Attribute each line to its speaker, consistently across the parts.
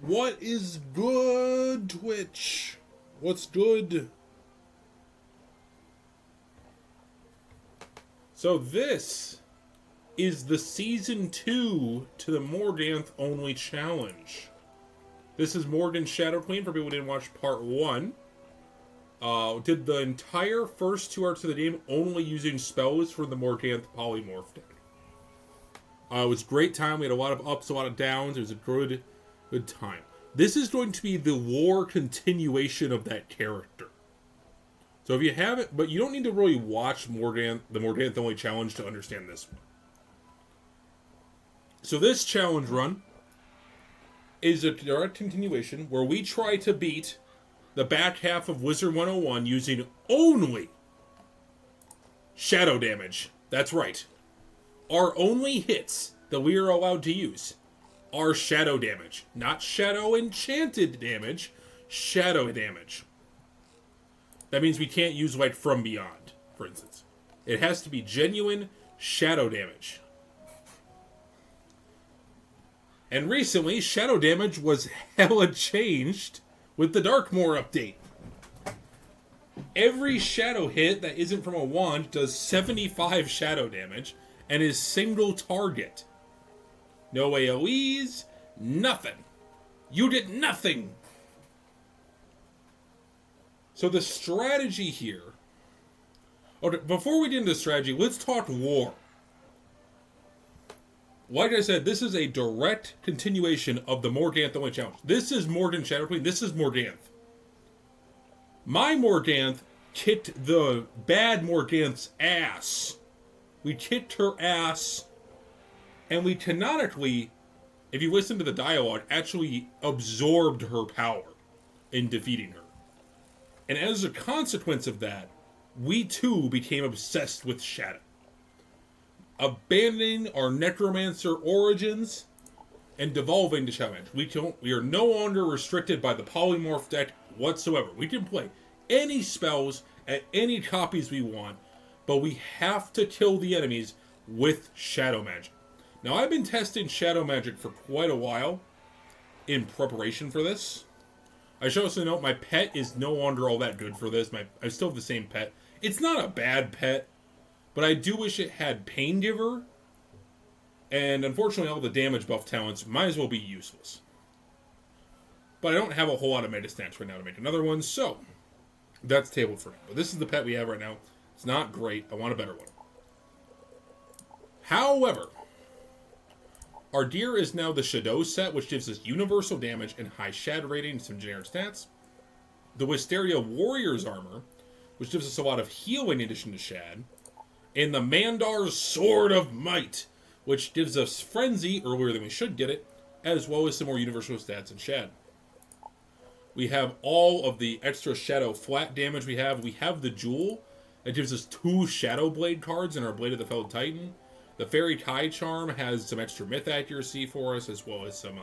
Speaker 1: What is good, Twitch? What's good? So this is the Season 2 to the Morganthe Only Challenge. This is Morgan's Shadow Queen, for people who didn't watch Part 1. Did the entire first 2 arcs of the game only using spells for the Morganthe Polymorph Deck. It was a great time. We had a lot of ups, a lot of downs. It was a good time. This is going to be the lore continuation of that character. So if you haven't, but you don't need to really watch the Morganthe Only Challenge to understand this one. So this challenge run is a direct continuation where we try to beat the back half of Wizard 101 using only shadow damage. That's right. Our only hits that we are allowed to use are shadow damage. Not shadow enchanted damage, shadow damage. That means we can't use like From Beyond, for instance. It has to be genuine shadow damage. And recently, shadow damage was hella changed with the Darkmoor update. Every shadow hit that isn't from a wand does 75 shadow damage and is single target. No AoEs, nothing. You did nothing. So the strategy here... Okay, before we get into strategy, let's talk war. Like I said, this is a direct continuation of the Morganthe Only Challenge. This is Morgan's Shadow Queen. This is Morganthe. My Morganthe kicked the bad Morganthe's ass. We kicked her ass, and we canonically, if you listen to the dialogue, actually absorbed her power in defeating her. And as a consequence of that, we too became obsessed with Shadow. Abandoning our Necromancer origins and devolving to Shadow Magic. We are no longer restricted by the Polymorph deck whatsoever. We can play any spells at any copies we want, but we have to kill the enemies with Shadow Magic. Now, I've been testing Shadow Magic for quite a while in preparation for this. I should also note my pet is no longer all that good for this. I still have the same pet. It's not a bad pet, but I do wish it had Pain Giver. And unfortunately, all the damage buff talents might as well be useless. But I don't have a whole lot of meta stats right now to make another one, so that's tabled for now. But this is the pet we have right now. It's not great. I want a better one. However, our deer is now the Shadow set, which gives us universal damage and high Shad rating and some generic stats. The Wisteria Warrior's Armor, which gives us a lot of healing in addition to Shad. And the Mandar's Sword of Might, which gives us Frenzy earlier than we should get it, as well as some more universal stats and Shad. We have all of the extra Shadow flat damage we have. We have the Jewel. That gives us 2 Shadow Blade cards in our Blade of the Felled Titan. The Fairy Tie Charm has some extra myth accuracy for us, as well as some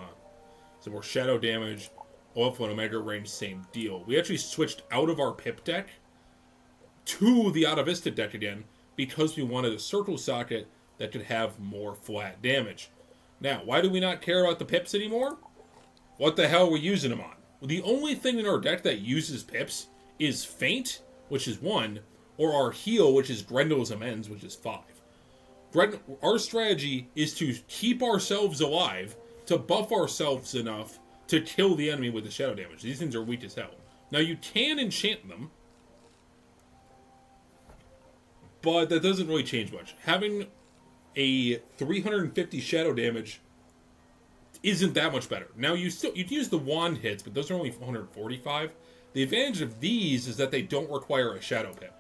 Speaker 1: more shadow damage. Alpha and Omega range, same deal. We actually switched out of our Pip deck to the Atavista deck again, because we wanted a Circle Socket that could have more flat damage. Now, why do we not care about the Pips anymore? What the hell are we using them on? Well, the only thing in our deck that uses Pips is Feint, which is 1, or our Heal, which is Grendel's Amends, which is 5. Our strategy is to keep ourselves alive, to buff ourselves enough to kill the enemy with the shadow damage. These things are weak as hell. Now, you can enchant them, but that doesn't really change much. Having a 350 shadow damage isn't that much better. Now, you'd use the wand hits, but those are only 145. The advantage of these is that they don't require a shadow pip.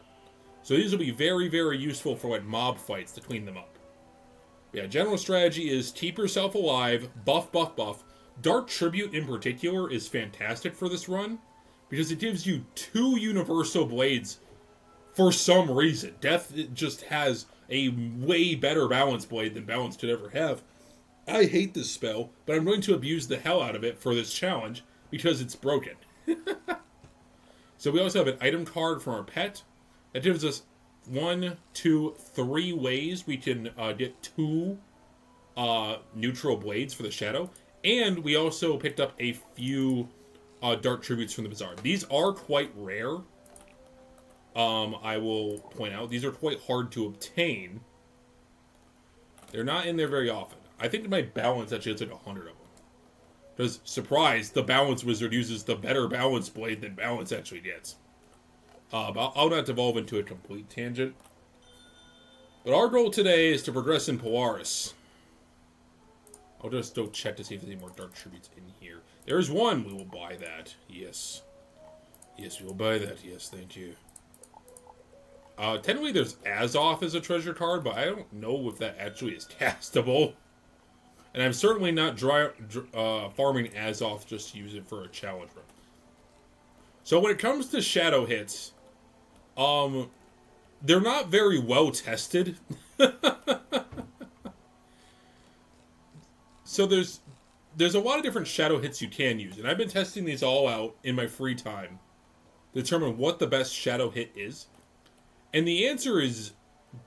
Speaker 1: So these will be very, very useful for like mob fights to clean them up. Yeah, general strategy is keep yourself alive, buff, buff, buff. Dark Tribute in particular is fantastic for this run, because it gives you 2 universal blades for some reason. Death just has a way better balance blade than balance could ever have. I hate this spell, but I'm going to abuse the hell out of it for this challenge, because it's broken. So we also have an item card from our pet. That gives us 1, 2, 3 ways we can get 2 neutral blades for the shadow. And we also picked up a few Dark Tributes from the Bazaar. These are quite rare. I will point out, these are quite hard to obtain. They're not in there very often. I think my balance actually has like 100 of them. Because, surprise, the Balance Wizard uses the better Balance Blade than Balance actually gets. But I'll not devolve into a complete tangent. But our goal today is to progress in Polaris. I'll just go check to see if there's any more Dark Tributes in here. There's one. We will buy that. Yes. Yes, we will buy that. Yes, thank you. Technically, there's Azoth as a treasure card, but I don't know if that actually is castable. And I'm certainly not farming Azoth just to use it for a challenge run. So when it comes to shadow hits, they're not very well tested. So there's a lot of different shadow hits you can use, and I've been testing these all out in my free time to determine what the best shadow hit is. And the answer is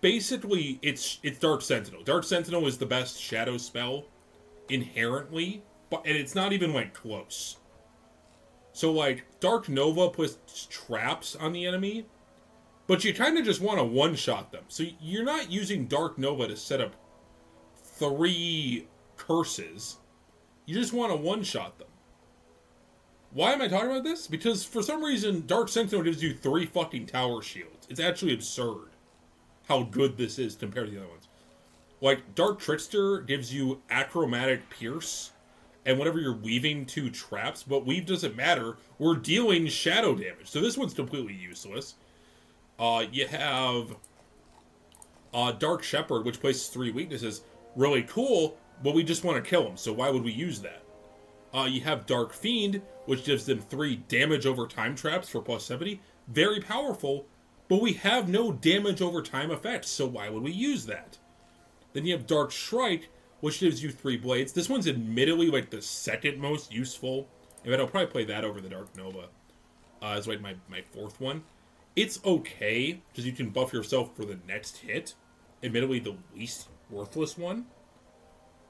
Speaker 1: basically it's Dark Sentinel. Dark Sentinel is the best shadow spell inherently, and it's not even like close. So like Dark Nova puts traps on the enemy, but you kind of just want to one-shot them. So you're not using Dark Nova to set up 3 curses. You just want to one-shot them. Why am I talking about this? Because for some reason, Dark Sentinel gives you 3 fucking tower shields. It's actually absurd how good this is compared to the other ones. Like, Dark Trickster gives you Achromatic Pierce, and whenever you're weaving 2 traps, but weave doesn't matter, we're dealing shadow damage. So this one's completely useless. You have Dark Shepherd, which places 3 weaknesses. Really cool, but we just want to kill him, so why would we use that? You have Dark Fiend, which gives them 3 damage over time traps for plus 70. Very powerful, but we have no damage over time effects, so why would we use that? Then you have Dark Strike, which gives you 3 blades. This one's admittedly like the second most useful. In fact, I'll probably play that over the Dark Nova as like my 4th one. It's okay, because you can buff yourself for the next hit. Admittedly, the least worthless one.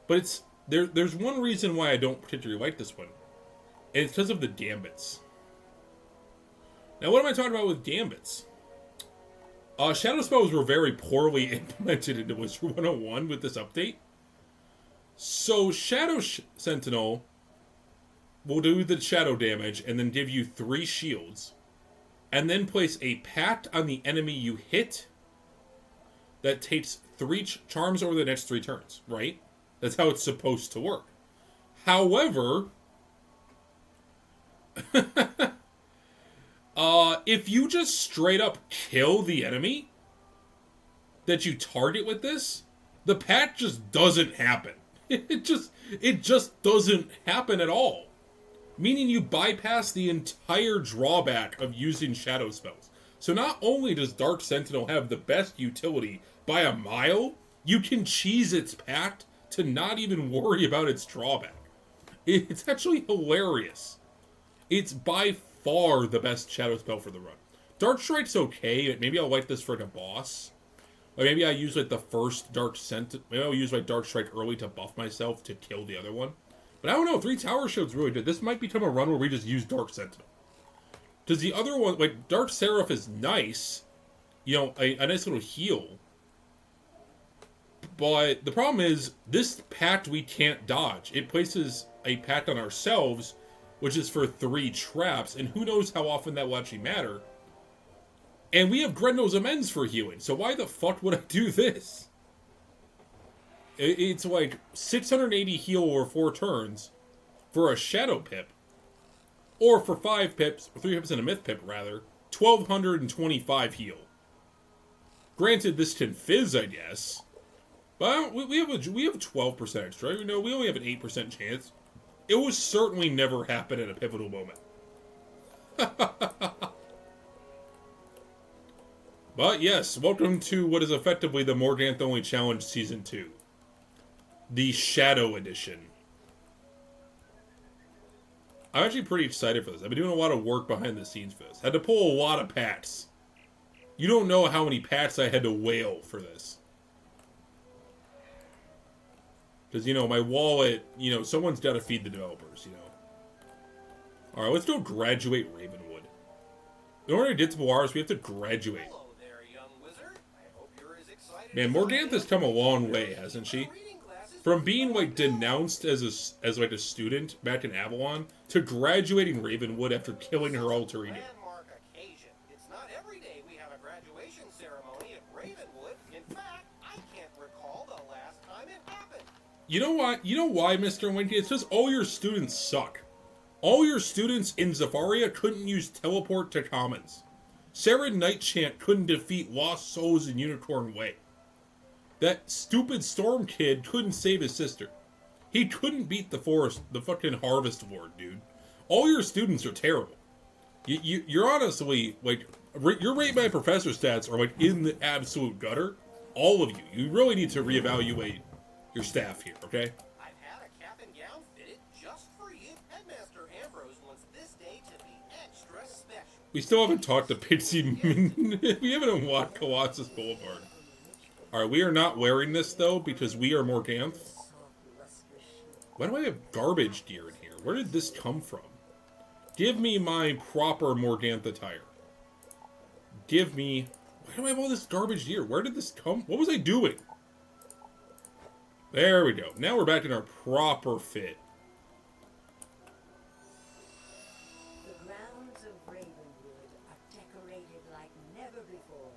Speaker 1: But it's there's one reason why I don't particularly like this one. And it's because of the gambits. Now, what am I talking about with gambits? Shadow spells were very poorly implemented into Wizard 101 with this update. So, Shadow Sentinel will do the shadow damage and then give you 3 shields. And then place a pact on the enemy you hit that takes 3 charms over the next 3 turns, right? That's how it's supposed to work. However, if you just straight up kill the enemy that you target with this, the pact just doesn't happen. It just doesn't happen at all. Meaning you bypass the entire drawback of using shadow spells. So not only does Dark Sentinel have the best utility by a mile, you can cheese its pact to not even worry about its drawback. It's actually hilarious. It's by far the best shadow spell for the run. Dark Strike's okay. Maybe I'll like this for like a boss. Or maybe I use like the first Dark Sentinel. Maybe I'll use like Dark Strike early to buff myself to kill the other one. But I don't know. 3 Tower Shield's really good. This might become a run where we just use Dark Sentinel. Because the other one, like Dark Seraph is nice. You know, a nice little heal. But the problem is, this pact we can't dodge. It places a pact on ourselves, which is for 3 traps, and who knows how often that will actually matter. And we have Grendel's Amends for healing, so why the fuck would I do this? It's like 680 heal over 4 turns for a Shadow Pip. Or for 5 pips, or 3 pips and a Myth Pip rather, 1225 heal. Granted, this can fizz, I guess. But we have 12% extra. You know, we only have an 8% chance. It will certainly never happen at a pivotal moment. But yes, welcome to what is effectively the Morganthe Only Challenge Season 2. The Shadow Edition. I'm actually pretty excited for this. I've been doing a lot of work behind the scenes for this. I had to pull a lot of packs. You don't know how many packs I had to whale for this. Because, you know, my wallet, you know, someone's got to feed the developers, you know. Alright, let's go graduate Ravenwood. In order to get to Polaris, we have to graduate.
Speaker 2: Hello there, young wizard. I hope you're as excited
Speaker 1: Man, Morganthe has come a long way, hasn't she? From being, like, denounced as a student back in Avalon to graduating Ravenwood after killing her alter ego.
Speaker 2: Landmark occasion. It's not every day we have a graduation ceremony at Ravenwood. In fact, I can't recall the last time it happened.
Speaker 1: You know what? You know why, Mr. Winky? It's just all your students suck. All your students in Zafaria couldn't use teleport to commons. Sarah Nightchant couldn't defeat Lost Souls in Unicorn Way. That stupid Storm kid couldn't save his sister. He couldn't beat the fucking Harvest Lord, dude. All your students are terrible. You're honestly, like, your rate by professor stats are, like, in the absolute gutter. All of you. You really need to reevaluate your staff here, okay?
Speaker 2: I've had a cap and gown fitted just for you. Headmaster Ambrose wants this day to be extra special.
Speaker 1: We still haven't talked to Pixie. We haven't unlocked Colossus Boulevard. Alright, we are not wearing this, though, because we are Morganthe. Why do I have garbage gear in here? Where did this come from? Give me my proper Morganthe attire. Give me... Why do I have all this garbage gear? Where did this come... What was I doing? There we go. Now we're back in our proper fit.
Speaker 3: The grounds of Ravenwood are decorated like never before.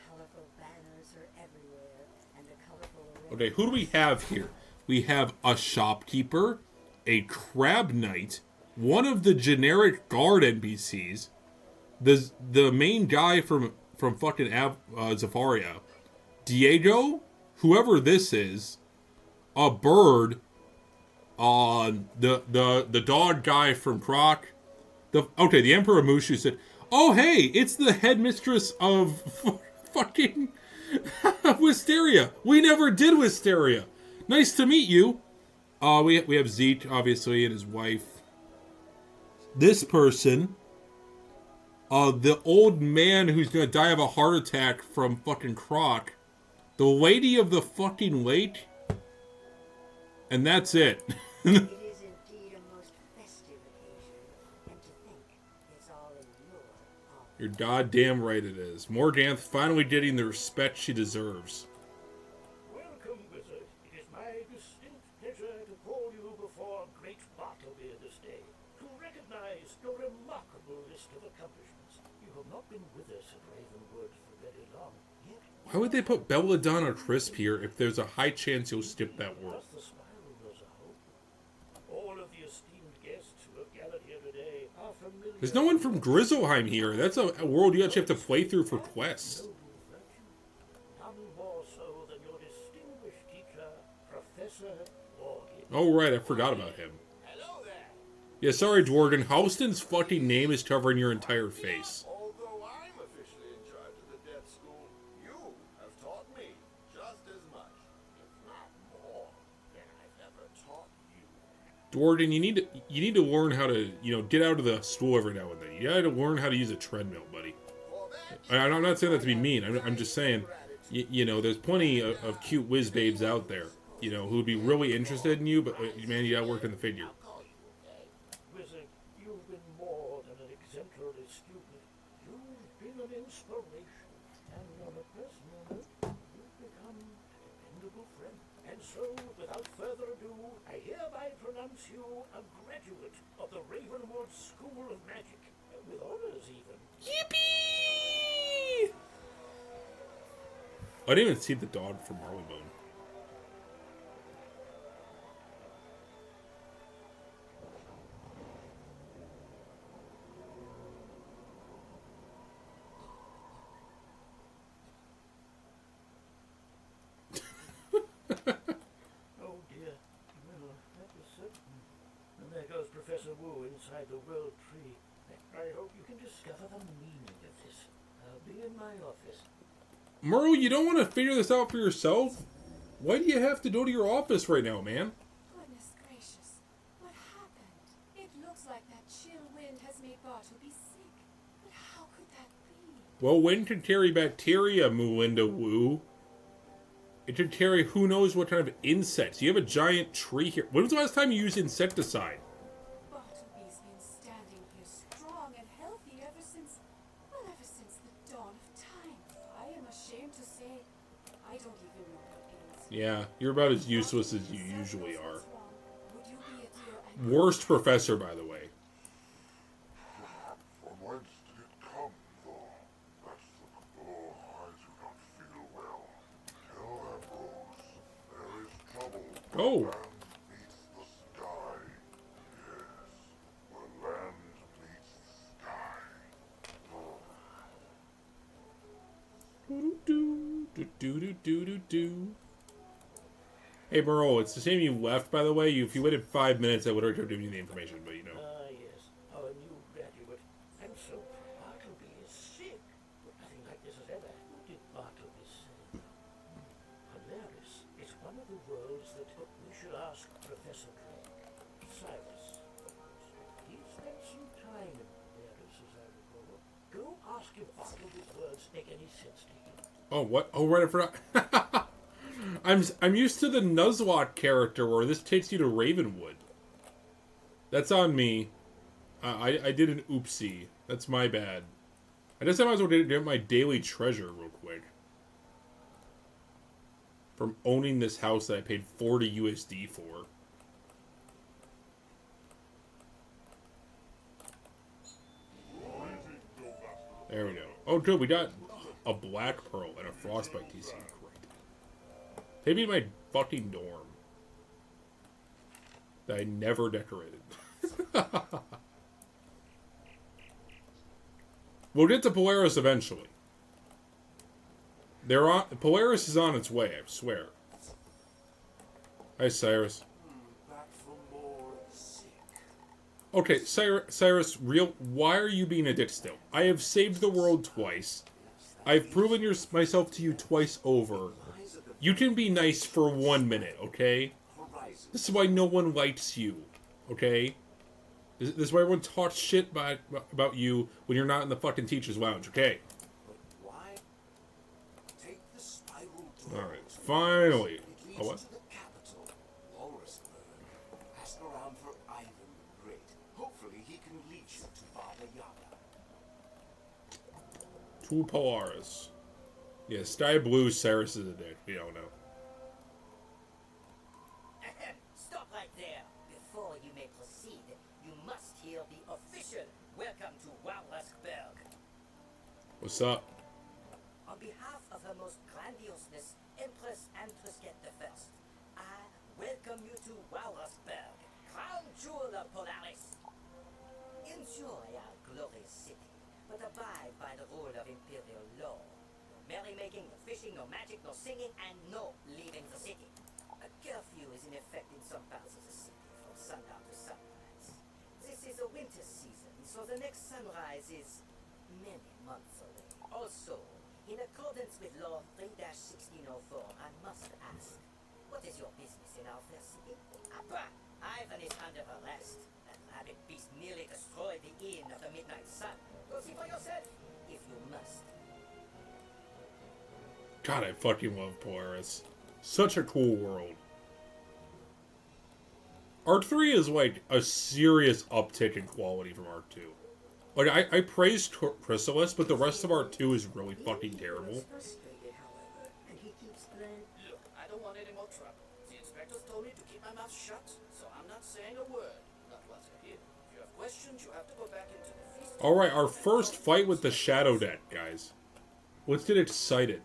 Speaker 3: Colorful banners are everywhere, and the colorful...
Speaker 1: Okay, who do we have here? We have a shopkeeper, a crab knight, one of the generic guard NPCs, the main guy from fucking Zafaria, Diego, whoever this is, a bird, the dog guy from Croc, the Emperor Mushu said, "Oh hey, it's the headmistress of fucking Wisteria. We never did Wisteria. Nice to meet you." We have Zeke, obviously, and his wife. This person, the old man who's gonna die of a heart attack from fucking Croc, the lady of the fucking lake, and that's it.
Speaker 3: It is indeed a most festive occasion, and to think it's all in your honor.
Speaker 1: You're goddamn right it is. Morganthe finally getting the respect she deserves.
Speaker 4: Welcome, wizard. It is my distinct pleasure to call you before great Bartleby this day, to recognize your remarkable list of accomplishments. You have not been with us at Ravenwood for very long, yet...
Speaker 1: Why would they put Belladonna Crisp here if there's a high chance you'll skip that world?
Speaker 4: The smile was a hope. All of the esteemed guests who have gathered here today are familiar...
Speaker 1: There's no one from Grizzleheim here. That's a world you actually have to play through for quests.
Speaker 4: None more so than your distinguished teacher, Professor Morgan.
Speaker 1: Oh, right, I forgot about him.
Speaker 2: Hello there.
Speaker 1: Yeah, sorry, Dworgen. Halston's fucking name is covering your entire face.
Speaker 5: Although I'm officially in charge of the death school, you have taught me just as much, if not more, than I've ever taught you.
Speaker 1: Dworgen, you need to learn how to, get out of the stool every now and then. You gotta learn how to use a treadmill, buddy.
Speaker 5: For that,
Speaker 1: I'm not saying that to be mean. I'm just saying, there's plenty of cute whiz babes out there, who would be really interested in you, but, man, you gotta work in the figure.
Speaker 4: Wizard, you've been more than an exemplary student. You've been an inspiration. And on a personal note, you've become a dependable friend. And so, without further ado, I hereby pronounce you a graduate of the Ravenwood School of Magic. With honors, even.
Speaker 1: Yippee! I didn't even see the dog from Marleybone.
Speaker 4: Oh dear. Well, that was certain. And there goes Professor Wu inside the World Tree. I hope you can discover the meaning of this. I'll be in my office.
Speaker 1: Merle, you don't want to figure this out for yourself? Why do you have to go to your office right now, man?
Speaker 6: Goodness gracious. What happened? It looks like that chill wind has made Bartleby sick. But how could that be?
Speaker 1: Well, wind can carry bacteria, Melinda Wu. It could carry who knows what kind of insects. You have a giant tree here. When was the last time you used insecticide?
Speaker 6: Bartleby's been standing here strong and healthy ever since the dawn of time. I am ashamed to say, I don't even know what ails him.
Speaker 1: Yeah, you're about as useless as you usually are.
Speaker 6: Would you be a dear and
Speaker 1: Worst professor, by the way.
Speaker 5: From whence did it come, though? That's the... Oh, I do not feel well. Tell Ambrose, there is trouble.
Speaker 1: Oh.
Speaker 5: Land meets the sky. Yes, where land meets the sky.
Speaker 1: Do-do-do-do-do-do-do. Hey, Burrow, it's the same you left, by the way. If you waited 5 minutes, I would have given you the information, but you know.
Speaker 4: Yes, our new graduate. And so Bartleby is sick. But nothing like this has ever. What did Bartleby say? Polaris is one of the worlds that we should ask Professor Drake. Cyrus. He spent some time in Polaris, as I recall. Go ask if Bartleby's words make any sense to you.
Speaker 1: Oh, what? Oh, right, I forgot. I'm used to the Nuzlocke character where this takes you to Ravenwood. That's on me. I did an oopsie. That's my bad. I guess I might as well get my daily treasure real quick. From owning this house that I paid 40 USD for. There we go. Oh, good. We got a black pearl and a frostbite TC. Great. Maybe my fucking dorm. That I never decorated. We'll get to Polaris eventually. Polaris is on its way, I swear. Hi, Cyrus.
Speaker 5: Back from more sick.
Speaker 1: Okay, Cyrus, why are you being a dick still? I have saved the world twice. I've proven myself to you twice over. You can be nice for 1 minute, okay? This is why no one likes you, okay? This is why everyone talks shit about you when you're not in the fucking teacher's lounge, okay?
Speaker 5: Why? Take the spiral door.
Speaker 1: Alright, finally.
Speaker 5: It leads
Speaker 1: Oh, what?
Speaker 5: to the capital, Walrusburg. Ask around for Ivan the Great. Hopefully he can lead you to Baba Yaga.
Speaker 1: To Polaris. Yeah, Sky Blue, Cyrus is a dick. We don't know.
Speaker 7: Stop right there. Before you may proceed, you must hear the official welcome to Walrusburg.
Speaker 1: What's up?
Speaker 7: On behalf of Her Most Grandioseness, Empress Antrisket I, I welcome you to Walrusburg, crown jewel of Polaris. Enjoy our glorious city, but abide by the rule of imperial law. No merrymaking, no fishing, no magic, no singing, and no leaving the city. A curfew is in effect in some parts of the city from sundown to sunrise. This is a winter season, so the next sunrise is many months away. Also, in accordance with Law 3-1604, I must ask, what is your business in our fair city? Bah, Ivan is under arrest. That rabbit beast nearly destroyed the Inn of the Midnight Sun. Go see for yourself, if you must.
Speaker 1: God, I fucking love Polaris. Such a cool world. Arc 3 is like a serious uptick in quality from Arc 2. Like, I praised Khrysalis, but the rest of Arc 2 is really fucking terrible.
Speaker 3: Frustrated, however, and he keeps playing.
Speaker 8: Look, I don't want any more trouble. The inspectors told me to keep my mouth shut, so I'm not saying a word. Not once I hear. If you have questions, you have to go back into the feast.
Speaker 1: Alright, our first fight with the Shadow deck, guys. Let's get excited.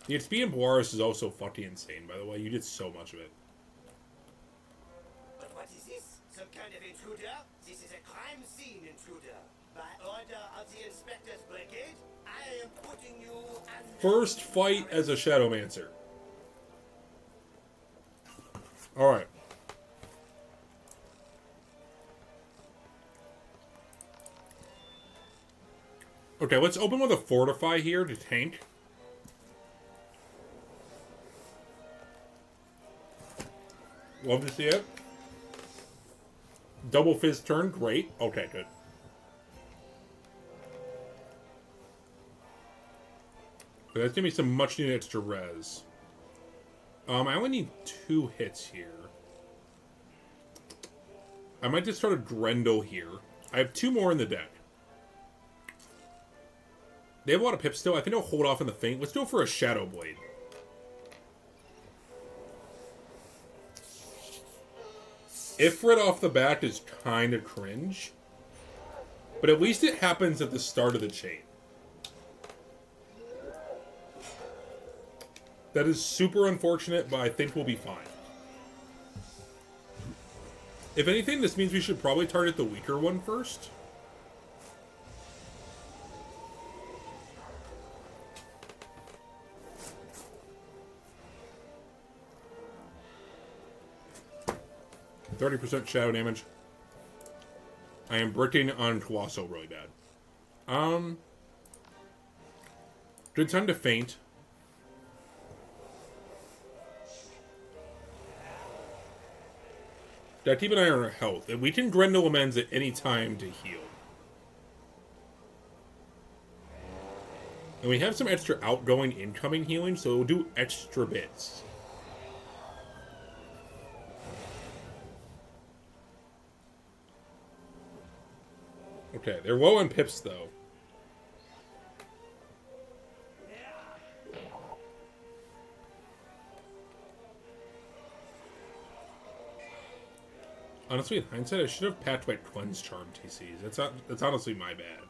Speaker 1: The XP in Polaris is also fucking insane, by the way. You did so much of it.
Speaker 2: But what is this? Some kind of intruder? This is a crime scene intruder. By order of the Inspector's Brigade, I am putting you under...
Speaker 1: First fight as a Shadowmancer. Alright. Okay, let's open with a Fortify here to tank. Love to see it. Double Fizz turn, great. Okay, good. Okay, that's gonna be some much needed extra res. I only need 2 hits here. I might just start a Grendel here. I have 2 more in the deck. They have a lot of pips still. I think I'll hold off on the feint. Let's go for a Shadow Blade. Ifrit off the bat is kind of cringe. But at least it happens at the start of the chain. That is super unfortunate, but I think we'll be fine. If anything, this means we should probably target the weaker one first. %30 shadow damage. I am bricking on Colosso really bad. Good time to feint. Gotta keep an eye on our health. And we can Grendel amends at any time to heal. And we have some extra outgoing incoming healing, so we'll do extra bits. Okay, they're low on pips though. Honestly, in hindsight, I should have patched my Cleanse Charm TCs. That's honestly my bad.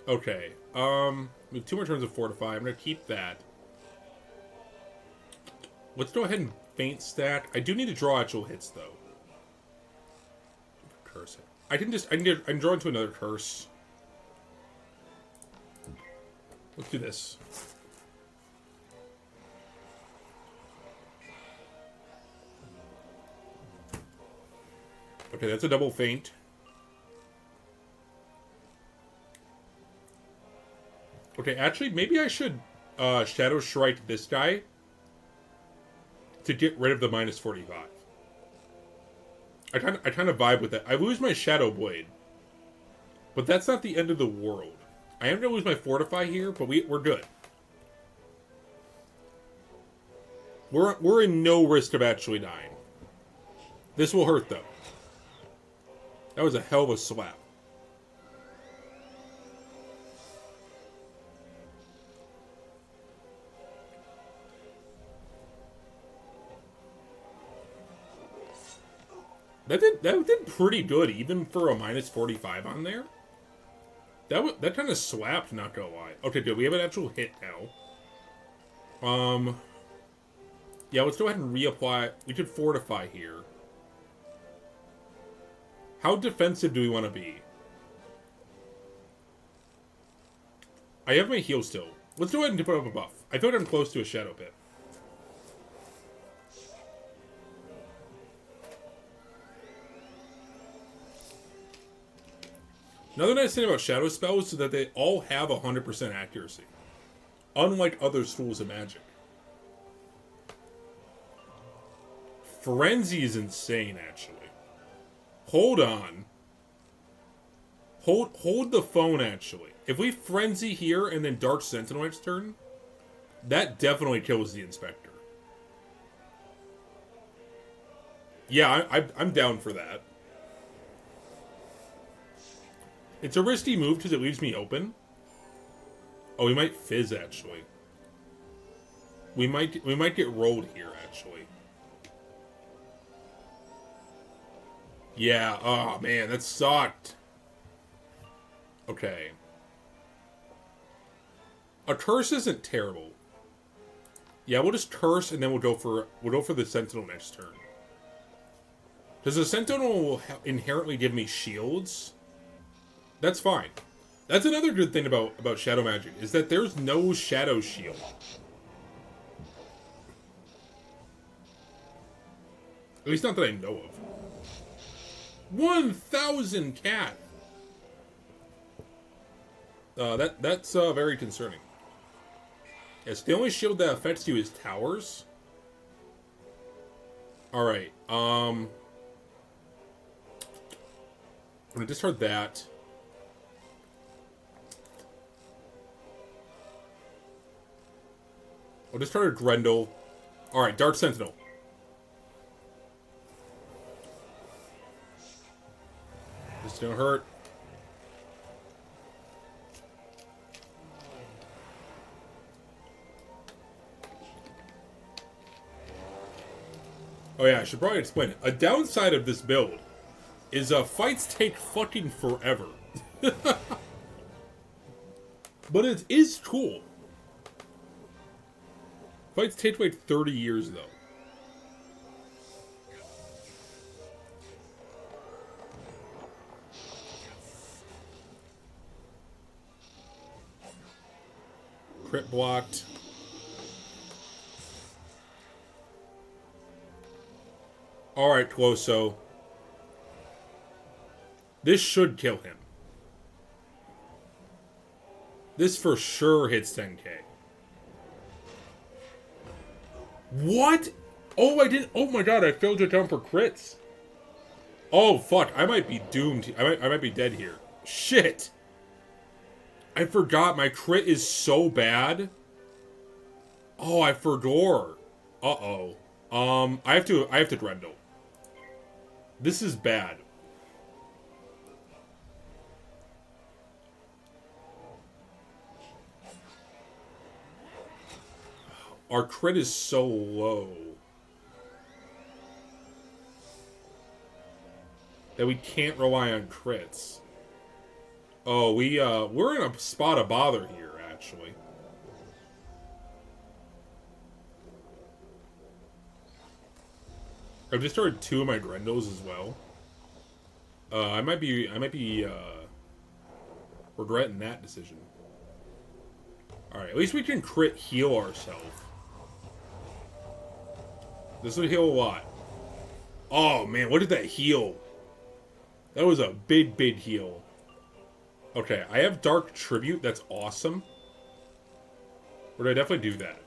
Speaker 1: Okay, we have 2 more turns of Fortify. I'm gonna keep that. Let's go ahead and feint stack. I do need to draw actual hits though. Curse it. I can draw into another curse. Let's do this. Okay, that's a double feint. Okay, actually, maybe I should Shadow Shrike this guy to get rid of the -45. I kind of vibe with that. I lose my Shadow Blade, but that's not the end of the world. I am gonna lose my Fortify here, but we're good. We're in no risk of actually dying. This will hurt though. That was a hell of a slap. That did pretty good, even for a -45 on there. That kind of slapped, not gonna lie. Okay, good. We have an actual hit now. Yeah, let's go ahead and reapply. We could Fortify here. How defensive do we want to be? I have my heal still. Let's go ahead and put up a buff. I feel like I'm close to a Shadow Pit. Another nice thing about Shadow spells is that they all have 100% accuracy. Unlike other schools of magic. Frenzy is insane, actually. Hold on. Hold the phone, actually. If we Frenzy here and then Dark Sentinel next turn, that definitely kills the Inspector. Yeah, I'm down for that. It's a risky move because it leaves me open. Oh, we might Fizz, actually. We might get rolled here, actually. Yeah, oh man, that sucked. Okay. A curse isn't terrible. Yeah, we'll just curse and then we'll go for the Sentinel next turn. Because the Sentinel will inherently give me shields. That's fine. That's another good thing about Shadow Magic, is that there's no Shadow Shield. At least not that I know of. 1,000 cat! That's very concerning. Yes, the only shield that affects you is towers. Alright, I'm gonna discard that. I'll discard a Grendel. Alright, Dark Sentinel. This don't hurt. Oh yeah, I should probably explain it. A downside of this build is fights take fucking forever. But it is cool. Fights take like 30 years though. Crit blocked. Alright, Closo. This should kill him. This for sure hits 10k. What? Oh, I didn't. Oh my god, I failed to jump for crits. Oh, fuck. I might be doomed. I might be dead here. Shit. I forgot my crit is so bad. Oh, I forgot. Uh-oh. I have to Grendel. This is bad. Our crit is so low that we can't rely on crits. Oh, we're in a spot of bother here, actually. I've just started 2 of my Grendels as well. I might be regretting that decision. Alright, at least we can crit heal ourselves. This would heal a lot. Oh man, what did that heal? That was a big, big heal. Okay, I have Dark Tribute, that's awesome. Would I definitely do that?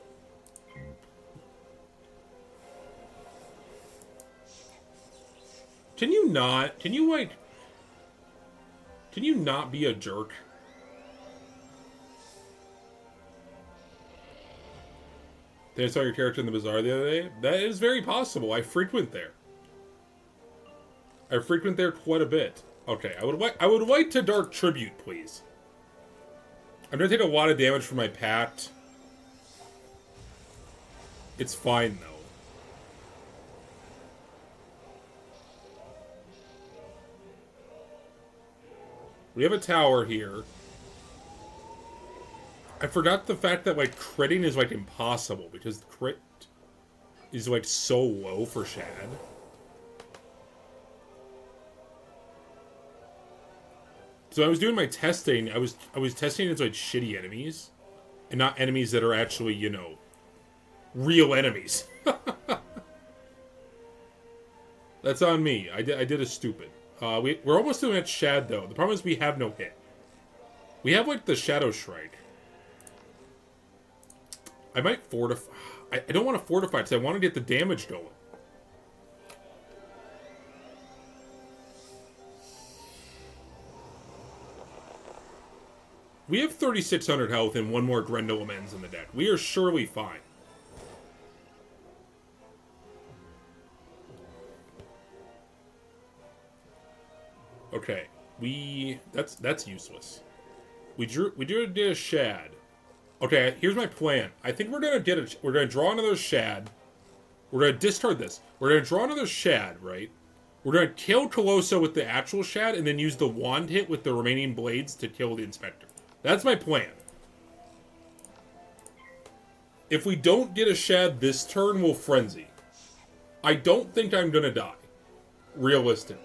Speaker 1: Can you not be a jerk? Did I saw your character in the bazaar the other day? That is very possible. I frequent there. I frequent there quite a bit. Okay, I would like to Dark Tribute, please. I'm gonna take a lot of damage from my pact. It's fine though. We have a tower here. I forgot the fact that, like, critting is, like, impossible, because the crit is, like, so low for Shad. So I was doing my testing, I was testing against, like, shitty enemies, and not enemies that are actually, you know, real enemies. That's on me. I did a stupid. We're almost doing at Shad, though. The problem is we have no hit. We have, like, the Shadow Shrike. I might fortify. I don't want to fortify because I want to get the damage going. We have 3,600 health and 1 more Grendel Amends in the deck. We are surely fine. Okay, that's useless. We did a Shad. Okay, here's my plan. I think we're gonna draw another Shad. We're gonna discard this. We're gonna draw another Shad, right? We're gonna kill Colosso with the actual Shad and then use the wand hit with the remaining blades to kill the Inspector. That's my plan. If we don't get a Shad this turn, we'll Frenzy. I don't think I'm gonna die. Realistically.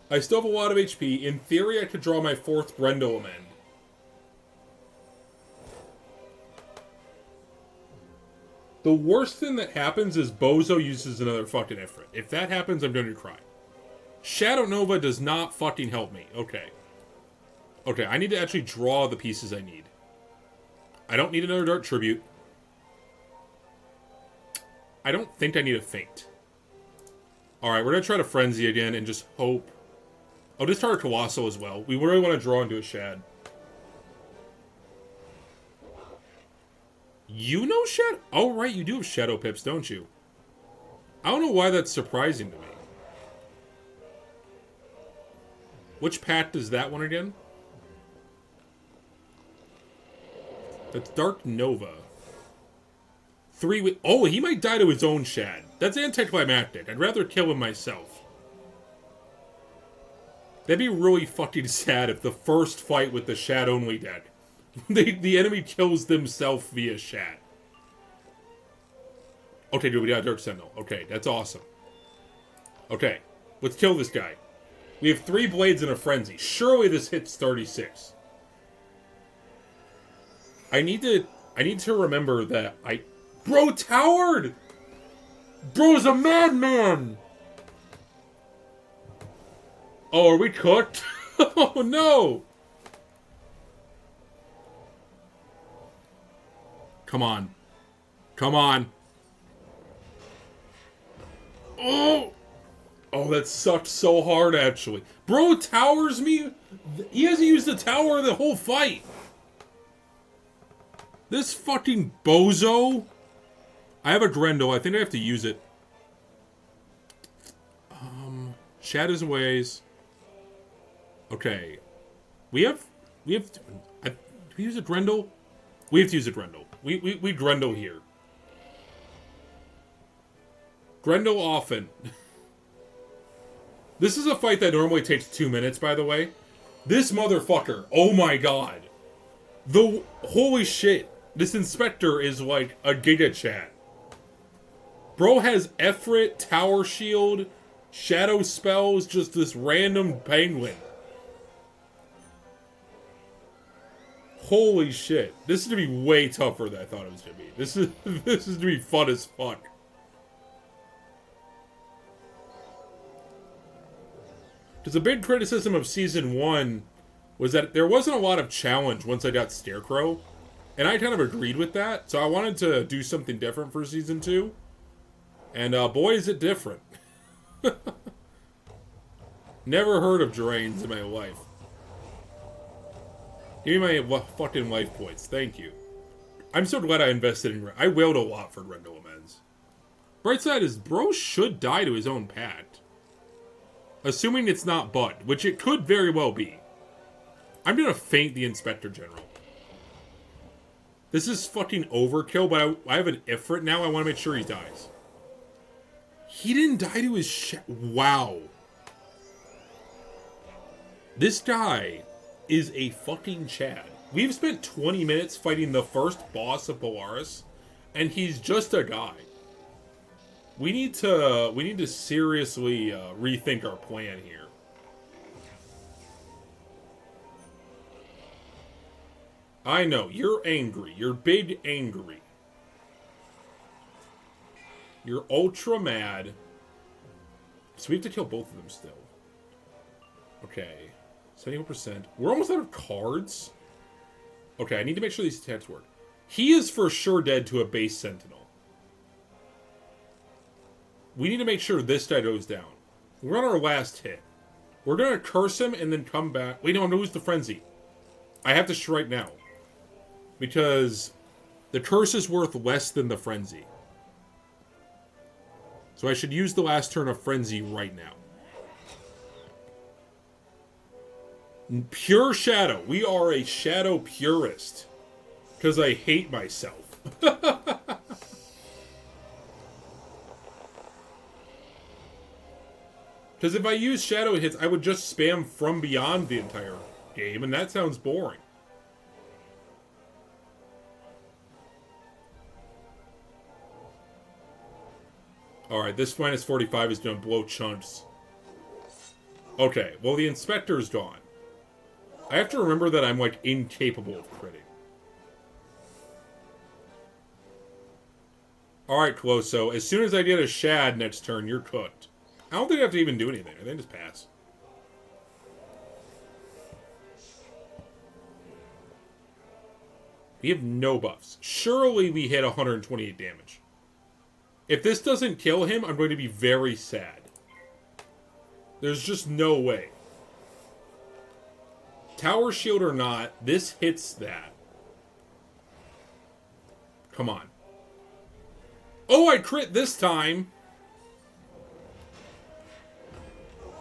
Speaker 1: I still have a lot of HP. In theory, I could draw my 4th Grendel Amend. The worst thing that happens is Bozo uses another fucking Ifrit. If that happens, I'm going to cry. Shadow Nova does not fucking help me. Okay. Okay, I need to actually draw the pieces I need. I don't need another Dark Tribute. I don't think I need a Feint. Alright, we're going to try to Frenzy again and just hope. I'll discard Colossal as well. We really want to draw into a Shad. You know Shadow? Oh, right, you do have Shadow Pips, don't you? I don't know why that's surprising to me. Which pack does that one again? That's Dark Nova. Oh, he might die to his own Shad. That's anticlimactic. I'd rather kill him myself. That'd be really fucking sad if the first fight with the Shad only deck, the enemy kills themselves via Shad. Okay, dude, we got Dark Sentinel. Okay, that's awesome. Okay, let's kill this guy. We have 3 blades and a frenzy. Surely this hits 36. I need to remember that Bro towered! Bro's a madman! Oh, are we cooked? Oh no! Come on. Come on. Oh! Oh, that sucked so hard, actually. Bro towers me? He hasn't used the tower the whole fight. This fucking bozo. I have a Grendel. I think I have to use it. Shadows and Ways. Okay. Do we use a Grendel? We have to use a Grendel. We Grendel here. Grendel often. This is a fight that normally takes 2 minutes, by the way. This motherfucker. Oh my god. Holy shit. This Inspector is like a Giga Chat. Bro has Efrit, Tower Shield, Shadow Spells, just this random penguin. Holy shit. This is going to be way tougher than I thought it was going to be. This is going to be fun as fuck. Because a big criticism of Season 1 was that there wasn't a lot of challenge once I got Scarecrow. And I kind of agreed with that. So I wanted to do something different for Season 2. And boy, is it different. Never heard of drains in my life. Give me my fucking life points. Thank you. I'm so glad I invested in... I wailed a lot for Grendel Amends. Bright side is, bro should die to his own pact. Assuming it's not Bud, which it could very well be. I'm gonna feint the Inspector General. This is fucking overkill, but I have an Ifrit now. I want to make sure he dies. He didn't die to his wow. This guy is a fucking Chad. We've spent 20 minutes fighting the first boss of Polaris, and he's just a guy. We need to seriously rethink our plan here. I know, you're angry. You're big angry. You're ultra mad. So we have to kill both of them still. Okay. 71%. We're almost out of cards. Okay, I need to make sure these attacks work. He is for sure dead to a base Sentinel. We need to make sure this guy goes down. We're on our last hit. We're going to curse him and then come back. Wait, no, I'm going to lose the Frenzy. I have to strike now. Because the curse is worth less than the Frenzy. So I should use the last turn of Frenzy right now. Pure Shadow. We are a Shadow purist. Because I hate myself. Because if I use Shadow hits, I would just spam From Beyond the entire game, and that sounds boring. Alright, this minus 45 is going to blow chunks. Okay, well the Inspector's gone. I have to remember that I'm, like, incapable of critting. Alright, Closo, as soon as I get a Shad next turn, you're cooked. I don't think I have to even do anything. I think just pass. We have no buffs. Surely we hit 128 damage. If this doesn't kill him, I'm going to be very sad. There's just no way. Tower Shield or not, this hits that. Come on. Oh, I crit this time.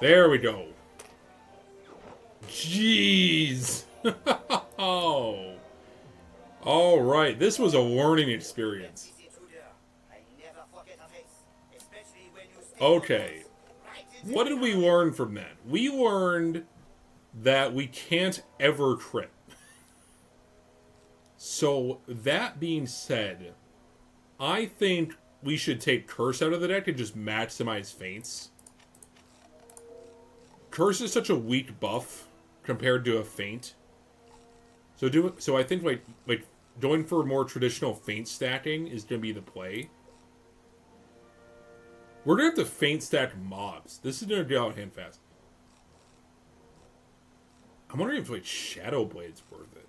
Speaker 1: There we go. Jeez. Oh. All right. This was a learning experience. Okay. What did we learn from that? We learned that we can't ever crit. So, that being said, I think we should take Curse out of the deck and just maximize feints. Curse is such a weak buff compared to a feint. So I think like going for more traditional feint stacking is going to be the play. We're going to have to feint stack mobs. This is going to go out hand fast. I'm wondering if like Shadow Blade's worth it.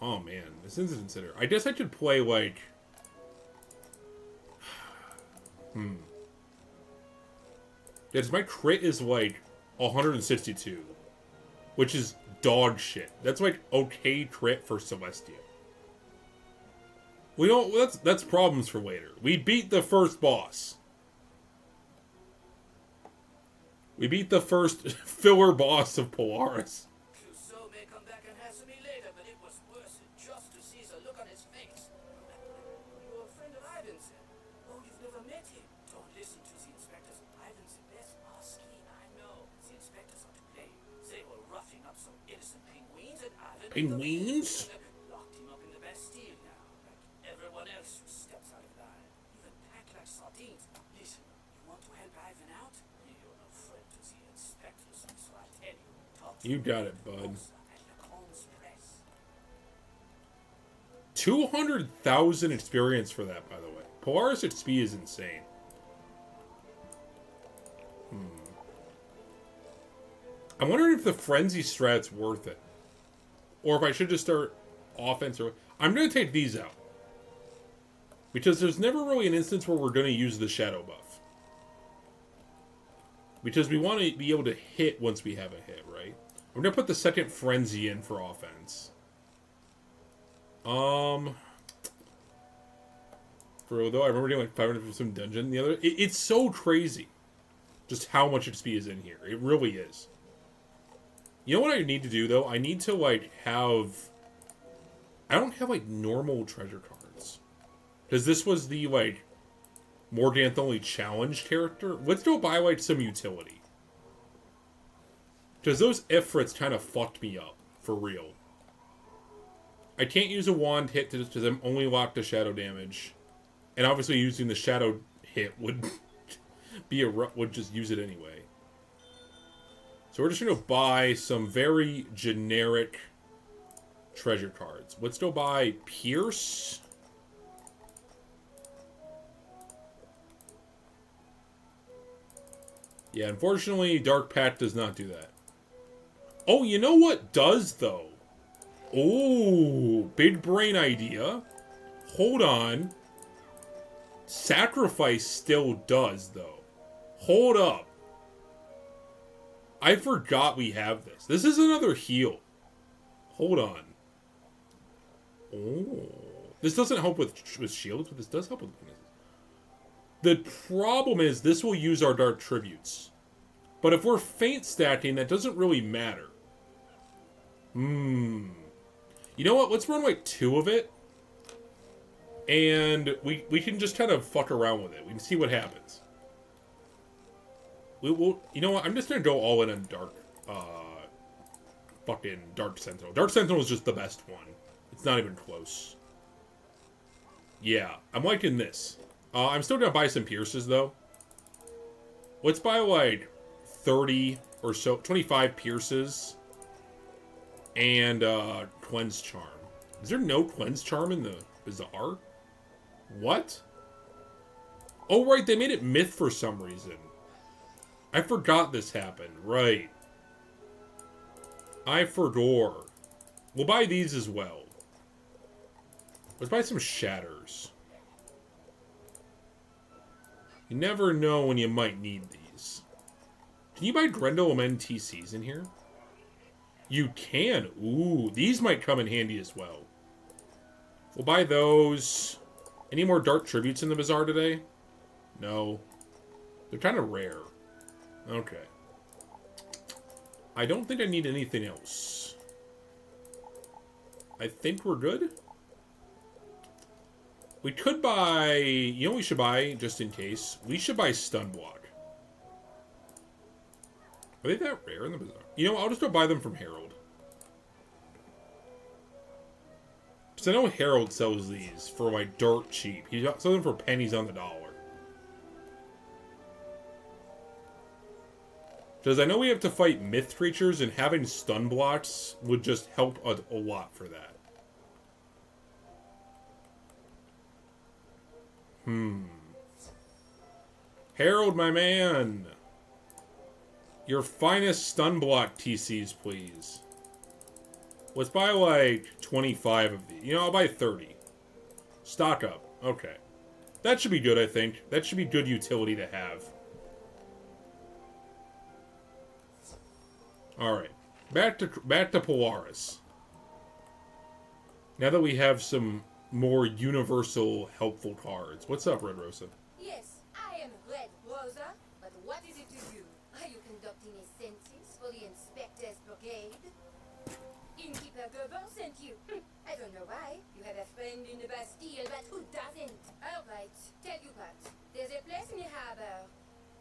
Speaker 1: Oh man, this is consider. I guess I could play like Because my crit is like 162, which is dog shit. That's like okay crit for Celestia. We don't. That's problems for later. We beat the first boss. We beat the first filler boss of Polaris.
Speaker 8: Clouseau may come back and hassle me later, but it was worth it just to see the look on his face. You're a friend of Ivan's. Oh, you've never met him. Don't listen to the inspectors. Ivan's the best maski I know. The inspectors are to blame. They were roughing up some innocent penguins, and Ivan...
Speaker 1: Penguins?
Speaker 8: Locked him up in the Bastille now, like everyone else who steps out of line. Even packed like sardines. Listen, you want to help Ivan out? You're no friend to the inspectors, so I tell you. Talk to
Speaker 1: You got it, bud.
Speaker 8: 200,000
Speaker 1: 200,000 experience for that, by the way. Polaris XP is insane. I'm wondering if the Frenzy strat's worth it. Or if I should just start offense or... I'm going to take these out. Because there's never really an instance where we're going to use the Shadow buff. Because we want to be able to hit once we have a hit, right? I'm going to put the second Frenzy in for offense. For although I remember doing like 500 for some dungeon the other... It's so crazy. Just how much XP is in here. It really is. You know what I need to do, though? I need to, like, have... I don't have, like, normal treasure cards. Because this was the, like, Morganthe Only challenge character. Let's go buy, like, some utility. Because those Ifrits kind of fucked me up. For real. I can't use a wand hit to them only lock the shadow damage. And obviously using the shadow hit would be would just use it anyway. So we're just going to buy some very generic treasure cards. Let's go buy Pierce. Yeah, unfortunately, Dark Pact does not do that. Oh, you know what does, though? Oh, big brain idea. Hold on. Sacrifice still does, though. Hold up. I forgot we have this. This is another heal. Hold on. Oh. This doesn't help with shields, but this does help with weaknesses. The problem is this will use our Dark Tributes. But if we're feint stacking, that doesn't really matter. You know what? Let's run like 2 of it. And we can just kind of fuck around with it. We can see what happens. You know what? I'm just gonna go all in on fucking Dark Sentinel. Dark Sentinel is just the best one. It's not even close. Yeah, I'm liking this. I'm still gonna buy some Pierces, though. Let's buy, like, 30 or so, 25 Pierces. And, Cleanse Charm. Is there no Cleanse Charm in the Bazaar? What? Oh, right, they made it Myth for some reason. I forgot this happened. Right. I forgot. We'll buy these as well. Let's buy some Shatters. You never know when you might need these. Can you buy Grendel MNTCs in here? You can. Ooh, these might come in handy as well. We'll buy those. Any more Dart Tributes in the Bazaar today? No. They're kind of rare. Okay. I don't think I need anything else. I think we're good. We could buy... You know what we should buy, just in case? We should buy Stun Block. Are they that rare in the Bazaar? You know, I'll just go buy them from Herald. Because I know Herald sells these for, like, dirt cheap. He sells them for pennies on the dollar. Because I know we have to fight myth creatures, and having stun blocks would just help a lot for that. Harold, my man! Your finest stun block TCs, please. Let's buy, like, 25 of these. You know, I'll buy 30. Stock up. Okay. That should be good, I think. That should be good utility to have. Alright. Back to Polaris. Now that we have some more universal, helpful cards. What's up, Red Rosa?
Speaker 6: Yes, I am Red Rosa, but what is it to you? Are you conducting a census for the Inspector's Brigade? Innkeeper Gerber sent you. I don't know why. You have a friend in the Bastille, but who doesn't? Alright, tell you what. There's a place in the harbor.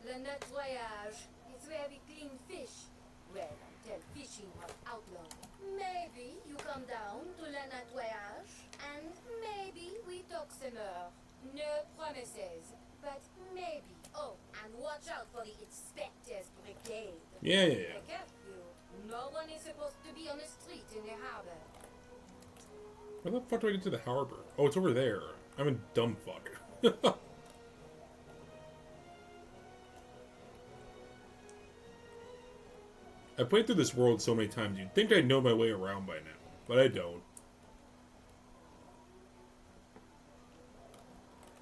Speaker 6: Le Nettoyage. It's where we clean fish. Well, until fishing was outlawed. Maybe you come down to Le Nettoyage, and maybe we talk some more. No promises, but maybe. Oh, and watch out for the Inspector's Brigade.
Speaker 1: Yeah.
Speaker 6: Be careful. No one is supposed to be on the street in the harbor.
Speaker 1: Where the fuck do I get to the harbor? Oh, it's over there. I'm a dumb fuck. I played through this world so many times, you'd think I'd know my way around by now. But I don't.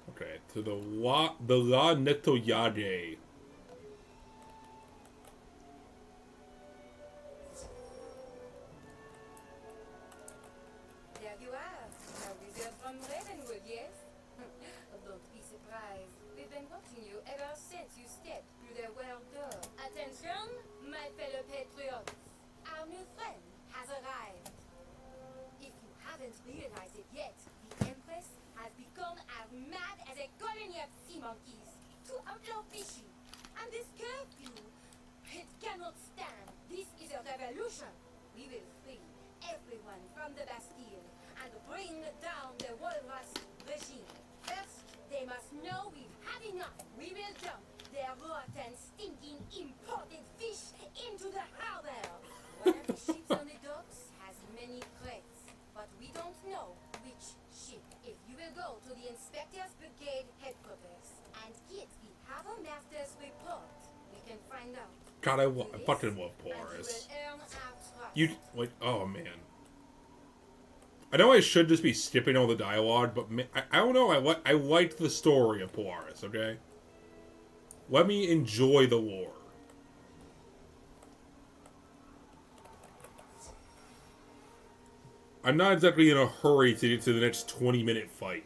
Speaker 1: Okay, to the La Nettoyage.
Speaker 6: There you are. A wizard from Ravenwood, yes? Don't be surprised. We've been watching you ever since you stepped through the world door. Attention, my fellow patriots. Our new friend has arrived. If you haven't realized it yet, the Empress has become as mad as a colony of sea monkeys to outlaw fishing. And this curfew, it cannot stand. This is a revolution. We will free everyone from the Bastille and bring down the walrus regime. First, they must know we've had enough. We will dump their rotten, stinking, imported fish into the harbor. One of the ships on the docks has many crates, but we don't know which ship. If you will go to the Inspector's Brigade headquarters and get the Harbor Master's report, we can find out.
Speaker 1: God, I fucking love Polaris. Like, oh man. I know I should just be skipping all the dialogue, but I don't know. I liked the story of Polaris. Okay, let me enjoy the lore. I'm not exactly in a hurry to get to the next 20-minute fight.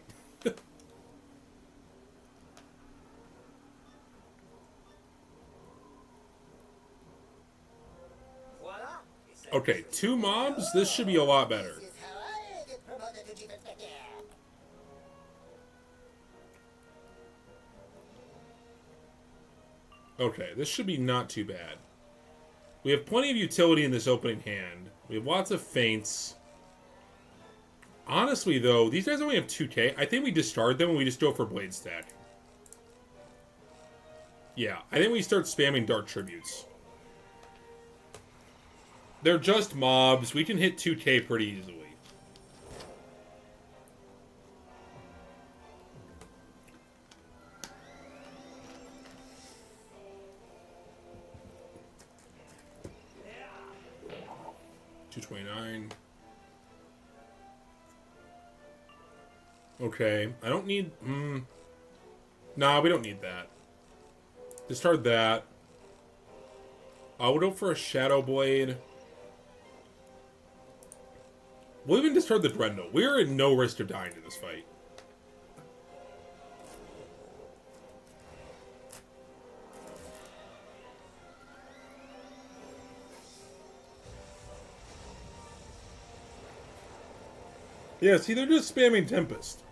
Speaker 1: Okay, 2 mobs? This should be a lot better.
Speaker 2: This is how I get promoted to Chief Inspector.
Speaker 1: Okay, this should be not too bad. We have plenty of utility in this opening hand. We have lots of feints. Honestly, though, these guys only have 2k. I think we discard them and we just go for Blade Stack. Yeah, I think we start spamming Dark Tributes. They're just mobs. We can hit 2k pretty easily. $229. Okay, I don't need... Nah, we don't need that. Discard that. I would go for a Shadow Blade. We'll even discard the Dreadnought. We're at no risk of dying in this fight. Yeah, see, they're just spamming Tempest.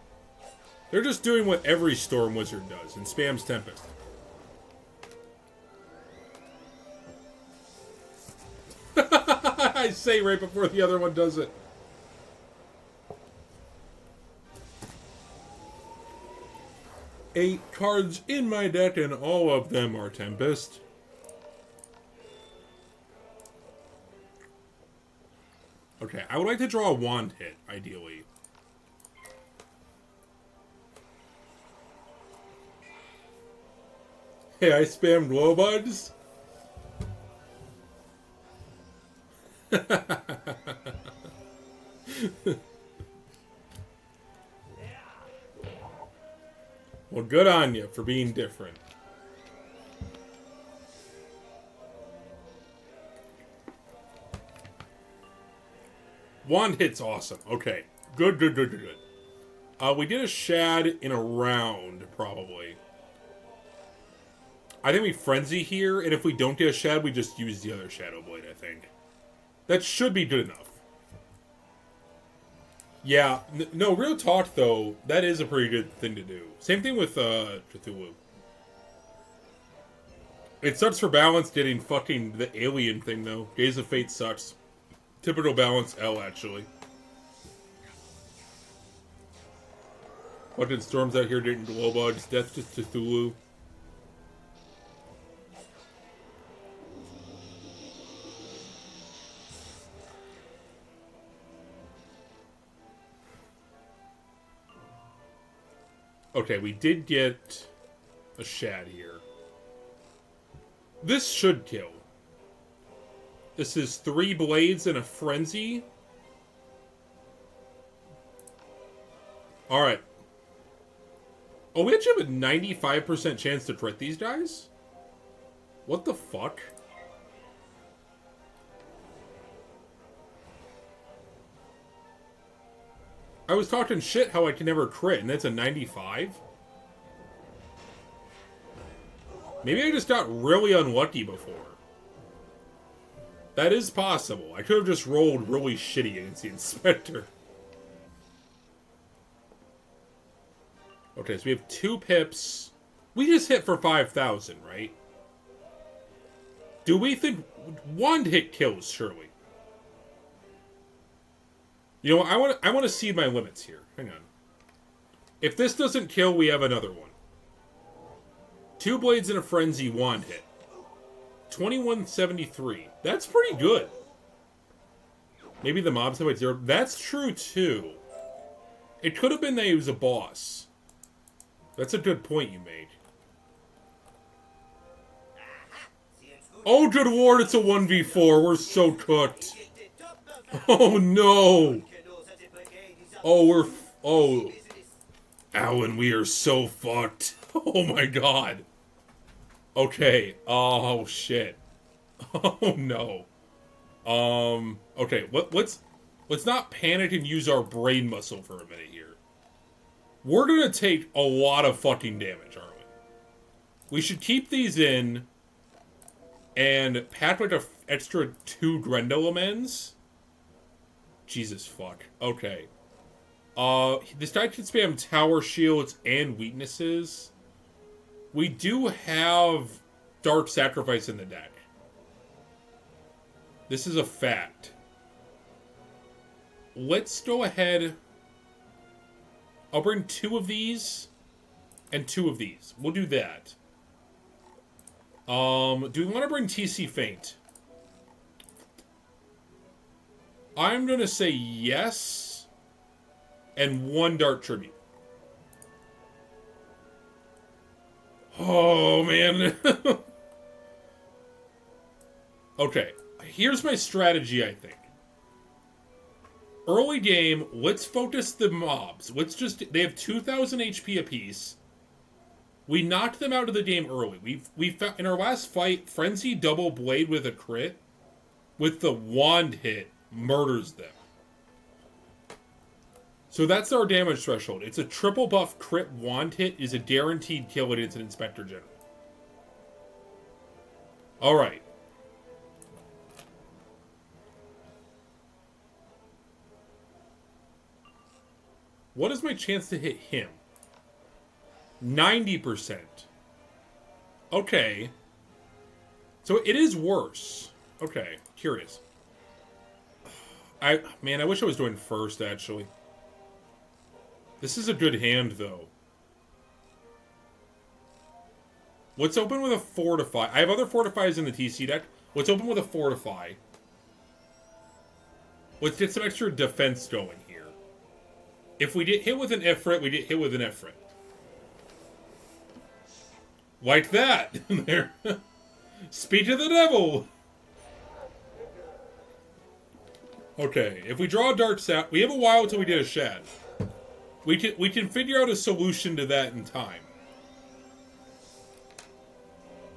Speaker 1: They're just doing what every Storm Wizard does, and spams Tempest. I say right before the other one does it. Eight cards in my deck, and all of them are Tempest. Okay, I would like to draw a wand hit, ideally. Hey, I spammed Glowbugs. Well, good on you for being different. Wand hit's awesome. Okay. Good. We did a Shad in a round, probably. I think we Frenzy here, and if we don't get a Shad, we just use the other Shadow Blade, I think. That should be good enough. Yeah. No, real talk, though, that is a pretty good thing to do. Same thing with Cthulhu. It sucks for balance getting fucking the alien thing, though. Gaze of Fate sucks. Typical balance L, actually. Fucking Storms out here getting Glowbugs. Death to Cthulhu. Okay, we did get a Shad here. This should kill. This is 3 blades and a frenzy. Alright. Oh, we actually have a 95% chance to crit these guys? What the fuck? I was talking shit how I can never crit, and that's a 95? Maybe I just got really unlucky before. That is possible. I could have just rolled really shitty against the Inspector. Okay, so we have 2 pips. We just hit for 5,000, right? Do we think... Wand hit kills, surely. You know, I want to see my limits here. Hang on. If this doesn't kill, we have another one. 2 blades and a frenzy, wand hit. 2173. That's pretty good. Maybe the mobs have like 0. That's true, too. It could have been that he was a boss. That's a good point you made. Oh, good lord, it's a 1v4. We're so cooked. Oh, no. Oh, Alan, we are so fucked. Oh, my God. Okay. Oh, shit. Oh, no. Okay, let's not panic and use our brain muscle for a minute here. We're gonna take a lot of fucking damage, aren't we? We should keep these in and pack like an extra 2 Grendel amends. Jesus fuck. Okay. This guy can spam tower shields and weaknesses. We do have Dark Sacrifice in the deck. This is a fact. Let's go ahead. I'll bring 2 of these and 2 of these. We'll do that. Do we want to bring TC Feint? I'm going to say yes. And 1 Dark Tribute. Oh, man. Okay. Here's my strategy, I think. Early game, let's focus the mobs. They have 2,000 HP apiece. We knocked them out of the game early. We found, in our last fight, Frenzy double blade with a crit, with the wand hit, murders them. So that's our damage threshold. It's a triple buff crit wand hit is a guaranteed kill against an Inspector General. Alright. What is my chance to hit him? 90%. Okay. So it is worse. Okay, curious. Man, I wish I was doing first, actually. This is a good hand, though. What's open with a Fortify? I have other Fortifies in the TC deck. What's open with a Fortify? Let's get some extra defense going here. If we get hit with an Ifrit, we get hit with an Ifrit. Like that! There. Speak of the devil! Okay, if we draw a Dark Sap, we have a while until we get a Shad. We can figure out a solution to that in time.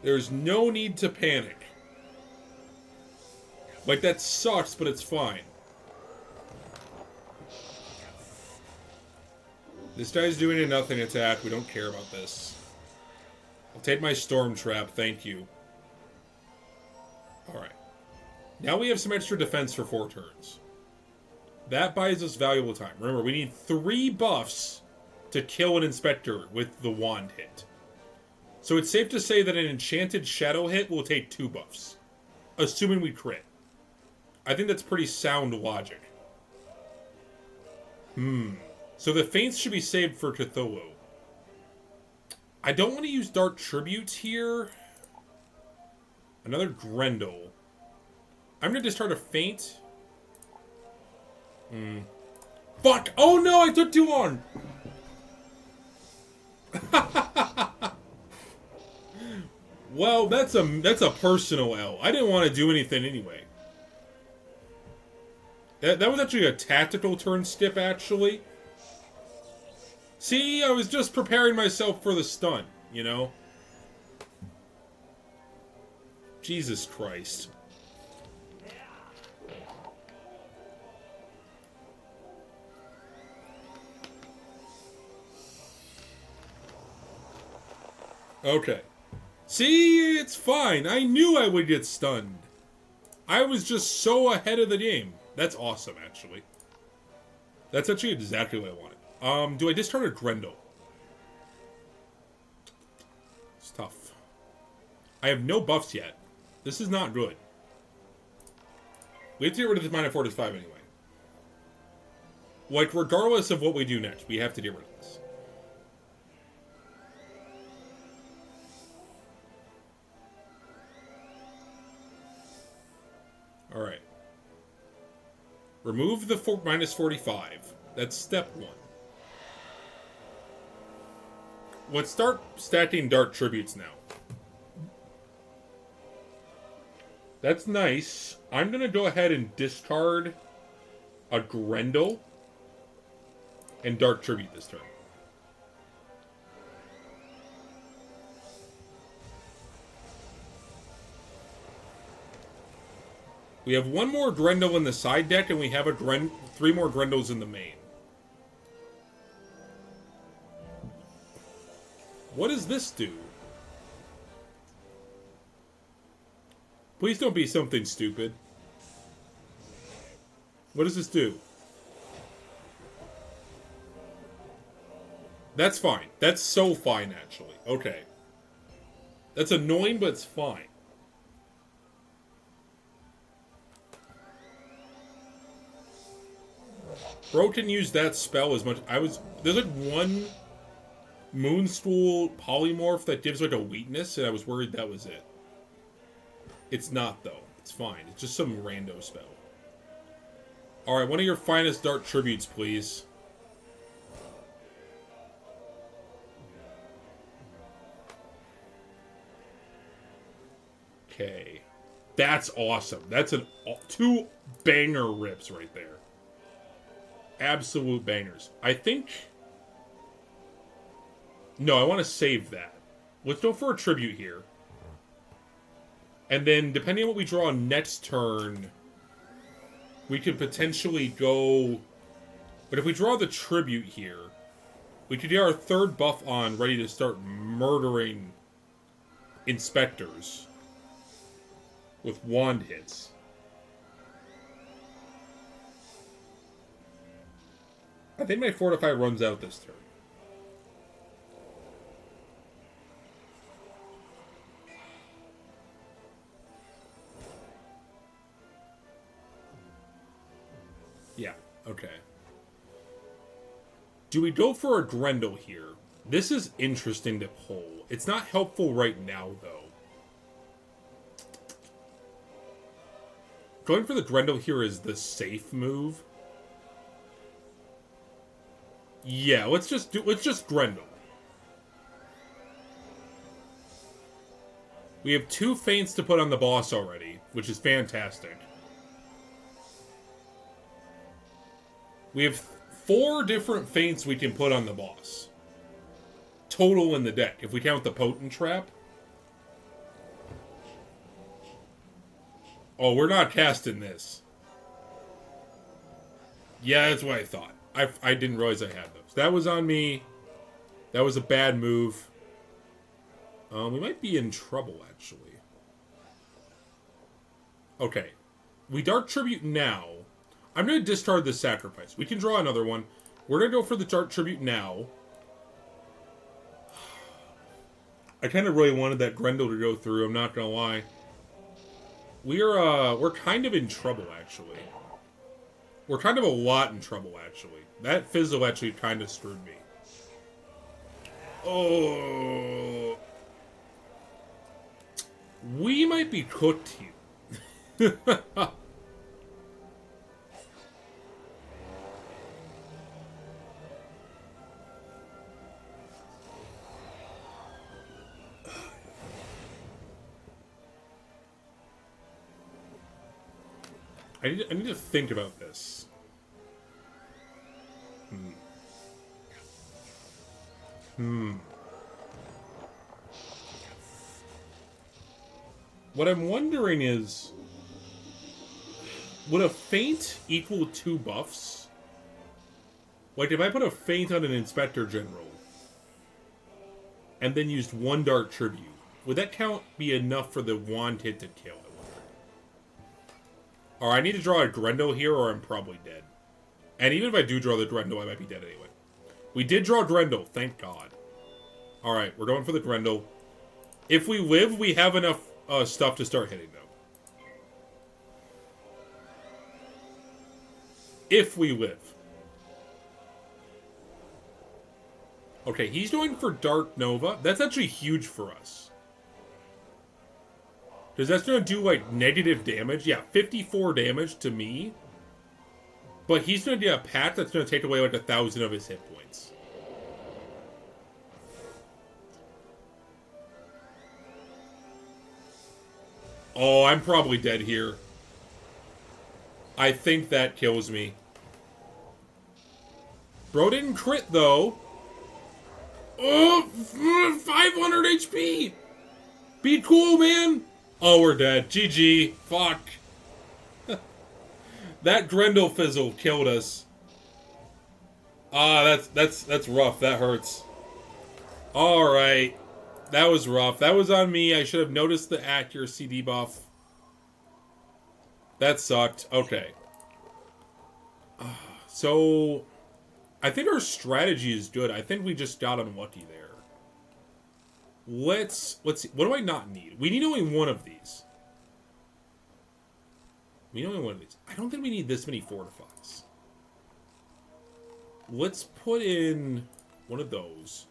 Speaker 1: There's no need to panic. Like, that sucks, but it's fine. This guy's doing a nothing attack. We don't care about this. I'll take my Storm Trap, thank you. Alright. Now we have some extra defense for 4 turns. That buys us valuable time. Remember, we need 3 buffs to kill an Inspector with the wand hit. So it's safe to say that an Enchanted Shadow hit will take 2 buffs. Assuming we crit. I think that's pretty sound logic. So the Feints should be saved for Cthulhu. I don't want to use Dark Tributes here. Another Grendel. I'm going to discard a Feint. Fuck! Oh no, I took too long! Well, that's a personal L. I didn't want to do anything anyway. That was actually a tactical turn skip, actually. See, I was just preparing myself for the stun, you know? Jesus Christ. Okay. See, it's fine. I knew I would get stunned. I was just so ahead of the game. That's awesome, actually. That's actually exactly what I wanted. Do I discard a Grendel? It's tough. I have no buffs yet. This is not good. We have to get rid of this -4 to 5 anyway. Like, regardless of what we do next, we have to get rid of this. Alright. Remove the -45. That's step 1. Let's start stacking Dark Tributes now. That's nice. I'm going to go ahead and discard a Grendel and Dark Tribute this turn. We have 1 more Grendel in the side deck, and we have 3 more Grendels in the main. What does this do? Please don't be something stupid. What does this do? That's fine. That's so fine, actually. Okay. That's annoying, but it's fine. Bro can use that spell as much. There's like 1 Moonstool Polymorph that gives like a weakness, and I was worried that was it. It's not, though. It's fine. It's just some rando spell. Alright, one of your finest Dark Tributes, please. Okay. That's awesome. That's 2 banger rips right there. Absolute bangers. I think... No, I want to save that. Let's go for a tribute here. And then, depending on what we draw next turn, we could potentially go But if we draw the Tribute here, we could get our third buff on, ready to start murdering Inspectors with wand hits. I think my Fortify runs out this turn. Yeah, okay. Do we go for a Grendel here? This is interesting to pull. It's not helpful right now, though. Going for the Grendel here is the safe move. Yeah, let's just Grendel. We have 2 feints to put on the boss already, which is fantastic. We have 4 different feints we can put on the boss. Total in the deck, if we count the Potent Trap. Oh, we're not casting this. Yeah, that's what I thought. I didn't realize I had those. That was on me. That was a bad move. We might be in trouble, actually. Okay. We Dark Tribute now. I'm going to discard this Sacrifice. We can draw another one. We're going to go for the Dark Tribute now. I kind of really wanted that Grendel to go through, I'm not going to lie. We're kind of in trouble, actually. We're kind of a lot in trouble, actually. That Fizzle actually kind of screwed me. Oh. We might be cooked here. I need to think about this. What I'm wondering is, would a feint equal 2 buffs? Like, if I put a feint on an Inspector General, and then used 1 Dark Tribute, would that count be enough for the wand hit to kill? Or I need to draw a Grendel here, or I'm probably dead. And even if I do draw the Grendel, I might be dead anyway. We did draw Grendel, thank God. Alright, we're going for the Grendel. If we live, we have enough stuff to start hitting, though. If we live. Okay, he's going for Dark Nova. That's actually huge for us. Because that's going to do, like, negative damage. Yeah, 54 damage to me. But he's going to get a pack that's going to take away, like, 1,000 of his hit points. Oh, I'm probably dead here. I think that kills me. Bro didn't crit, though. Oh, 500 HP! Be cool, man! Oh, we're dead. GG. Fuck. That Grendel Fizzle killed us. Ah, that's rough. That hurts. Alright. That was rough. That was on me. I should have noticed the accuracy debuff. That sucked. Okay. So, I think our strategy is good. I think we just got unlucky there. Let's see. What do I not need? We need only 1 of these. We need only 1 of these. I don't think we need this many Fortifies. Let's put in 1 of those.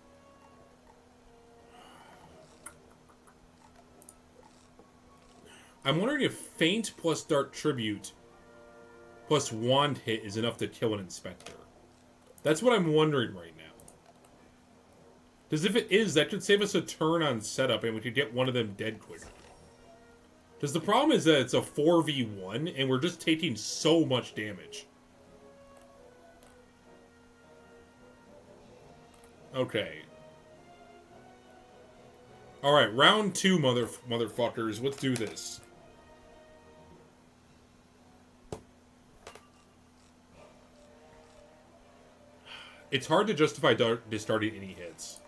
Speaker 1: I'm wondering if Feint plus Dark Tribute plus Wand Hit is enough to kill an Inspector. That's what I'm wondering right now. Because if it is, that could save us a turn on setup and we could get one of them dead quicker. Because the problem is that it's a 4v1 and we're just taking so much damage. Okay. Alright, round 2, motherfuckers. Let's do this. It's hard to justify discarding any hits.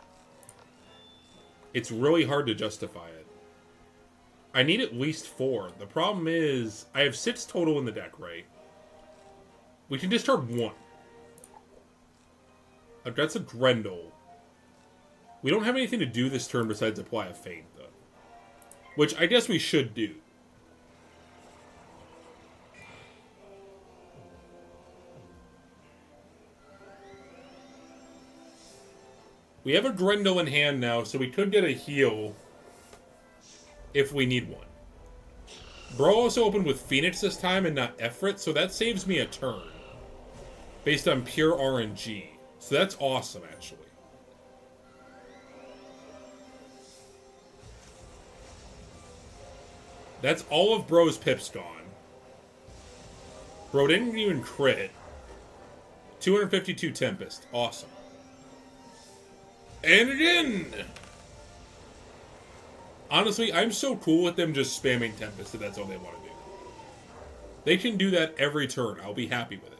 Speaker 1: It's really hard to justify it. I need at least 4. The problem is, I have 6 total in the deck, right? We can discard 1. That's a Grendel. We don't have anything to do this turn besides apply a Feint, though. Which I guess we should do. We have a Grendel in hand now, so we could get a heal if we need one. Bro also opened with Phoenix this time and not Efrit, so that saves me a turn. Based on pure RNG. So that's awesome, actually. That's all of Bro's pips gone. Bro didn't even crit. 252 Tempest. Awesome. And again! Honestly, I'm so cool with them just spamming Tempest if that's all they want to do. They can do that every turn. I'll be happy with it.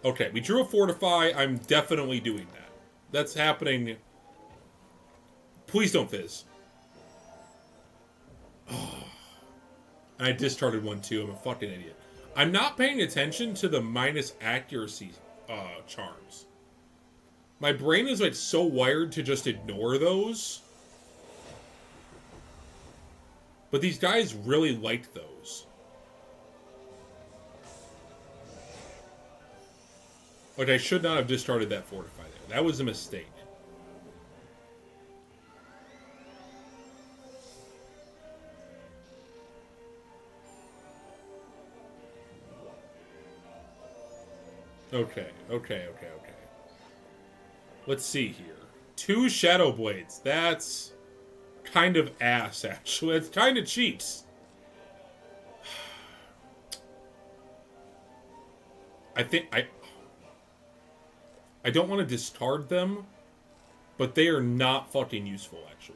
Speaker 1: Okay, we drew a Fortify. I'm definitely doing that. That's happening. Please don't fizz. Oh. And I discarded one too. I'm a fucking idiot. I'm not paying attention to the minus accuracy charms. My brain is like so wired to just ignore those. But these guys really like those. Like, I should not have discarded that Fortify there. That was a mistake. Okay. Let's see here. 2 Shadow Blades. That's kind of ass, actually. It's kind of cheats. I don't want to discard them, but they are not fucking useful, actually.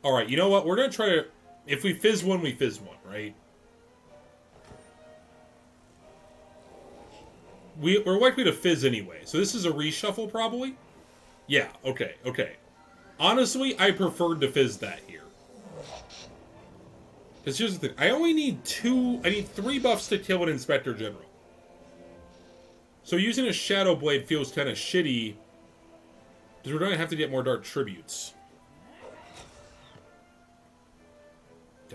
Speaker 1: Alright, you know what? We're going to try to... If we fizz one, we fizz one, right? We're likely to fizz anyway. So this is a reshuffle, probably? Yeah, okay. Honestly, I preferred to fizz that here. Because here's the thing. I only need 3 buffs to kill an Inspector General. So using a Shadow Blade feels kind of shitty. Because we're going to have to get more Dark Tributes.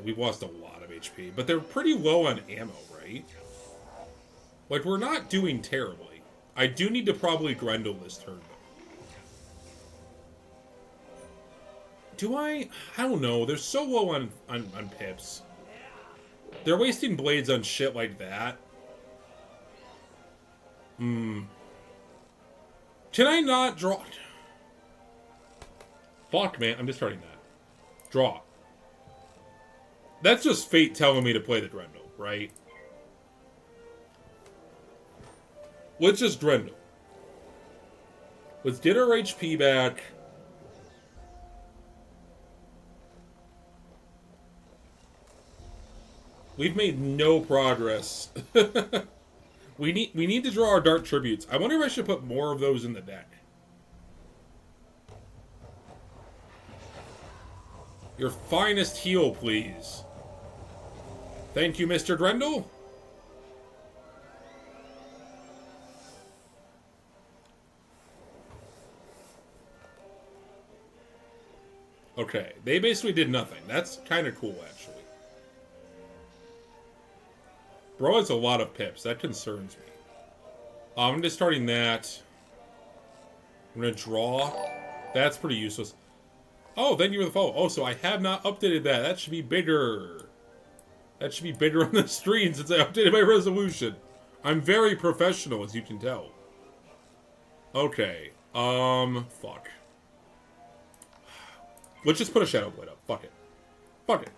Speaker 1: We've lost a lot of HP. But they're pretty low on ammo, right? Like, we're not doing terribly. I do need to probably Grendel this turn, though. Do I? I don't know. They're so low on pips. They're wasting blades on shit like that. Can I not draw? Fuck, man. I'm discarding that. Draw. That's just fate telling me to play the Grendel, right? Let's just Grendel. Let's get our HP back. We've made no progress. We need to draw our Dark Tributes. I wonder if I should put more of those in the deck. Your finest heal, please. Thank you, Mr. Grendel. Okay, they basically did nothing. That's kind of cool, actually. Bro has a lot of pips. That concerns me. I'm just starting that. I'm going to draw. That's pretty useless. Oh, thank you for the follow. Oh, so I have not updated that. That should be bigger. That should be bigger on the screen since I updated my resolution. I'm very professional, as you can tell. Okay. Fuck. Let's just put a Shadow Blade up. Fuck it. Fuck it.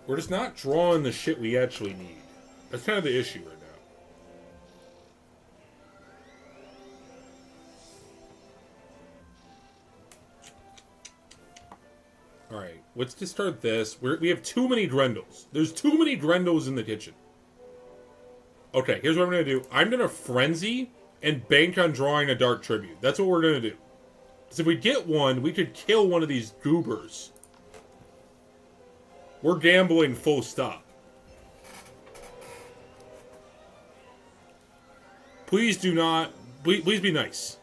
Speaker 1: We're just not drawing the shit we actually need. That's kind of the issue right Alright, let's discard this. We have too many Drendels. There's too many Drendels in the kitchen. Okay, here's what I'm going to do. I'm going to Frenzy and bank on drawing a Dark Tribute. That's what we're going to do. Because if we get one, we could kill one of these goobers. We're gambling full stop. Please do not... Please be nice.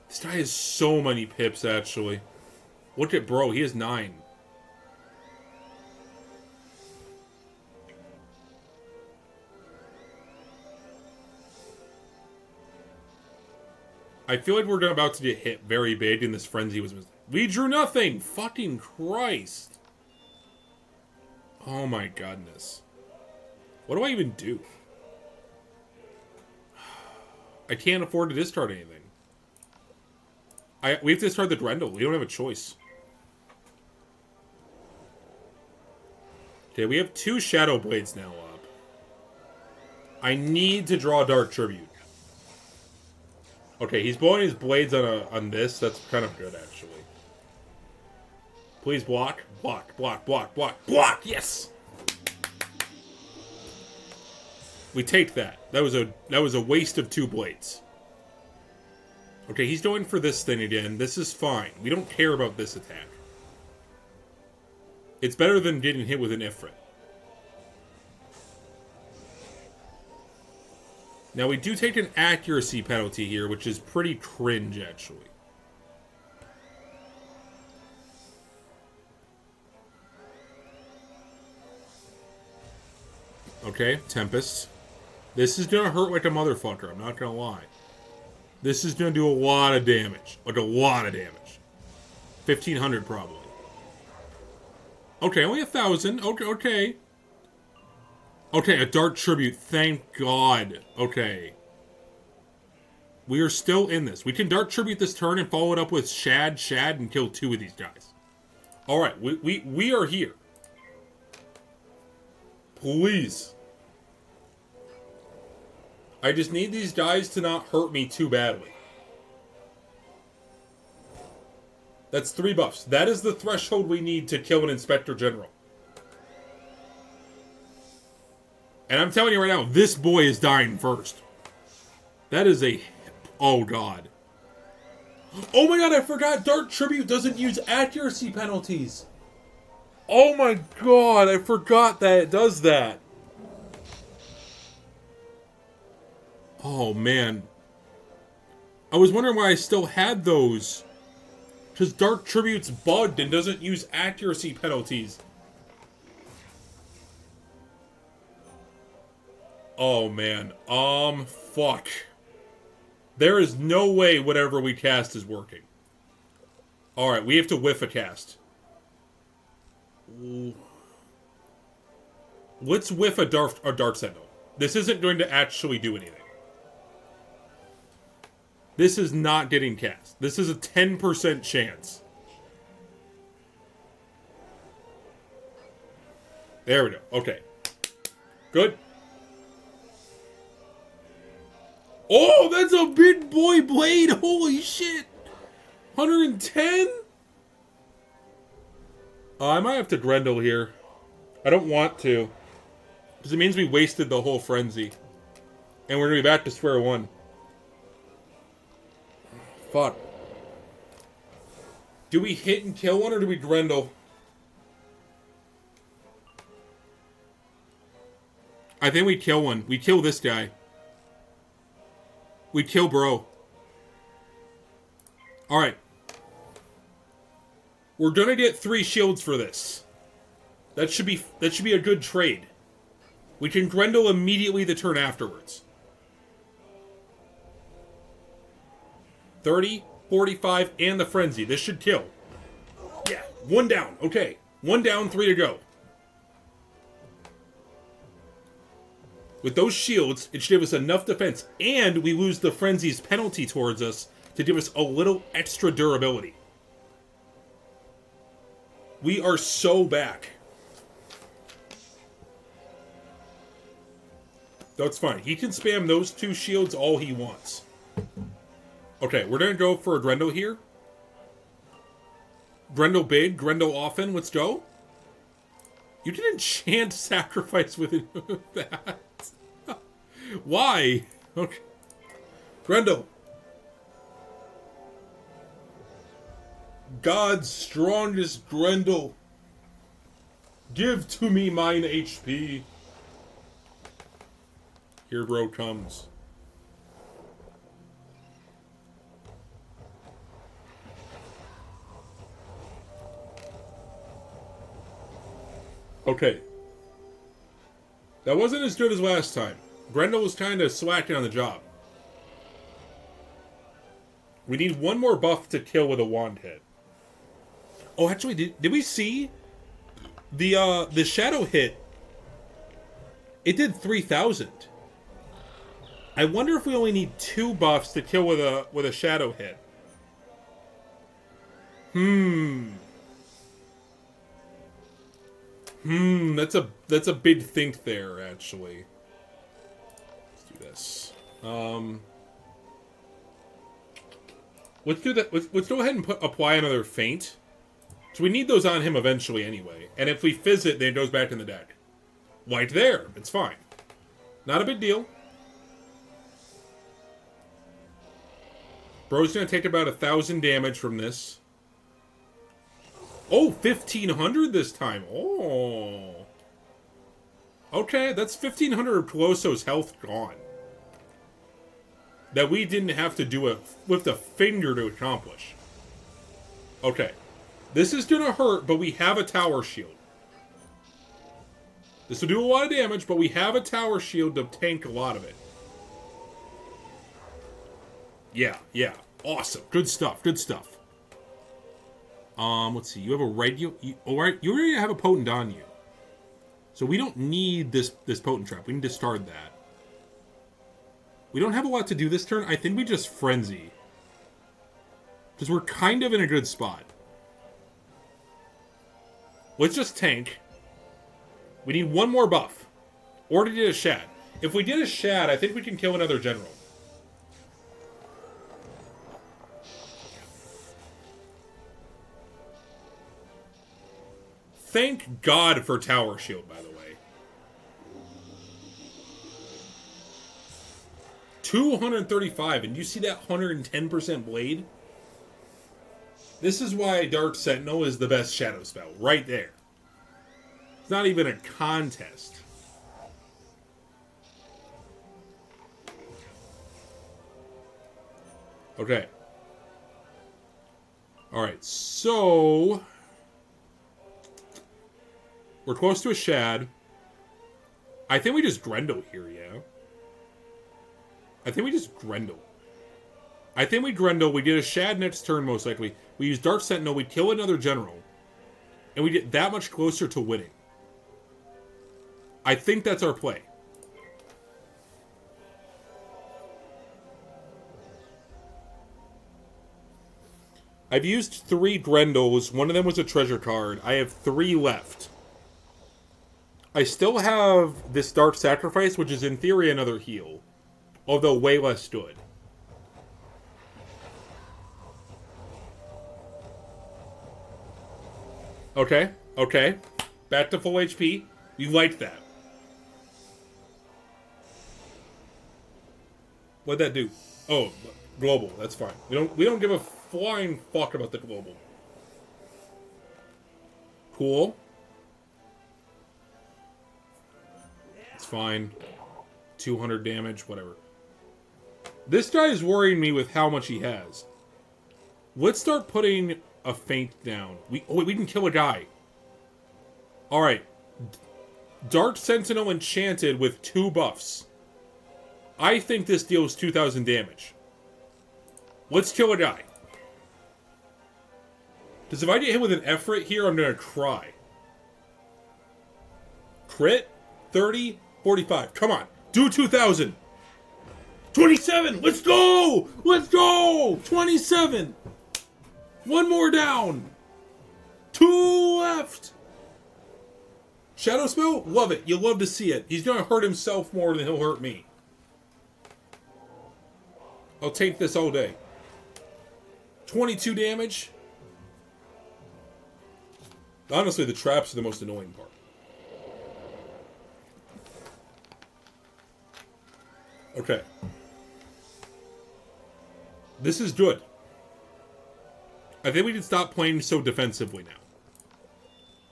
Speaker 1: This guy has so many pips, actually. Look at bro, he has 9. I feel like we're about to get hit very big and this frenzy was... We drew nothing! Fucking Christ! Oh my goodness. What do I even do? I can't afford to discard anything. We have to discard the Drendel. We don't have a choice. Okay, we have 2 Shadow Blades now up. I need to draw Dark Tribute. Okay, he's blowing his blades on this. That's kind of good, actually. Please block. Block, block, block, block, block! Yes! We take that. That was a waste of 2 blades. Okay, he's going for this thing again. This is fine. We don't care about this attack. It's better than getting hit with an Ifrit. Now, we do take an accuracy penalty here, which is pretty cringe, actually. Okay, Tempest. This is gonna hurt like a motherfucker, I'm not gonna lie. This is gonna do a lot of damage. Like, a lot of damage. 1,500, probably. Okay, only 1,000. Okay, okay. Okay, a Dark Tribute. Thank God. Okay. We are still in this. We can Dark Tribute this turn and follow it up with Shad, and kill 2 of these guys. Alright, we are here. Please. I just need these guys to not hurt me too badly. That's 3 buffs. That is the threshold we need to kill an Inspector General. And I'm telling you right now, this boy is dying first. That is a... Oh, God. Oh, my God, I forgot Dark Tribute doesn't use accuracy penalties. Oh, my God, I forgot that it does that. Oh, man. I was wondering why I still had those. Because Dark Tribute's bugged and doesn't use accuracy penalties. Oh, man. Fuck. There is no way whatever we cast is working. Alright, we have to whiff a cast. Ooh. Let's whiff a Dark Sentinel. This isn't going to actually do anything. This is not getting cast. This is a 10% chance. There we go. Okay. Good. Oh, that's a big boy blade! Holy shit! 110? I might have to Grendel here. I don't want to. Because it means we wasted the whole frenzy. And we're going to be back to square one. Fuck. Do we hit and kill one or do we Grendel? I think we kill one. We kill this guy. We kill bro. Alright. We're gonna get 3 shields for this. That should be a good trade. We can Grendel immediately the turn afterwards. 30, 45, and the Frenzy. This should kill. Yeah, 1 down. Okay. 1 down, 3 to go. With those shields, it should give us enough defense, and we lose the Frenzy's penalty towards us to give us a little extra durability. We are so back. That's fine. He can spam those 2 shields all he wants. Okay, we're going to go for a Grendel here. Grendel big, Grendel often. Let's go. You didn't chant sacrifice with that. Why? Okay. Grendel. God's strongest Grendel. Give to me mine HP. Here bro comes. Okay. That wasn't as good as last time. Grendel was kind of slacking on the job. We need one more buff to kill with a wand hit. Oh, actually, did we see the shadow hit? It did 3,000. I wonder if we only need 2 buffs to kill with a shadow hit. That's a big think there, actually. Let's do this. Let's do that. Let's go ahead and apply another feint. So we need those on him eventually anyway. And if we fizz it, then it goes back in the deck. Right there. It's fine. Not a big deal. Bro's gonna take about 1,000 damage from this. Oh, 1,500 this time. Oh. Okay, that's 1,500 of Colosso's health gone. That we didn't have to do it with the finger to accomplish. Okay. This is gonna hurt, but we have a tower shield. This will do a lot of damage, but we have a tower shield to tank a lot of it. Yeah. Awesome. Good stuff. Let's see. You have a regular... You already have a potent on you. So we don't need this potent trap. We can discard that. We don't have a lot to do this turn. I think we just frenzy. Because we're kind of in a good spot. Let's just tank. We need one more buff. Or to get a Shad. If we did a Shad, I think we can kill another general. Thank God for Tower Shield, by the way. 235, and you see that 110% blade? This is why Dark Sentinel is the best shadow spell, right there. It's not even a contest. Okay. Alright, so... we're close to a Shad. I think we just Grendel here, yeah? I think we just Grendel. I think we Grendel. We did a Shad next turn, most likely. We use Dark Sentinel. We kill another general. And we get that much closer to winning. I think that's our play. I've used 3 Grendels. One of them was a treasure card. I have 3 left. I still have this Dark Sacrifice, which is in theory another heal. Although way less good. Okay. Back to full HP. You like that. What'd that do? Oh, global. That's fine. We don't give a flying fuck about the global. Cool. It's fine. 200 damage, whatever. This guy is worrying me with how much he has. Let's start putting a feint down. We can kill a guy. Alright. Dark Sentinel Enchanted with 2 buffs. I think this deals 2,000 damage. Let's kill a guy. Because if I get hit with an Efrit here, I'm going to cry. Crit? 30? 45. Come on. Do 2,000. 27! Let's go! 27! One more down! 2 left! Shadow spell? Love it. You love to see it. He's gonna hurt himself more than he'll hurt me. I'll take this all day. 22 damage. Honestly, the traps are the most annoying part. Okay. This is good. I think we can stop playing so defensively now.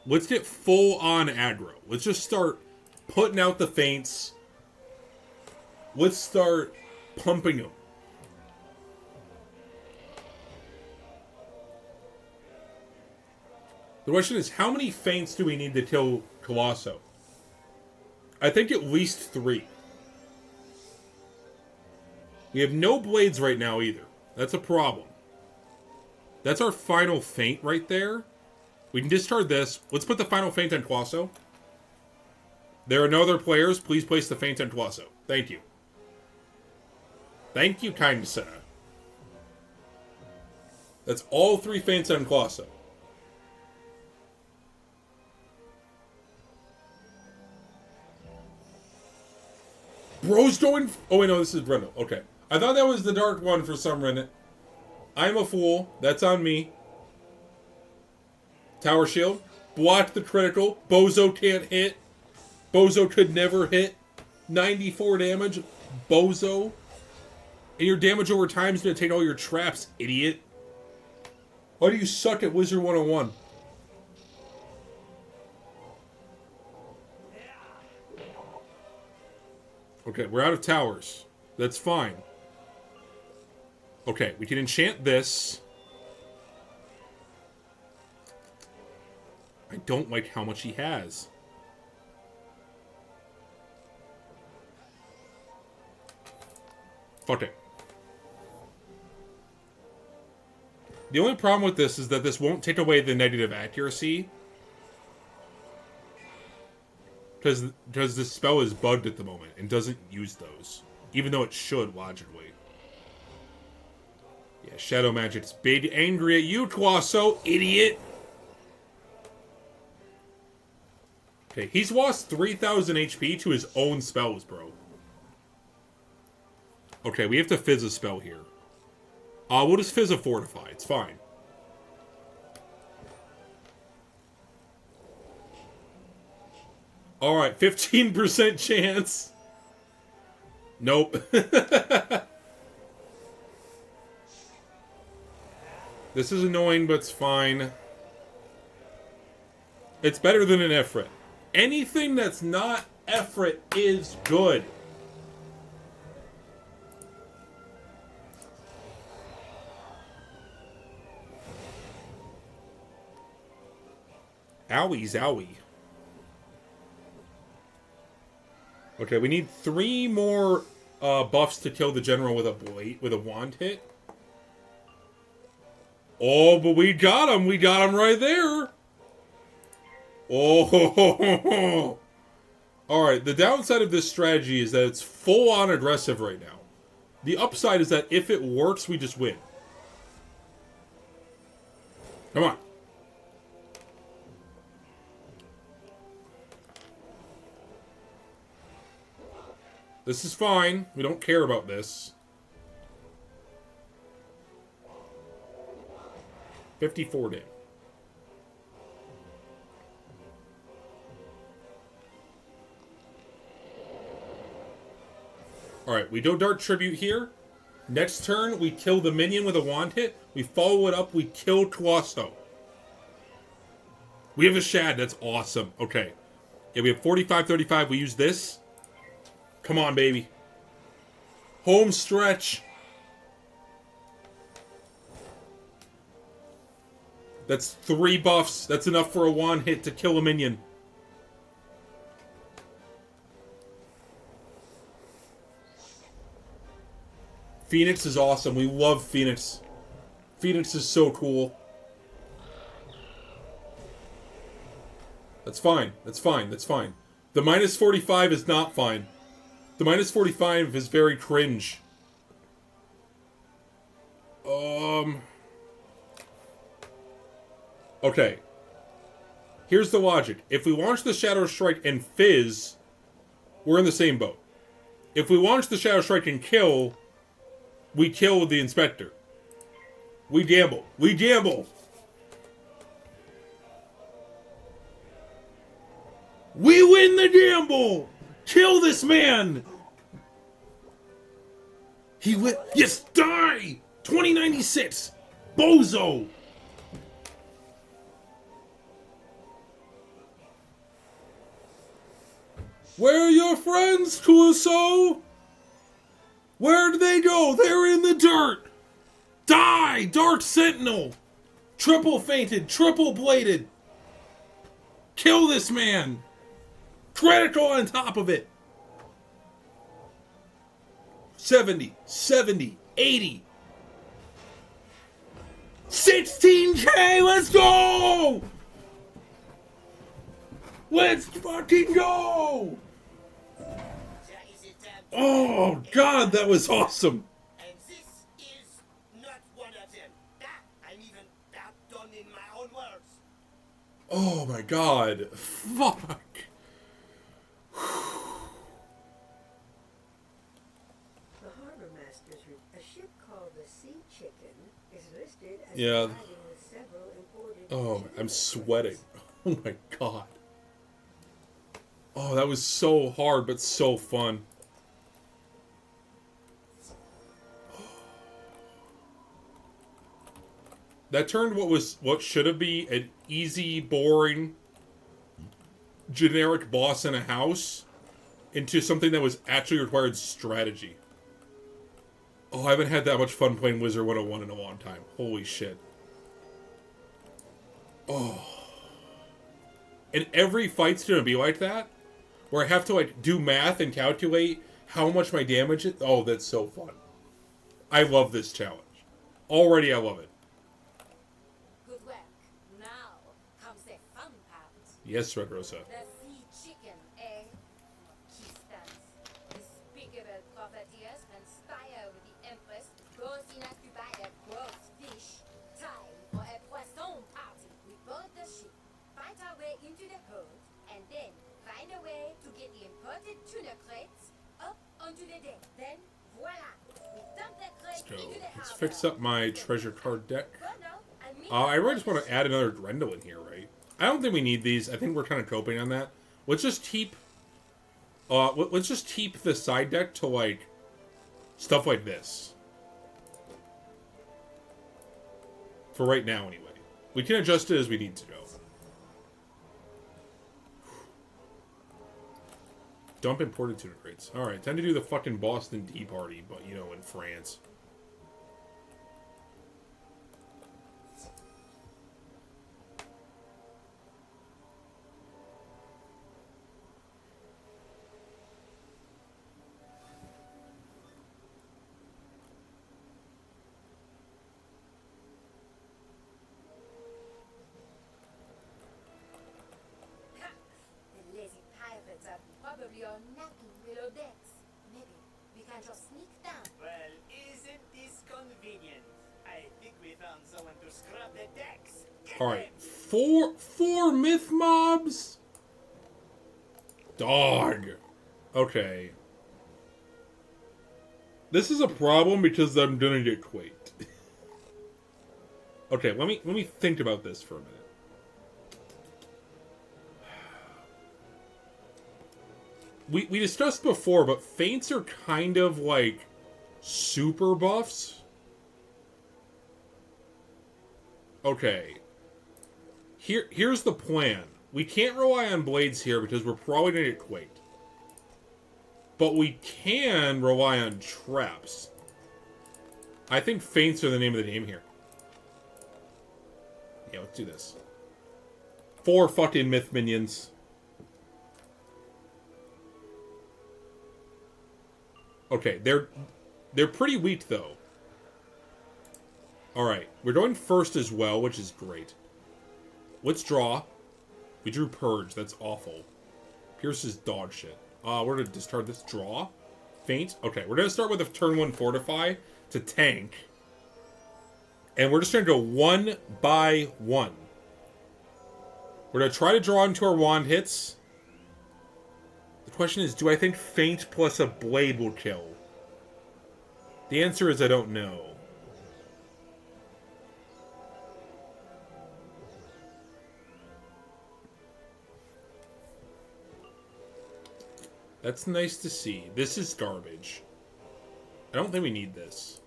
Speaker 1: Let's get full-on aggro. Let's just start putting out the feints. Let's start pumping them. The question is, how many feints do we need to kill Colosso? I think at least 3. We have no blades right now either. That's a problem. That's our final feint right there. We can discard this. Let's put the final feint on Colosso. There are no other players. Please place the feint on Colosso. Thank you. Thank you, kind sir. That's all 3 feints on Colosso. Bro's going... Oh, wait, no, this is Brendel. Okay. I thought that was the dark one for some reason. I'm a fool. That's on me. Tower shield. Block the critical. Bozo can't hit. Bozo could never hit. 94 damage. Bozo. And your damage over time is going to take all your traps, idiot. Why do you suck at Wizard 101? Okay, we're out of towers. That's fine. Okay, we can enchant this. I don't like how much he has. Fuck it. The only problem with this is that this won't take away the negative accuracy. Because this spell is bugged at the moment and doesn't use those. Even though it should, logically. Yeah, Shadow Magic's big angry at you, Colosso, idiot! Okay, he's lost 3,000 HP to his own spells, bro. Okay, we have to fizz a spell here. We'll just fizz a Fortify, it's fine. Alright, 15% chance. Nope. This is annoying, but it's fine. It's better than an Efrit. Anything that's not Efrit is good. Owie zowie. Okay, we need 3 more buffs to kill the general with a blade, with a wand hit. Oh, but we got him. We got him right there. Oh. All right, the downside of this strategy is that it's full-on aggressive right now. The upside is that if it works, we just win. Come on. This is fine. We don't care about this. 54 damage. Alright, we do Dark Tribute here. Next turn, we kill the minion with a wand hit. We follow it up, we kill Colosso. We have a Shad, that's awesome. Okay. Yeah, we have 45-35. We use this. Come on, baby. Home stretch. That's 3 buffs. That's enough for a wand hit to kill a minion. Phoenix is awesome. We love Phoenix. Phoenix is so cool. That's fine. That's fine. That's fine. The minus 45 is not fine. The minus 45 is very cringe. Okay. Here's the logic. If we launch the Shadow Strike and fizz, we're in the same boat. If we launch the Shadow Strike and kill, we kill the Inspector. We gamble. We gamble! We win the gamble! Kill this man! He yes, die! 2096! Bozo! Where are your friends, Kuso? Where did they go? They're in the dirt! Die! Dark Sentinel! Triple fainted, triple bladed! Kill this man! Critical on top of it! 70, 80. 16K, let's go! Let's fucking go! Oh, God, that was awesome.
Speaker 2: And this is not one of them. I'm even done in my own words.
Speaker 1: Oh, my God. Fuck.
Speaker 3: The Harbor Master's a ship called the Sea Chicken is listed as
Speaker 1: Yeah.
Speaker 3: arriving with several imported
Speaker 1: Oh, I'm sweating. Oh, my God. Oh, that was so hard, but so fun. That turned what should have been an easy, boring, generic boss in a house into something that was actually required strategy. Oh, I haven't had that much fun playing Wizard 101 in a long time. Holy shit. Oh. And every fight's gonna be like that, where I have to like do math and calculate how much my damage is. Oh, that's so fun. I love this challenge. Already I love it.
Speaker 6: Good work. Now comes the fun part.
Speaker 1: Yes, Red Rosa.
Speaker 6: The sea chicken, eh? Kistans. Despicable profiteers conspire with the Empress, forcing us to buy a gross fish, time, or a poisson party. We board the ship, fight our way into the hold, and then find a way to get the imported tuna crates up onto the deck. Then, voila! We dump the crate
Speaker 1: Let's go.
Speaker 6: into the
Speaker 1: Let's
Speaker 6: harbor.
Speaker 1: fix up my treasure card deck.
Speaker 6: Well, no, I mean
Speaker 1: I really just want to add another Grendel in here, right? I don't think we need these. I think we're kind of coping on that. Let's just keep... let's just keep the side deck to, like, stuff like this. For right now, anyway. We can adjust it as we need to go. Dump imported tuna crates. Alright, time to do the fucking Boston Tea Party, but, you know, in France.
Speaker 6: The lazy pirates are probably all napping below decks. Maybe we can just sneak down.
Speaker 2: Well, isn't this convenient? I think we found someone to scrub the decks.
Speaker 1: Alright, four myth mobs? Dog. Okay. This is a problem because I'm gonna get quaked. Okay, let me think about this for a minute. We discussed before, but feints are kind of like super buffs. Okay. Here's the plan. We can't rely on blades here because we're probably gonna get quaked. But we can rely on traps. I think feints are the name of the game here. Yeah, let's do this. 4 fucking myth minions. Okay, they're pretty weak though. Alright, we're going first as well, which is great. Let's draw. We drew Purge, that's awful. Pierce is dog shit. We're gonna discard this. Draw. Feint. Okay, we're gonna start with a turn 1 Fortify to tank. And we're just gonna go 1 by 1. We're gonna try to draw into our wand hits. The question is, do I think Feint plus a Blade will kill? The answer is I don't know. That's nice to see. This is garbage. I don't think we need this.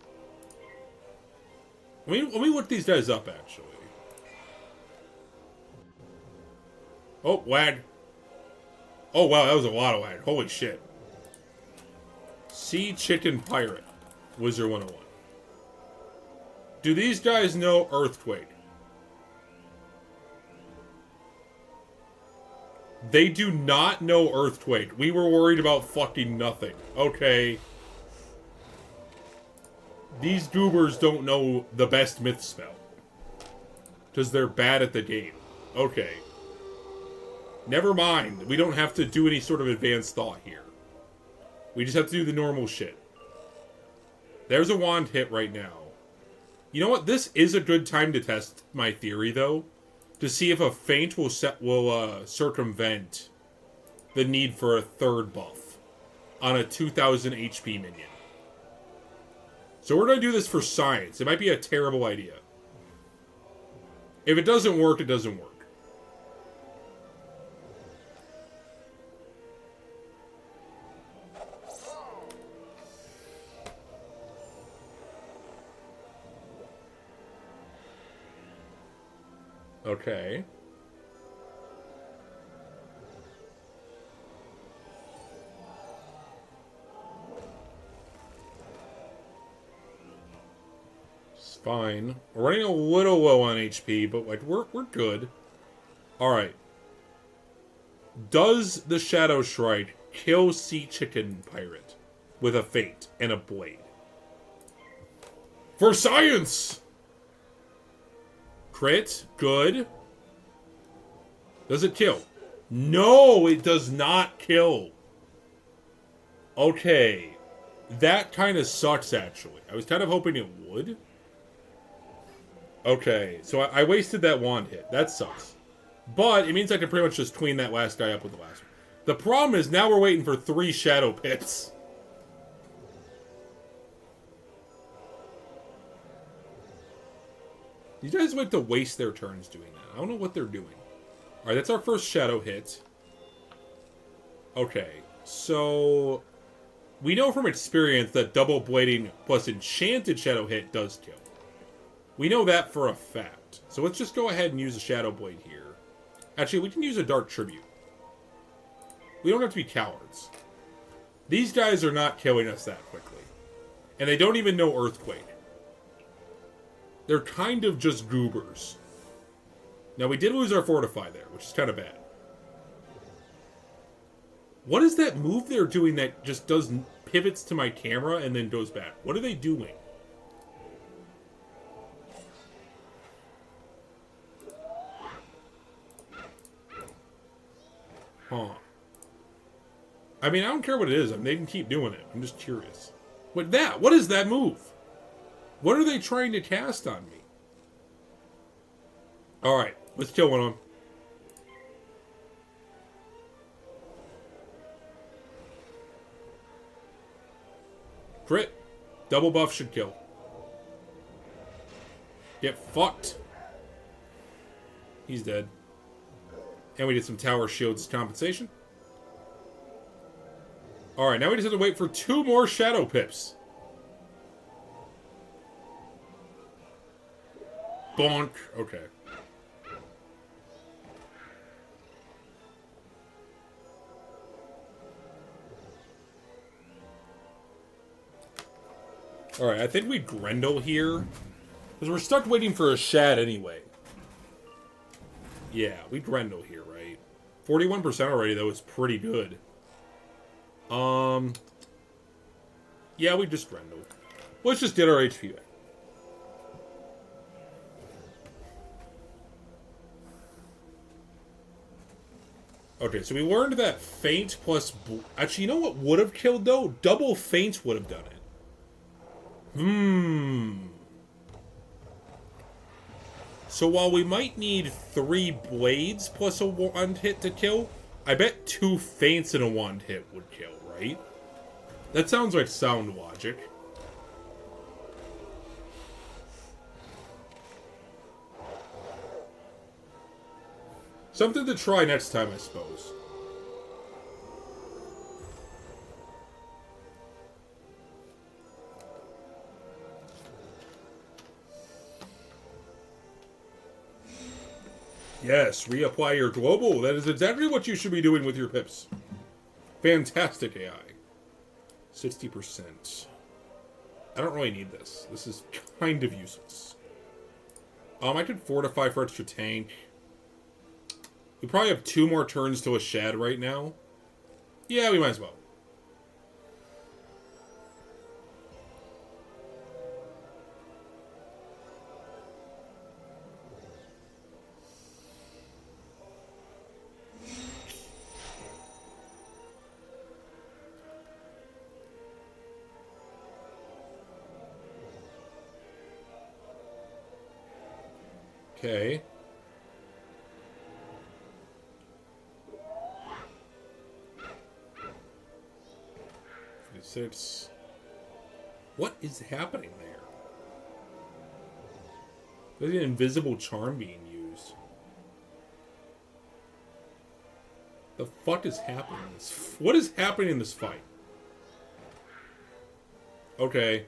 Speaker 1: Let me look these guys up, actually. Oh, lag. Oh, wow, that was a lot of lag. Holy shit. Sea Chicken Pirate. Wizard 101. Do these guys know Earthquake? They do not know Earthquake. We were worried about fucking nothing. Okay. These goobers don't know the best myth spell. Because they're bad at the game. Okay. Never mind. We don't have to do any sort of advanced thought here. We just have to do the normal shit. There's a wand hit right now. You know what? This is a good time to test my theory, though. To see if a feint will circumvent the need for a third buff on a 2000 HP minion. So we're going to do this for science. It might be a terrible idea. If it doesn't work, it doesn't work. Okay. It's fine. We're running a little low on HP, but like we're good. Alright. Does the Shadow Shrike kill Sea Chicken Pirate with a feint and a blade? For science! Crit. Good. Does it kill? No, it does not kill. Okay. That kind of sucks, actually. I was kind of hoping it would. Okay, so I wasted that wand hit. That sucks. But it means I can pretty much just clean that last guy up with the last one. The problem is now we're waiting for 3 Shadow Pits. These guys like to waste their turns doing that. I don't know what they're doing. Alright, that's our first Shadow hit. Okay, so we know from experience that double blading plus enchanted Shadow hit does kill. We know that for a fact. So let's just go ahead and use a Shadow Blade here. Actually, we can use a Dark Tribute. We don't have to be cowards. These guys are not killing us that quickly. And they don't even know Earthquake. They're kind of just goobers. Now, we did lose our Fortify there, which is kind of bad. What is that move they're doing that just pivots to my camera and then goes back? What are they doing? Huh. I mean, I don't care what it is. I mean, they can keep doing it. I'm just curious. What is that move? What are they trying to cast on me? Alright, let's kill one of them. Crit. Double buff should kill. Get fucked. He's dead. And we did some tower shields as compensation. Alright, now we just have to wait for 2 more Shadow Pips. Bonk. Okay. Alright, I think we Grendel here. Because we're stuck waiting for a Shad anyway. Yeah, we Grendel here, right? 41% already, though, is pretty good. Yeah, we just Grendel. Let's just get our HP back. Okay, so we learned that feint plus... Actually, you know what would have killed, though? Double feint would have done it. So while we might need 3 blades plus a wand hit to kill, I bet 2 feints and a wand hit would kill, right? That sounds like sound logic. Something to try next time, I suppose. Yes, reapply your global. That is exactly what you should be doing with your pips. Fantastic AI. 60%. I don't really need this. This is kind of useless. I could fortify for extra tank. We probably have 2 more turns to a Shad right now. Yeah, we might as well. Okay. 46. What is happening there? There's an invisible charm being used. The fuck is happening in this? What is happening in this fight? Okay.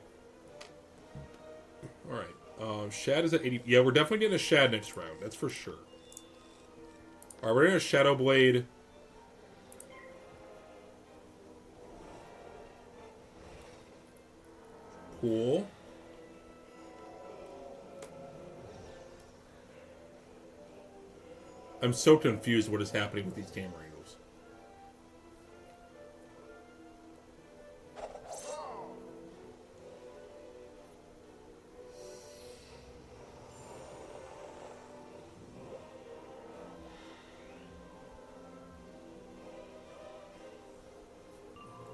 Speaker 1: Alright. Shad is at 80. Yeah, we're definitely getting a Shad next round. That's for sure. Alright, we're getting a Shadow Blade. Cool. I'm so confused what is happening with these camera angles.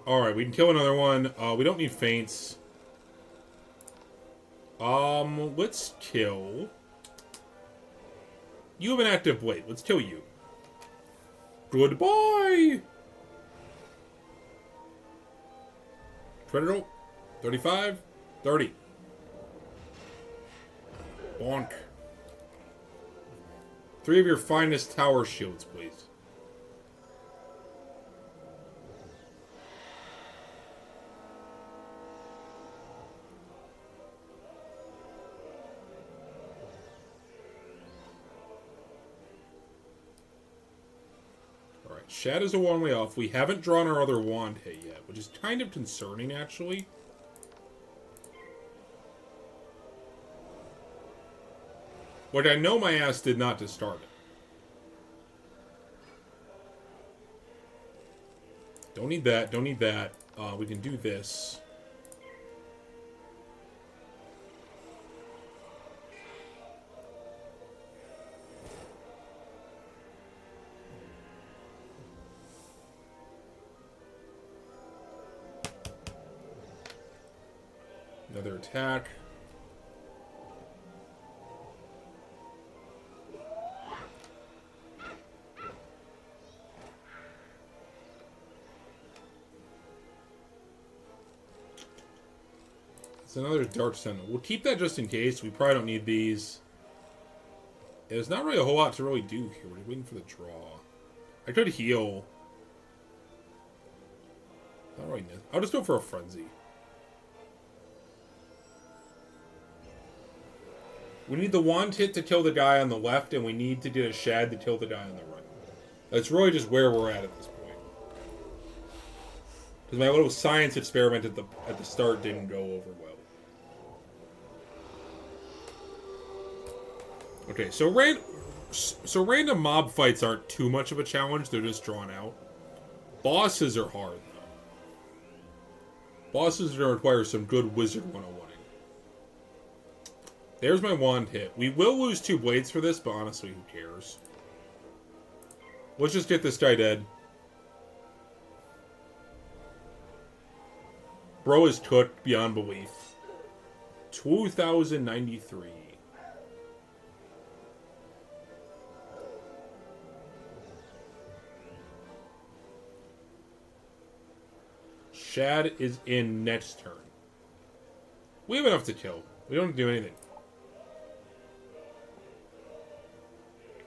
Speaker 1: Alright, we can kill another one. We don't need feints. Let's kill... You have an active blade. Let's kill you. Goodbye! Predator. 35. 30. Bonk. 3 of your finest tower shields, please. Shad is a one way off. We haven't drawn our other wand hit yet, which is kind of concerning, actually. Like, I know my ass did not to start it. Don't need that. Don't need that. We can do this. Another attack. It's another Dark Sentinel. We'll keep that just in case. We probably don't need these. There's not really a whole lot to really do here. We're waiting for the draw. I could heal. Not really. I'll just go for a Frenzy. We need the wand hit to kill the guy on the left, and we need to get a Shad to kill the guy on the right. That's really just where we're at this point. Because my little science experiment at the start didn't go over well. Okay, so random mob fights aren't too much of a challenge. They're just drawn out. Bosses are hard, though. Bosses are going to require some good Wizard 101. There's my wand hit. We will lose 2 blades for this, but honestly, who cares? Let's just get this guy dead. Bro is cooked beyond belief. 2,093. Shad is in next turn. We have enough to kill. We don't do anything.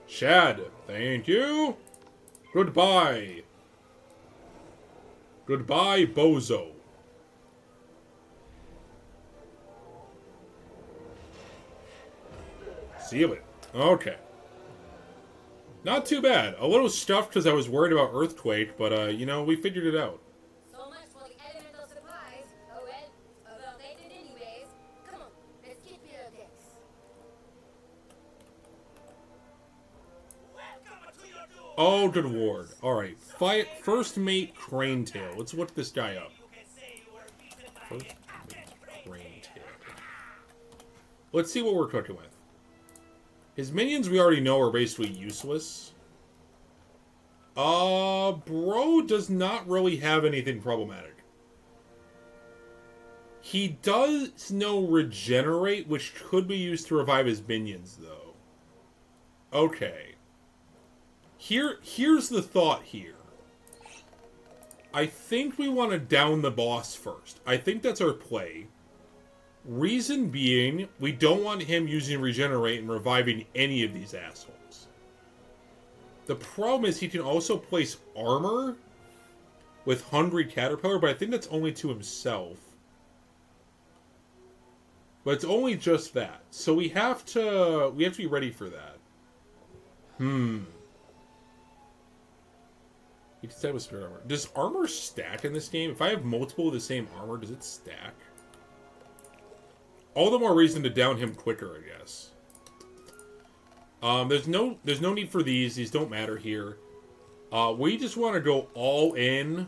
Speaker 1: Shad, thank you. Goodbye. Goodbye, bozo. See you later. Okay. Not too bad. A little stuffed because I was worried about Earthquake, but, you know, we figured it out.
Speaker 6: So much for the elemental supplies. Oh well, overrated anyways. Come on, let's get Pt.1 decks.
Speaker 2: Welcome to your door.
Speaker 1: Oh, good ward. Alright. Fight first mate Cranetail. Let's look this guy up.
Speaker 2: You can say you were beaten by
Speaker 1: First
Speaker 2: an
Speaker 1: mate
Speaker 2: average
Speaker 1: Cranetail. Let's see what we're cooking with. His minions we already know are basically useless. Bro does not really have anything problematic. He does know Regenerate, which could be used to revive his minions, though. Okay. Here's the thought here. I think we want to down the boss first. I think that's our play. Reason being, we don't want him using Regenerate and reviving any of these assholes. The problem is he can also place armor with Hungry Caterpillar, but I think that's only to himself. But it's only just that. So we have to be ready for that. You can set with spirit armor. Does armor stack in this game? If I have multiple of the same armor, does it stack? All the more reason to down him quicker, I guess. There's no need for these. These don't matter here. We just want to go all in,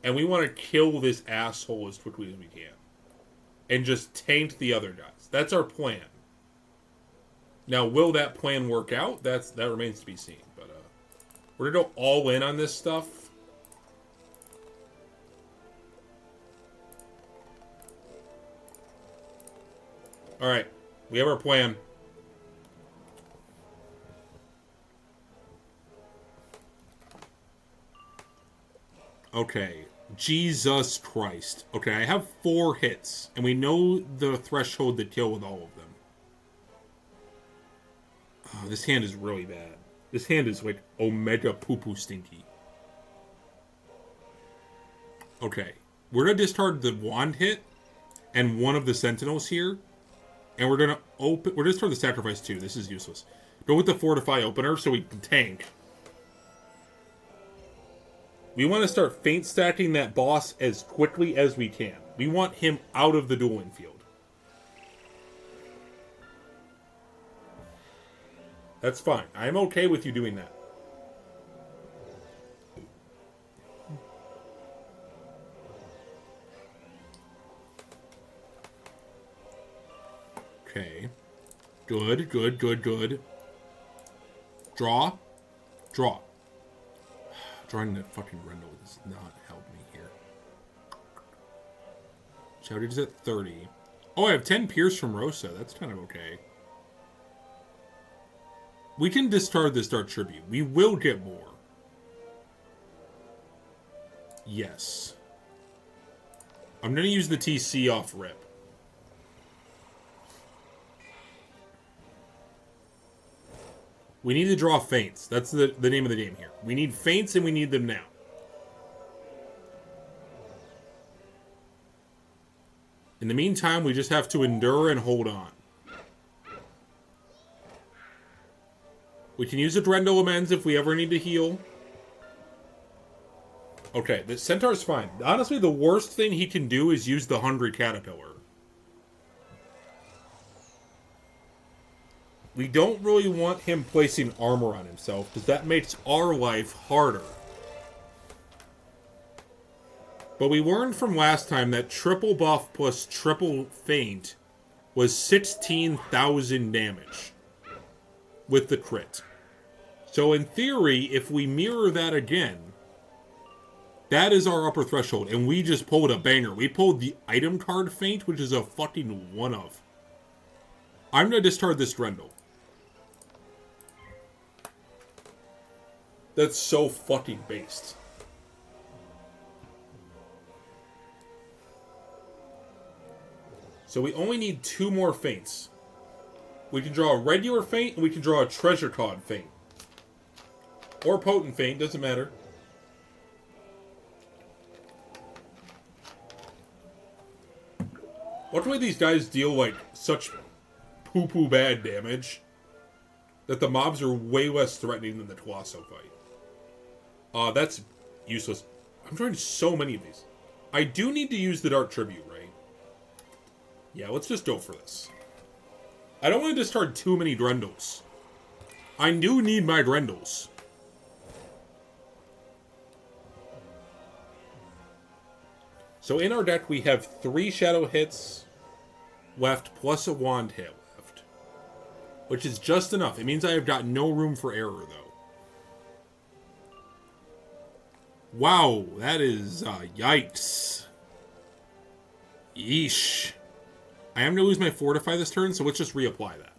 Speaker 1: and we want to kill this asshole as quickly as we can, and just taint the other guys. That's our plan. Now, will that plan work out? That remains to be seen. But we're gonna go all in on this stuff. All right, we have our plan. Okay, Jesus Christ. Okay, I have 4 hits, and we know the threshold to kill with all of them. Oh, this hand is really bad. This hand is like Omega Poo-Poo Stinky. Okay, we're gonna discard the wand hit and one of the sentinels here. And we're gonna discard the sacrifice too. This is useless. Go with the fortify opener so we can tank. We want to start feint stacking that boss as quickly as we can. We want him out of the dueling field. That's fine. I'm okay with you doing that. Okay. Good, good, good, good. Draw. Draw. Drawing that fucking Grendel does not help me here. Shouted at 30. Oh, I have 10 Pierce from Rosa. That's kind of okay. We can discard this Dark Tribute. We will get more. Yes. I'm going to use the TC off rip. We need to draw feints. That's the name of the game here. We need feints, and we need them now. In the meantime, we just have to endure and hold on. We can use a Drendel Amends if we ever need to heal. Okay, the Centaur's fine. Honestly, the worst thing he can do is use the Hungry Caterpillar. We don't really want him placing armor on himself, because that makes our life harder. But we learned from last time that triple buff plus triple feint was 16,000 damage with the crit. So in theory, if we mirror that again, that is our upper threshold, and we just pulled a banger. We pulled the item card feint, which is a fucking one-of. I'm going to discard this Drendel. That's so fucking based. So we only need 2 more feints. We can draw a regular feint, and we can draw a treasure card feint. Or potent feint, doesn't matter. Luckily these guys deal, like, such poo-poo bad damage. that the mobs are way less threatening than the Colosso fight. That's useless. I'm trying so many of these. I do need to use the Dark Tribute, right? Yeah, let's just go for this. I don't want to discard too many Grendels. I do need my Grendels. So in our deck, we have 3 Shadow hits left, plus a Wand hit left. Which is just enough. It means I have got no room for error, though. Wow, that is, yikes. Yeesh. I am going to lose my Fortify this turn, so let's just reapply that.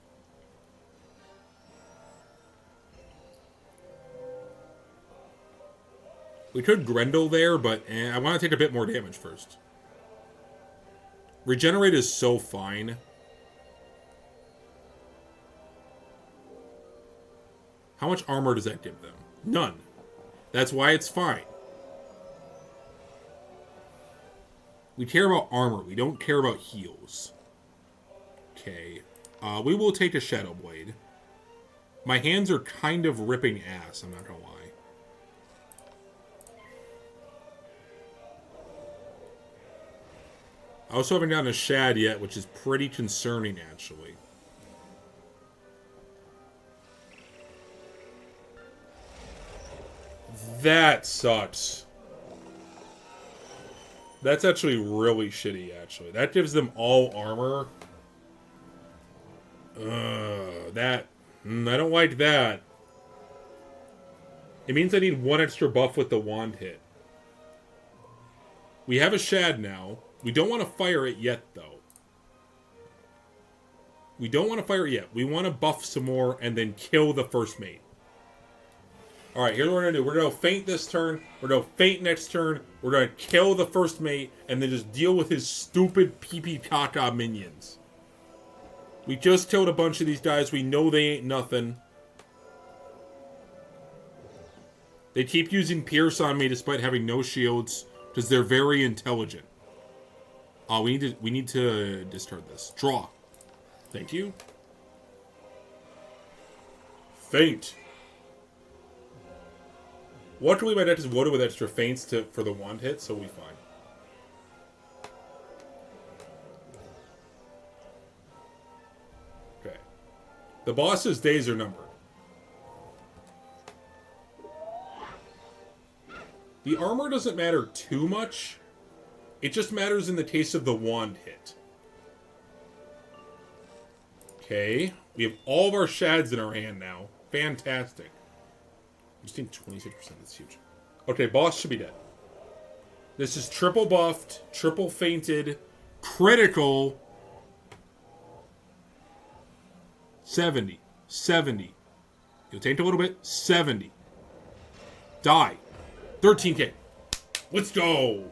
Speaker 1: We could Grendel there, but I want to take a bit more damage first. Regenerate is so fine. How much armor does that give them? None. That's why it's fine. We care about armor. We don't care about heals. Okay. We will take a Shadow Blade. My hands are kind of ripping ass, I'm not gonna lie. I also haven't gotten a Shad yet, which is pretty concerning, actually. That sucks. That's actually really shitty, actually. That gives them all armor. I don't like that. It means I need 1 extra buff with the wand hit. We have a Shad now. We don't want to fire it yet, though. We don't want to fire it yet. We want to buff some more and then kill the first mate. Alright, here's what we're going to do. We're going to feint this turn. We're going to feint next turn. We're going to kill the first mate and then just deal with his stupid pee-pee caca minions. We just killed a bunch of these guys. We know they ain't nothing. They keep using Pierce on me despite having no shields because they're very intelligent. We need to discard this. Draw. Thank you. Feint. Luckily, my deck is loaded with extra feints for the wand hit, so we'll be fine. Okay. The boss's days are numbered. The armor doesn't matter too much. It just matters in the case of the wand hit. Okay. We have all of our Shads in our hand now. Fantastic. I just need 26%. That's huge. Okay, boss should be dead. This is triple buffed, triple feinted, critical. 70. 70. You'll take a little bit. 70. Die. 13k. Let's go.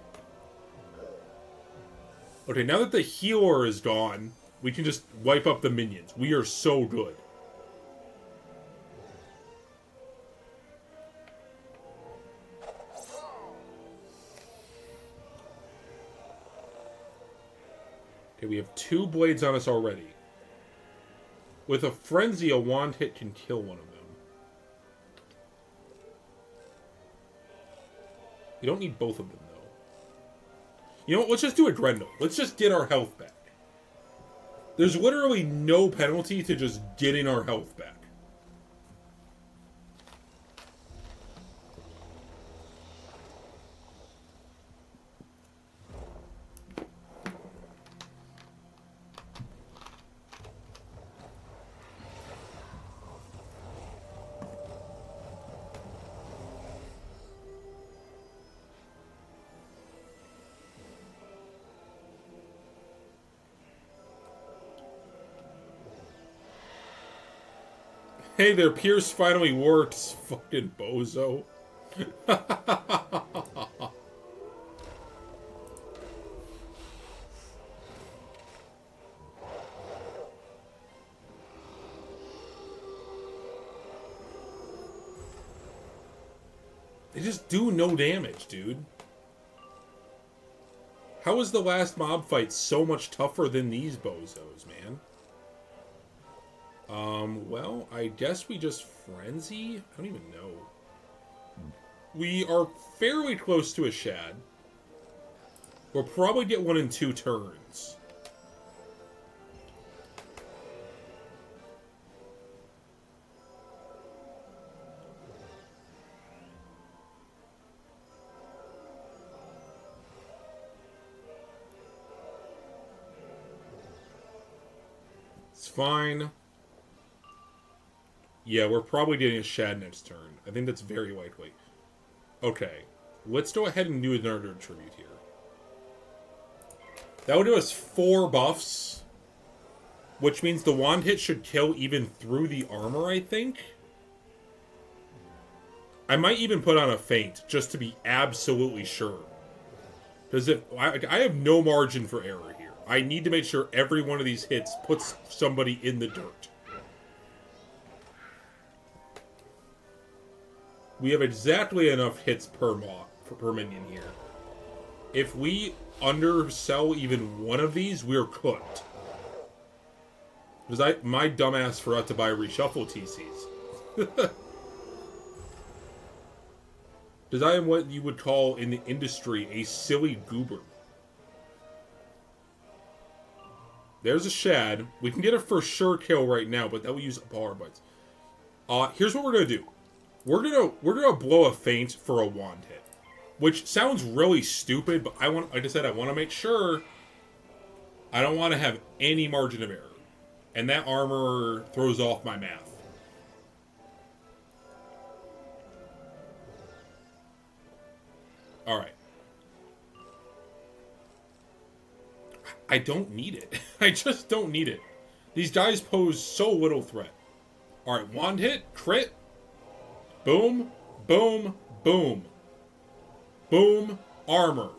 Speaker 1: Okay, now that the healer is gone, we can just wipe up the minions. We are so good. Okay, we have 2 blades on us already. With a frenzy, a wand hit can kill one of them. You don't need both of them, though. You know what? Let's just do a Grendel. Let's just get our health back. There's literally no penalty to just getting our health back. Hey, their Pierce finally works, fucking bozo. They just do no damage, dude. How was the last mob fight so much tougher than these bozos, man? Well, I guess we just frenzy? I don't even know. We are fairly close to a shad. We'll probably get one in 2 turns. It's fine. Yeah, we're probably getting a shad next turn. I think that's very likely. Okay. Let's go ahead and do another tribute here. That would do us 4 buffs. Which means the wand hit should kill even through the armor, I think. I might even put on a feint, just to be absolutely sure. Because if I have no margin for error here. I need to make sure every one of these hits puts somebody in the dirt. We have exactly enough hits per minion here. If we undersell even one of these, we're cooked. Because my dumbass forgot to buy reshuffle TCs. Because I am what you would call in the industry a silly goober. There's a shad. We can get a for sure kill right now, but that will use power bites. Here's what we're gonna do. We're gonna blow a feint for a wand hit, which sounds really stupid, but like I said, I want to make sure. I don't want to have any margin of error, and that armor throws off my math. All right. I don't need it. I just don't need it. These guys pose so little threat. All right, wand hit, crit. Boom, boom, boom. Boom, armor.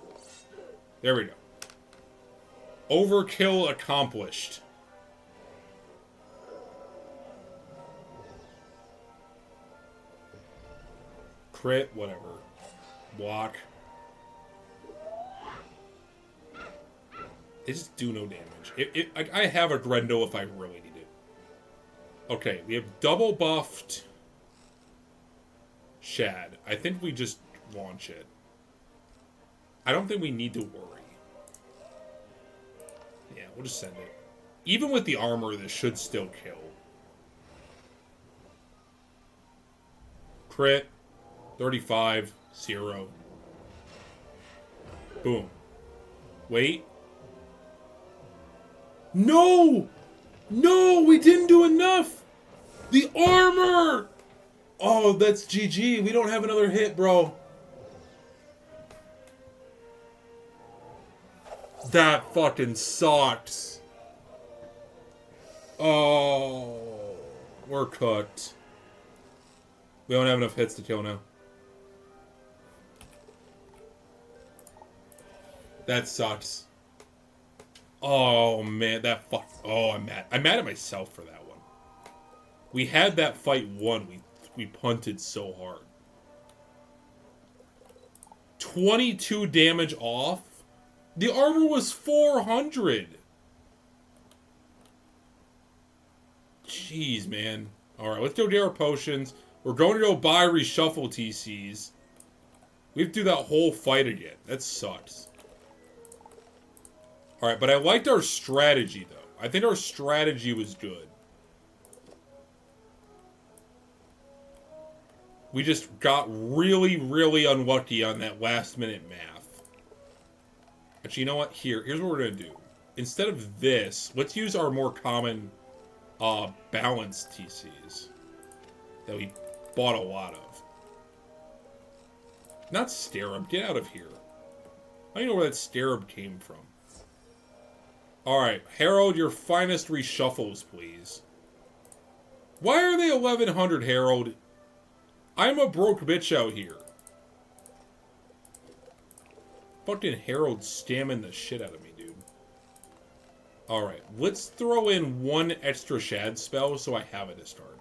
Speaker 1: There we go. Overkill accomplished. Crit, whatever. Block. They just do no damage. I have a Grendel if I really need it. Okay, we have double buffed shad. I think we just launch it. I don't think we need to worry. Yeah, we'll just send it. Even with the armor, this should still kill. Crit. 35. 0. Boom. Wait. No! No, we didn't do enough! The armor! Oh, that's GG. We don't have another hit, bro. That fucking sucks. Oh, we're cooked. We don't have enough hits to kill now. That sucks. Oh, man, that fuck. Oh, I'm mad. I'm mad at myself for that one. We had that fight won. We punted so hard. 22 damage off? The armor was 400. Jeez, man. Alright, let's go get our potions. We're going to go buy reshuffle TCs. We have to do that whole fight again. That sucks. Alright, but I liked our strategy, though. I think our strategy was good. We just got really, really unlucky on that last-minute math. Actually, you know what? Here's what we're going to do. Instead of this, let's use our more common balanced TCs that we bought a lot of. Not Starab. Get out of here. I don't know where that Starab came from. Alright, Herald, your finest reshuffles, please. Why are they 1100, Herald? I'm a broke bitch out here. Fucking Herald scamming the shit out of me, dude. Alright, let's throw in one extra shad spell so I have it to start.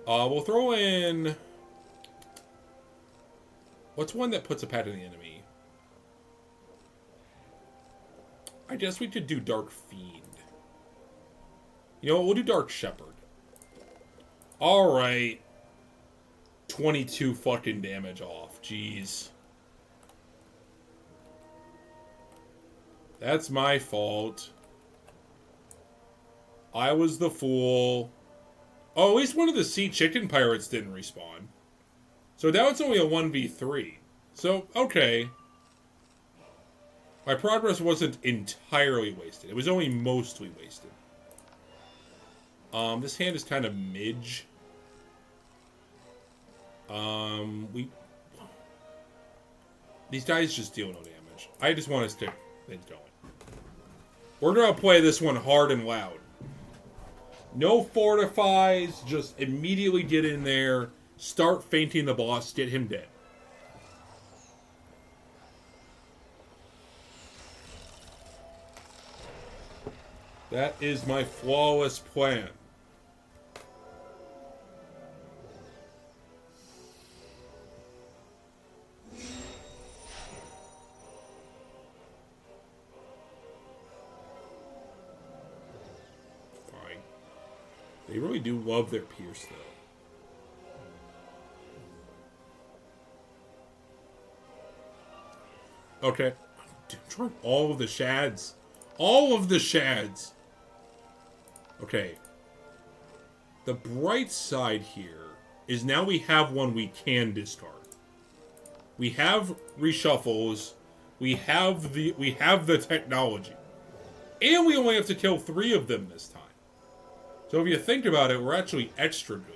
Speaker 1: We'll throw in... What's one that puts a pet in the enemy? I guess we could do Dark Fiend. You know what? We'll do Dark Shepherd. Alright. 22 fucking damage off. Jeez. That's my fault. I was the fool. Oh, at least one of the sea chicken pirates didn't respawn. So now it's only a 1v3. So, okay. My progress wasn't entirely wasted. It was only mostly wasted. This hand is kind of midge. These guys just deal no damage. I just want to stick things going. We're gonna play this one hard and loud. No fortifies, just immediately get in there, start fainting the boss, get him dead. That is my flawless plan. Fine. They really do love their Pierce, though. Okay. Dude, I'm trying all of the shads. All of the shads. Okay. The bright side here is now we have one we can discard. We have reshuffles. We have the technology. And we only have to kill 3 of them this time. So if you think about it, we're actually extra good.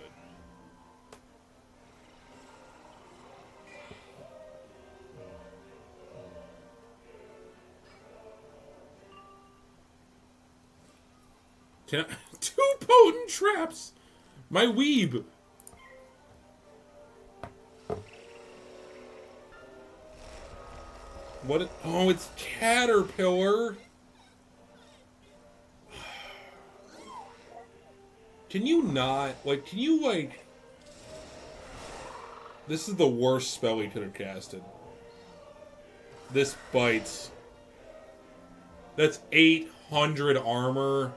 Speaker 1: Can I, 2 potent traps! My weeb! What? Oh, it's Caterpillar! Can you not? Like, can you, like... This is the worst spell he could have casted. This bites. That's 800 armor.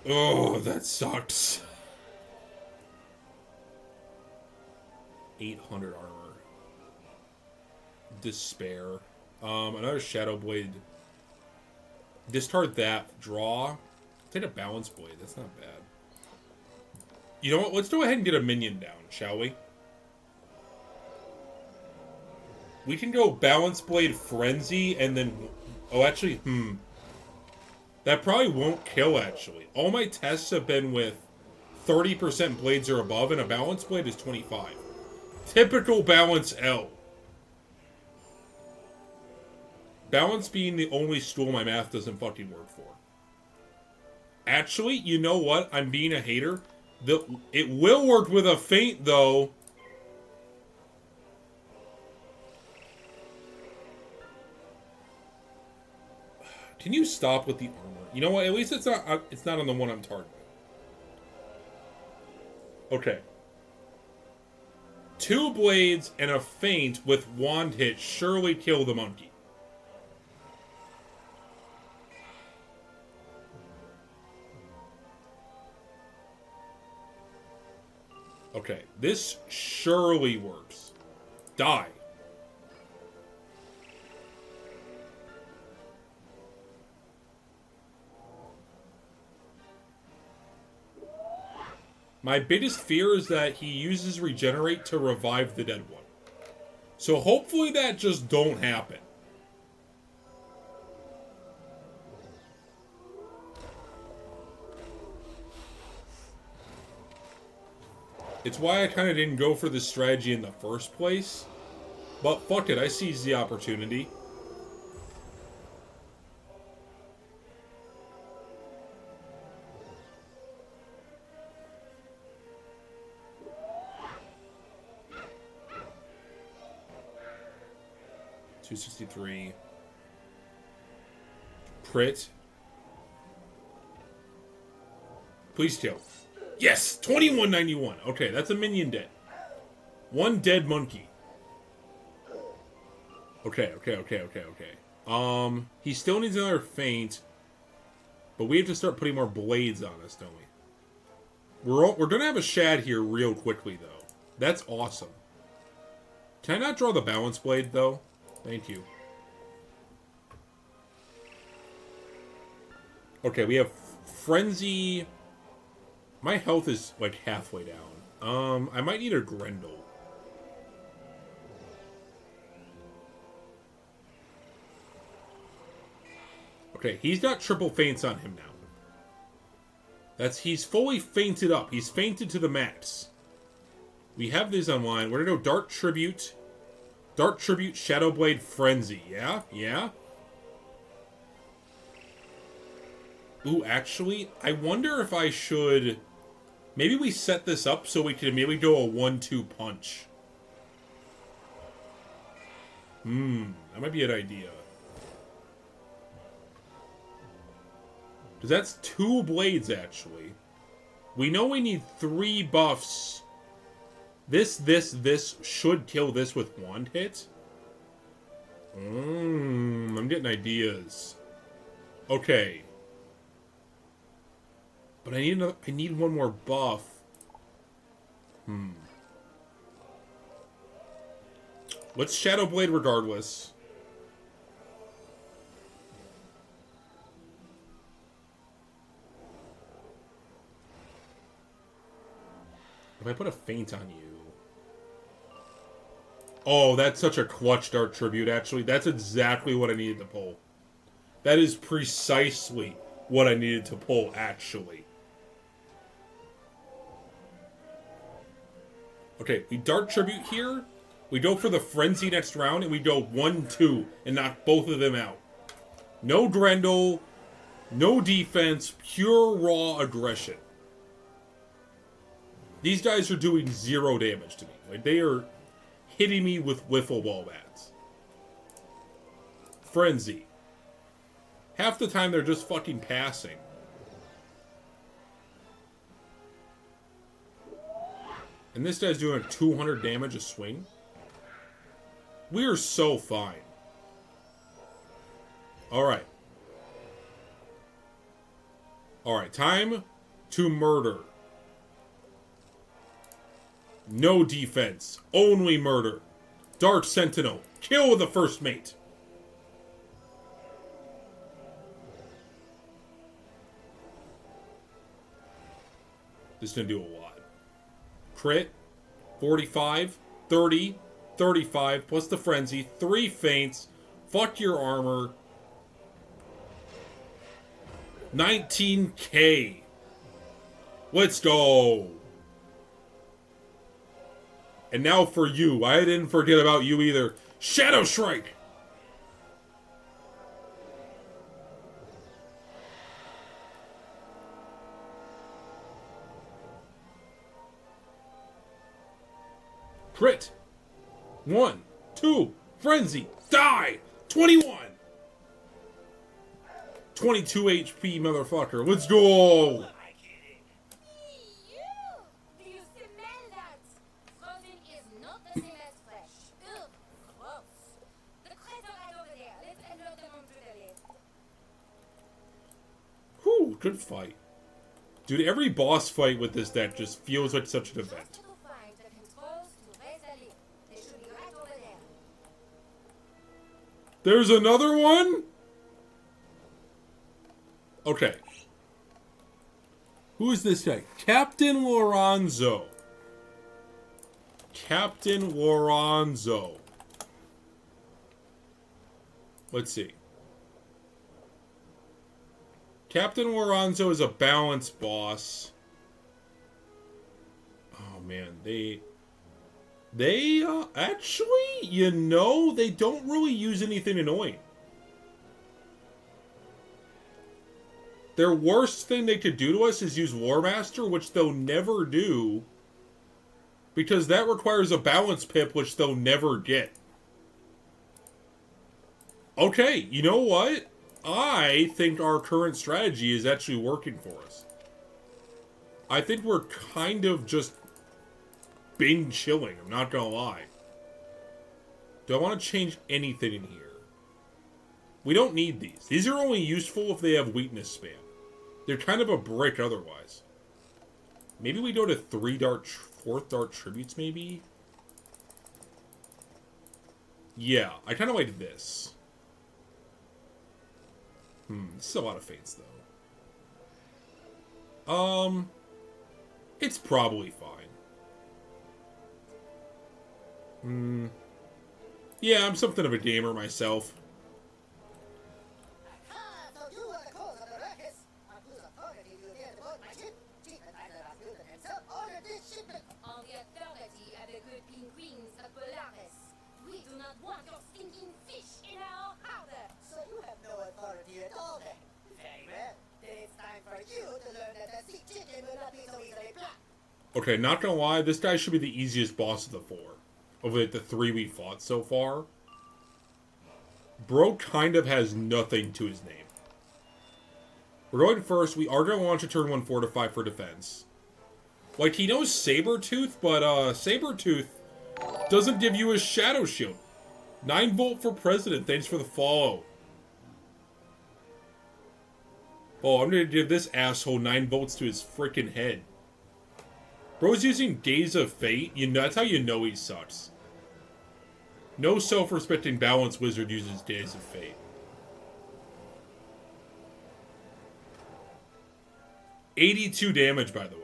Speaker 1: Oh, that sucks. 800 armor. Despair. Another Shadow Blade. Discard that. Draw. Take a Balance Blade. That's not bad. You know what? Let's go ahead and get a minion down, shall we? We can go Balance Blade Frenzy and then... Oh, actually, that probably won't kill, actually. All my tests have been with 30% blades or above, and a Balance Blade is 25. Typical Balance L. Balance being the only stool my math doesn't fucking work for. Actually, you know what? I'm being a hater. It will work with a feint, though. Can you stop with the armor? You know what? At least it's not on the one I'm targeting. Okay. 2 blades and a feint with wand hit surely kill the monkey. Okay, this surely works. Die. My biggest fear is that he uses Regenerate to revive the dead one. So hopefully that just don't happen. It's why I kind of didn't go for this strategy in the first place. But fuck it, I seized the opportunity. $263. Crit. Please kill. Yes! 2191. Okay, that's a minion dead. 1 dead monkey. Okay. He still needs another feint, but we have to start putting more blades on us, don't we? We're gonna have a shad here real quickly, though. That's awesome. Can I not draw the balance blade, though? Thank you. Okay, we have Frenzy. My health is, like, halfway down. I might need a Grendel. Okay, he's got triple feints on him now. He's fully feinted up. He's feinted to the max. We have these online. We're gonna go Dark Tribute. Dark Tribute, Shadowblade, Frenzy. Yeah? Yeah? Ooh, actually, I wonder if I should... Maybe we set this up so we can maybe do a 1-2 punch. That might be an idea. Because that's 2 blades, actually. We know we need 3 buffs. This should kill this with 1 hit. I'm getting ideas. Okay. But I need one more buff. Let's Shadowblade regardless. If I put a feint on you... Oh, that's such a clutch Dark Tribute, actually. That's exactly what I needed to pull. That is precisely what I needed to pull, actually. Okay, we Dark Tribute here. We go for the Frenzy next round, and we go 1-2 and knock both of them out. No Grendel, no defense, pure raw aggression. These guys are doing 0 damage to me. Like, they are hitting me with wiffle ball bats. Frenzy. Half the time they're just fucking passing. And this guy's doing 200 damage a swing. We are so fine. Alright. Alright, time to murder. No defense. Only murder. Dark Sentinel. Kill the first mate. This is going to do a lot. Crit. 45. 30. 35. Plus the Frenzy. 3 feints. Fuck your armor. 19k. Let's go. And now for you. I didn't forget about you either. Shadow Shrike! Crit. 1, 2, Frenzy. Die! 21! 22 HP, motherfucker. Let's go! Whew, good fight. Dude, every boss fight with this deck just feels like such an event. There's another one? Okay. Who is this guy? Captain Lorenzo. Captain Lorenzo. Let's see. Captain Lorenzo is a balanced boss. Oh man, they actually, you know, they don't really use anything annoying. Their worst thing they could do to us is use War Master, which they'll never do. Because that requires a balance pip, which they'll never get. Okay, you know what? I think our current strategy is actually working for us. I think we're kind of just bing chilling, I'm not gonna lie. Do I want to change anything in here? We don't need these. These are only useful if they have weakness spam. They're kind of a brick otherwise. Maybe we go to 4th Dart Tributes, maybe? Yeah, I kind of like this. This is a lot of fates, though. It's probably fine. Yeah, I'm something of a gamer myself.
Speaker 7: So you were the cause of the ruckus. On whose authority you dare to board my ship? Chief advisor Rasputin himself ordered this shipment.
Speaker 6: On the authority of the good penguins of Polaris. We do not want your stinking fish in our harbor.
Speaker 7: So you have no authority at all then. Very well. Then it's time for you to learn that the sea chicken will not be so easily plucked.
Speaker 1: Okay, not gonna lie, this guy should be the easiest boss of the 4. Of like the 3 we fought so far. Bro kind of has nothing to his name. We're going first. We are going to launch a turn 1 fortify for defense. Like, he knows Sabretooth, but Sabretooth doesn't give you a shadow shield. 9 volt for president. Thanks for the follow. Oh, I'm going to give this asshole 9 volts to his freaking head. Bro's using Days of Fate. That's how you know he sucks. No self-respecting balanced wizard uses Days of Fate. $82 damage, by the way.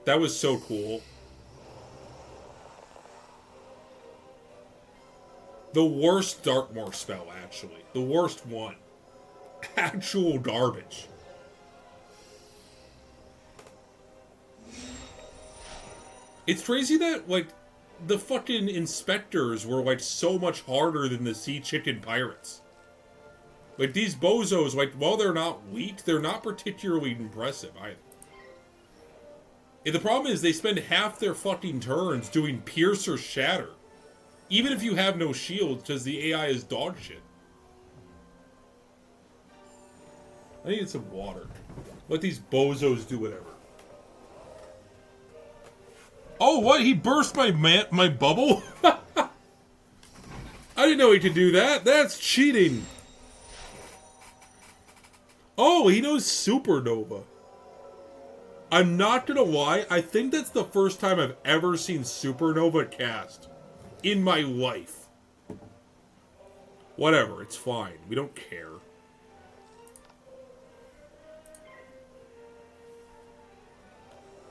Speaker 1: That was so cool. The worst Darkmoor spell, actually. The worst one. Actual garbage. It's crazy that, like, the fucking inspectors were, like, so much harder than the sea chicken pirates. Like, these bozos, like, while they're not weak, they're not particularly impressive either. And the problem is they spend half their fucking turns doing pierce or shatter. Even if you have no shields, because the AI is dog shit. I need some water. Let these bozos do whatever. Oh, what? He burst my bubble? I didn't know he could do that. That's cheating. Oh, he knows Supernova. I'm not gonna lie, I think that's the first time I've ever seen Supernova cast. In my life. Whatever, it's fine. We don't care.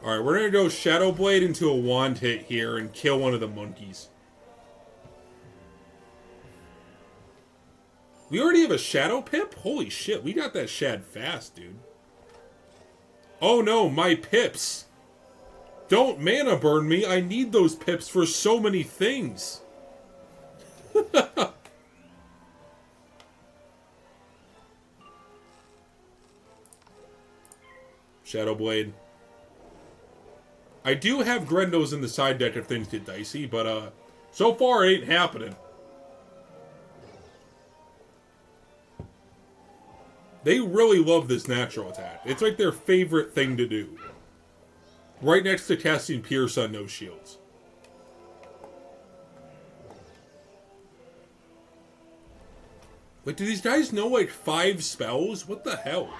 Speaker 1: Alright, we're gonna go Shadow Blade into a wand hit here and kill one of the monkeys. We already have a Shadow Pip? Holy shit, we got that shad fast, dude. Oh no, my pips! Don't mana burn me, I need those pips for so many things. Shadow Blade. I do have Grendos in the side deck if things get dicey, but so far it ain't happening. They really love this natural attack. It's like their favorite thing to do. Right next to casting Pierce on no shields. Wait, do these guys know like 5 spells? What the hell?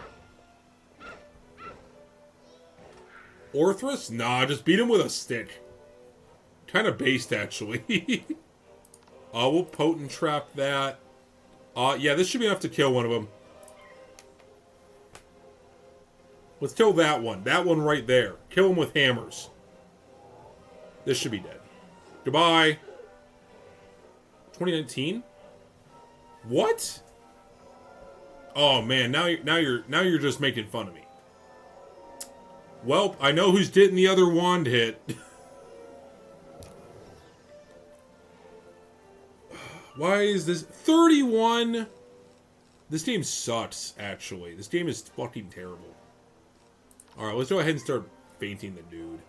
Speaker 1: Orthrus? Nah, just beat him with a stick. Kind of based, actually. We'll Potent Trap that. Yeah, this should be enough to kill one of them. Let's kill that one. That one right there. Kill him with hammers. This should be dead. Goodbye. 2019? What? Oh man, now you're just making fun of me. Well, I know who's getting the other wand hit. Why is this 31? This game sucks, actually. This game is fucking terrible. Alright, let's go ahead and start fainting the dude.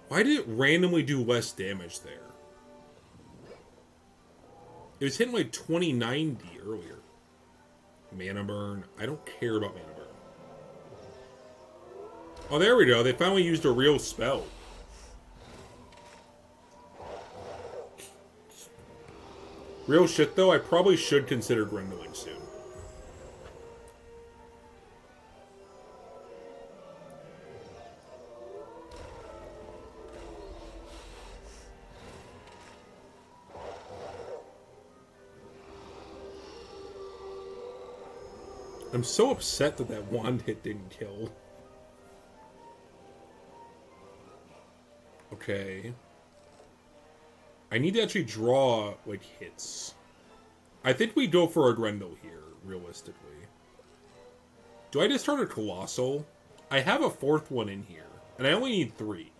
Speaker 1: Why did it randomly do less damage there? It was hitting like 2090 earlier. Mana burn. I don't care about mana burn. Oh, there we go. They finally used a real spell. Real shit, though, I probably should consider Grendeling soon. I'm so upset that that wand hit didn't kill. Okay. I need to actually draw, like, hits. I think we go for a Grendel here, realistically. Do I discard a Colossal? I have a fourth one in here, and I only need 3.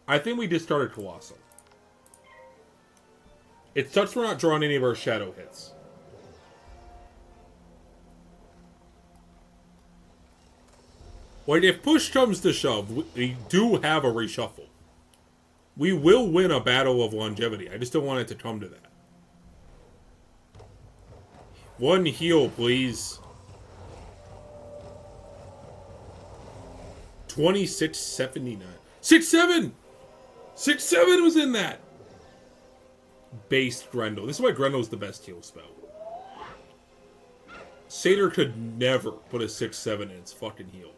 Speaker 1: I think we discard a Colossal. It sucks we're not drawing any of our shadow hits. Like, if push comes to shove, we do have a reshuffle. We will win a battle of longevity. I just don't want it to come to that. 1 heal, please. 2679. 6-7! 6-7 was in that! Based Grendel. This is why Grendel's the best heal spell. Satyr could never put a 6-7 in its fucking heal.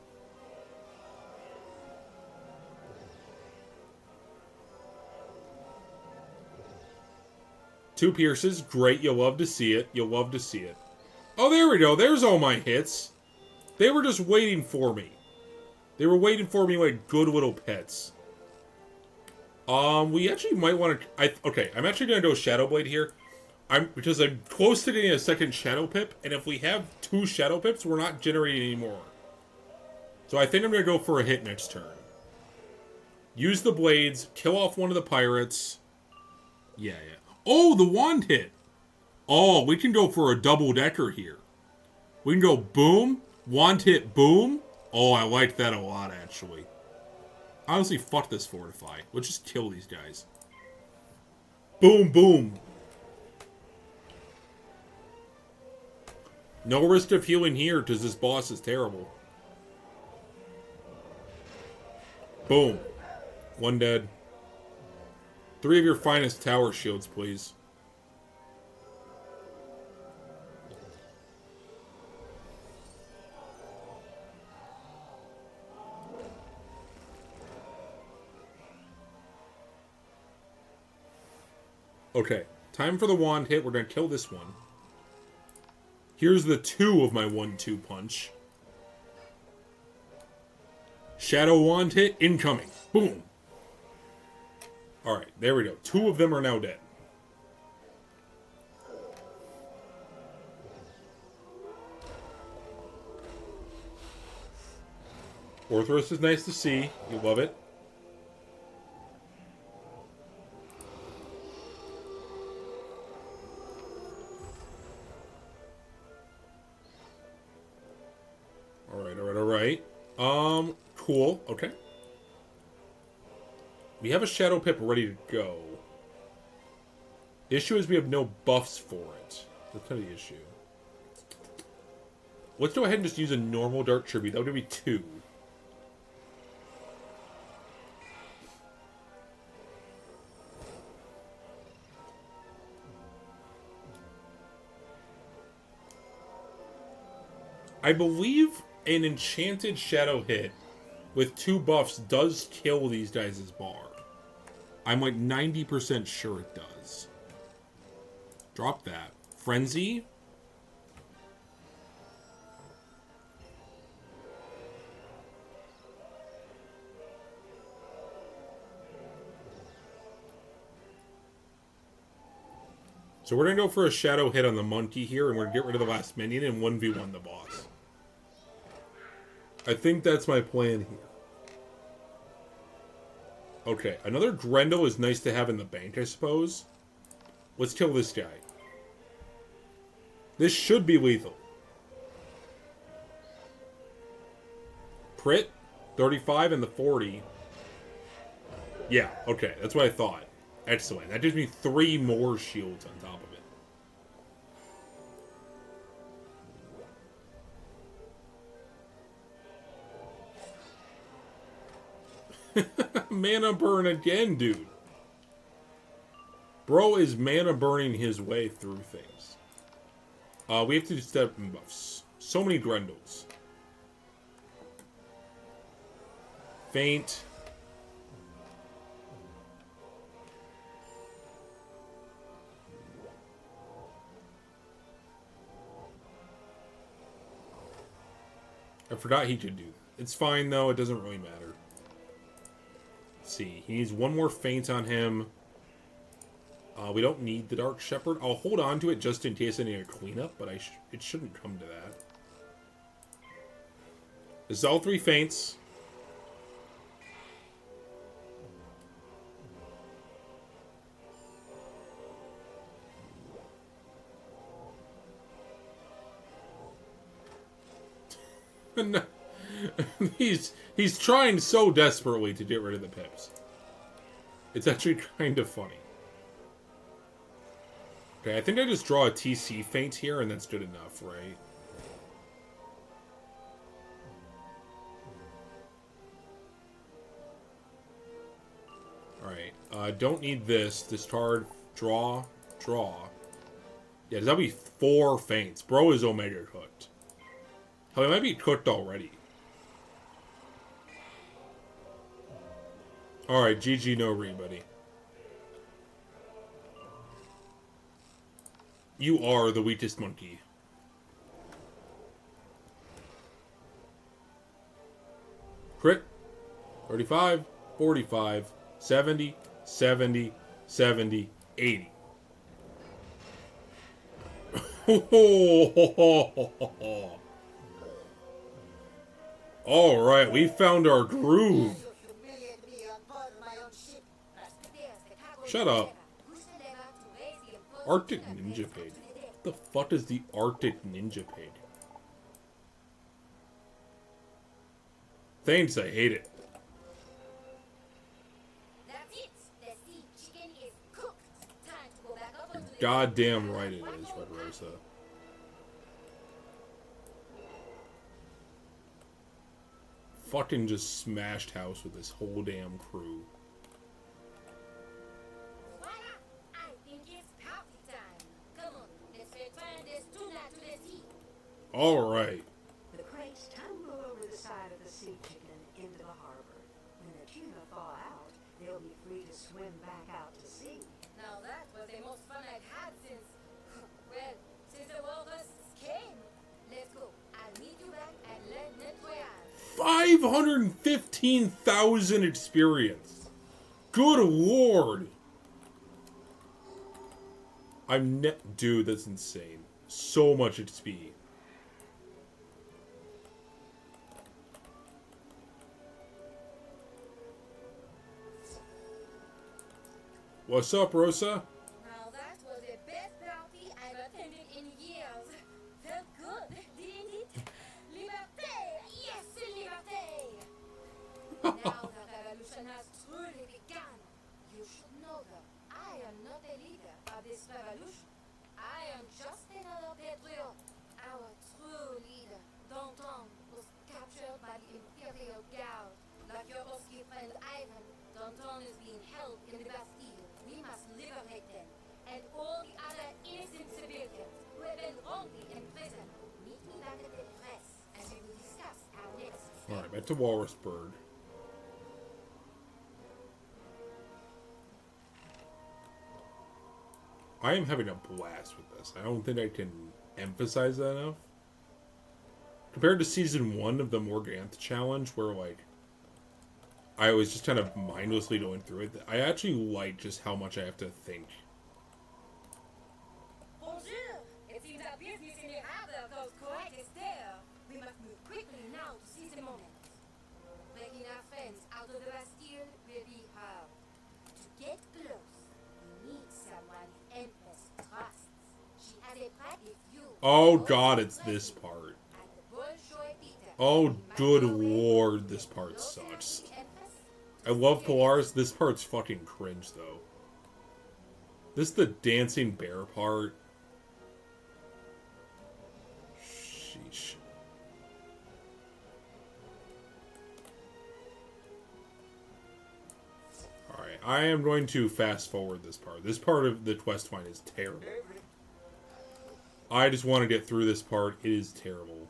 Speaker 1: Two pierces. Great. You'll love to see it. You'll love to see it. Oh, there we go. There's all my hits. They were just waiting for me. They were waiting for me like good little pets. We actually might want to... Okay, I'm actually going to go Shadow Blade here. Because I'm close to getting a second Shadow Pip, and if we have 2 Shadow Pips, we're not generating anymore. So I think I'm going to go for a hit next turn. Use the blades, kill off one of the pirates. Yeah. Oh, the wand hit. Oh, we can go for a double-decker here. We can go boom, wand hit, boom. Oh, I like that a lot, actually. Honestly, fuck this Fortify. Let's just kill these guys. Boom, boom. No risk of healing here, because this boss is terrible. Boom. 1 dead. 3 of your finest tower shields, please. Okay, time for the wand hit. We're going to kill this one. Here's the 2 of my 1-2 punch. Shadow wand hit, incoming. Boom. Alright, there we go. 2 of them are now dead. Orthros is nice to see. You love it. Alright. Cool. Okay. We have a Shadow Pip ready to go. The issue is we have no buffs for it. That's kind of the issue. Let's go ahead and just use a normal Dark Tribute. That would be 2. I believe an enchanted Shadow hit with 2 buffs does kill these guys' bar. I'm like 90% sure it does. Drop that. Frenzy. So we're going to go for a Shadow hit on the monkey here, and we're going to get rid of the last minion and 1v1 the boss. I think that's my plan here. Okay, another Grendel is nice to have in the bank, I suppose. Let's kill this guy. This should be lethal. Crit, 35 and the 40. Yeah, okay, that's what I thought. Excellent. That gives me 3 more shields on top of it. Mana burn again, dude. Bro is mana burning his way through things. We have to do step buffs. So many Grendels. Faint. I forgot he could do. It's fine though, it doesn't really matter. Let's see, he needs one more faint on him. We don't need the Dark Shepherd. I'll hold on to it just in case I need a cleanup, but it shouldn't come to that. This is all 3 faints. No. He's trying so desperately to get rid of the pips. It's actually kind of funny. Okay, I think I just draw a TC feint here, and that's good enough, right? Alright, don't need this. Discard, draw, draw. Yeah, that'll be 4 feints. Bro is Omega cooked. Hell, he might be cooked already. Alright, GG no re, buddy. You are the weakest monkey. Crit. 35, 45, 70, 70, 70, 80. Alright, we found our groove. Shut up. Arctic Ninja Pig. What the fuck is the Arctic Ninja Pig? Thanks, I hate it. Goddamn right it is, Red Rosa. Fucking just smashed house with this whole damn crew. Alright.
Speaker 3: The crates tumble over the side of the sea chicken into the harbor. When the tuna thaw out, they'll be free to swim back out to sea.
Speaker 6: Now that was the most fun I've had since, well, since the walrus came. Let's go. I'll meet you back at Le Nettoyage.
Speaker 1: 515,000 experience. Good lord. Dude, that's insane. So much XP. What's up, Rosa?
Speaker 6: Now that was the best party I've attended in years. Felt good, didn't it? Liberté! Yes, liberté! Now the revolution has truly begun. You should know that I am not a leader of this revolution. I am just another patriot. Our true leader, Danton, was captured by the Imperial Guard. Like your Oski friend Ivan, Danton is being held in the Bastille. We must liberate them, and all the other innocent civilians who have been wrongly imprisoned. Meet me back at the press, and we will discuss our next step.
Speaker 1: Alright, back to Walrus Bird. I am having a blast with this. I don't think I can emphasize that enough. Compared to Season 1 of the Morganthe Challenge, where, like, I was just kind of mindlessly going through it. I actually like just how much I have to think.
Speaker 6: Bonjour! It seems our business in the harbor goes quite there. We must move quickly now to seize the moment. Breaking our friends out of the Bastille will be hard. To get close, we need someone the Empress trusts. She has a practice you.
Speaker 1: Oh god, it's this part. Oh, good lord, this part sucks. I love Polaris. This part's fucking cringe, though. This is the dancing bear part. Sheesh. I am going to fast forward this part. This part of the quest line is terrible. I just want to get through this part. It is terrible.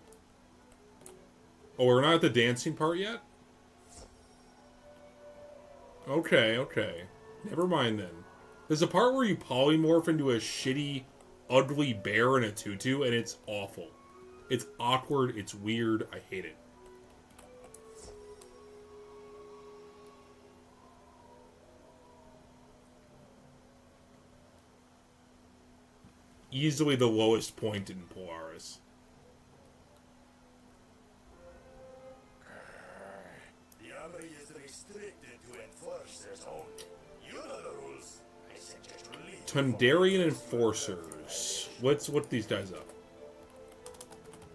Speaker 1: Oh, we're not at the dancing part yet? Okay, okay. Never mind then. There's a part where you polymorph into a shitty, ugly bear in a tutu, and it's awful. It's awkward, it's weird, I hate it. Easily the lowest point in Polaris.
Speaker 5: The army is restricted to enforcers only. You know the rules. I suggest you leave.
Speaker 1: Tundarian Enforcers. What's these guys up?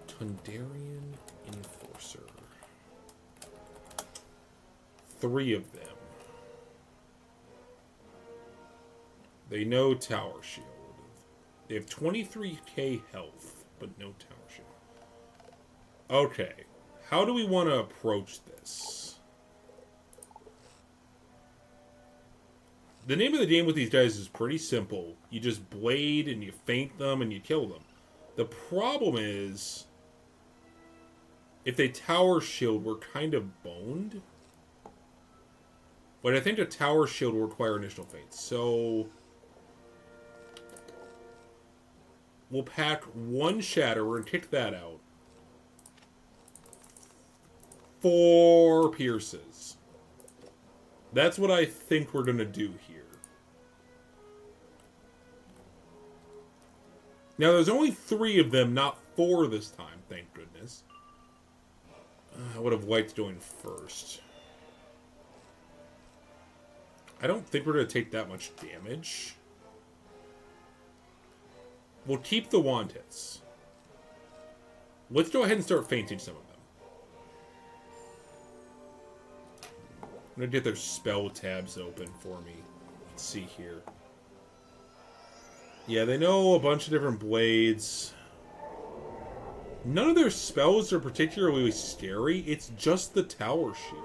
Speaker 1: Tundarian Enforcer. 3 of them. They know Tower Shield. They have 23k health, but no Tower Shield. Okay. How do we want to approach this? The name of the game with these guys is pretty simple. You just blade and you feint them and you kill them. The problem is, if they Tower Shield, we're kind of boned. But I think a Tower Shield will require initial feint. So we'll pack 1 Shatter. We're going to kick that out. 4 Pierces. That's what I think we're going to do here. Now, there's only 3 of them, not 4 this time, thank goodness. I would have liked going first. I don't think we're going to take that much damage. We'll keep the wand hits. Let's go ahead and start fainting some of them. I'm going to get their spell tabs open for me. Let's see here. Yeah, they know a bunch of different blades. None of their spells are particularly scary. It's just the Tower Shield.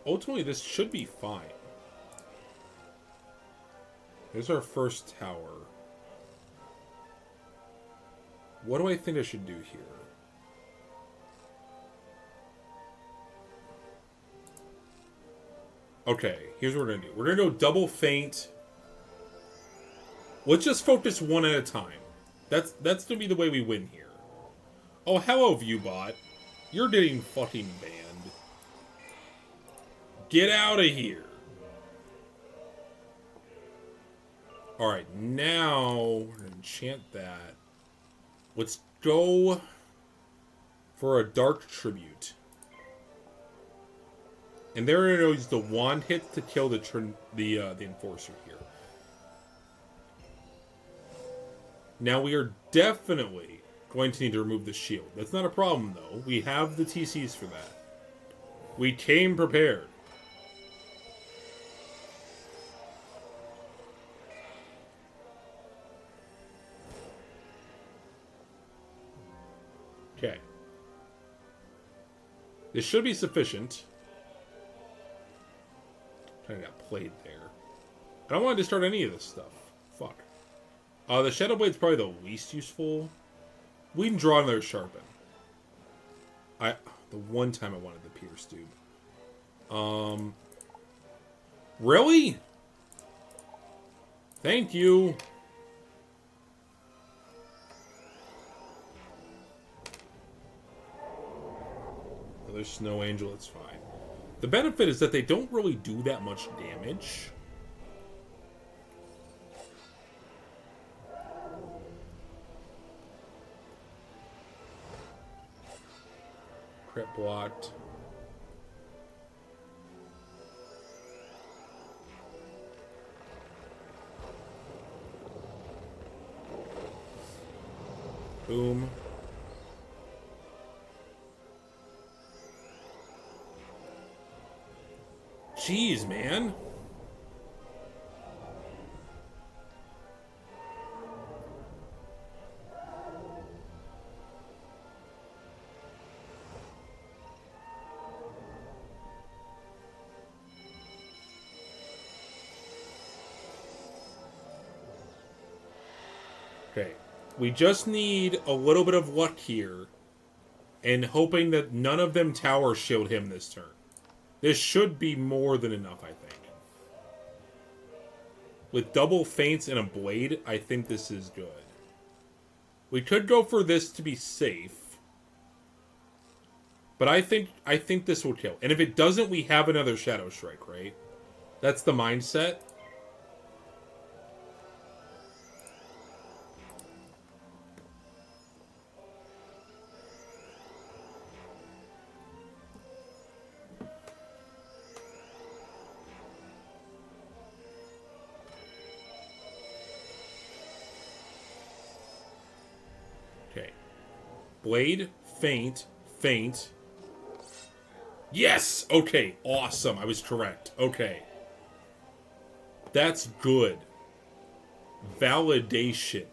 Speaker 1: Ultimately, this should be fine. Here's our first tower. What do I think I should do here? Okay, here's what we're gonna do. We're gonna go double feint. Let's just focus 1 at a time. That's gonna be the way we win here. Oh, hello, Viewbot. You're getting fucking banned. Get out of here. Alright, now we're going to enchant that. Let's go for a Dark Tribute. And they're going to use the wand hits to kill the Enforcer here. Now we are definitely going to need to remove the shield. That's not a problem, though. We have the TCs for that. We came prepared. Okay. This should be sufficient. Kind of got played there. I don't want to discard any of this stuff. Fuck. The Shadow Blade's probably the least useful. We can draw another Sharpen. The one time I wanted the Pierce, dude. Really? Thank you. Another Snow Angel, it's fine. The benefit is that they don't really do that much damage. Crit blocked. Boom. Jeez, man. Okay. We just need a little bit of luck here. And hoping that none of them tower shield him this turn. This should be more than enough, I think. With double feints and a blade, I think this is good. We could go for this to be safe. But I think this will kill. And if it doesn't, we have another Shadow Strike, right? That's the mindset. Blade, feint, feint. Yes! Okay, awesome. I was correct. Okay. That's good. Validation.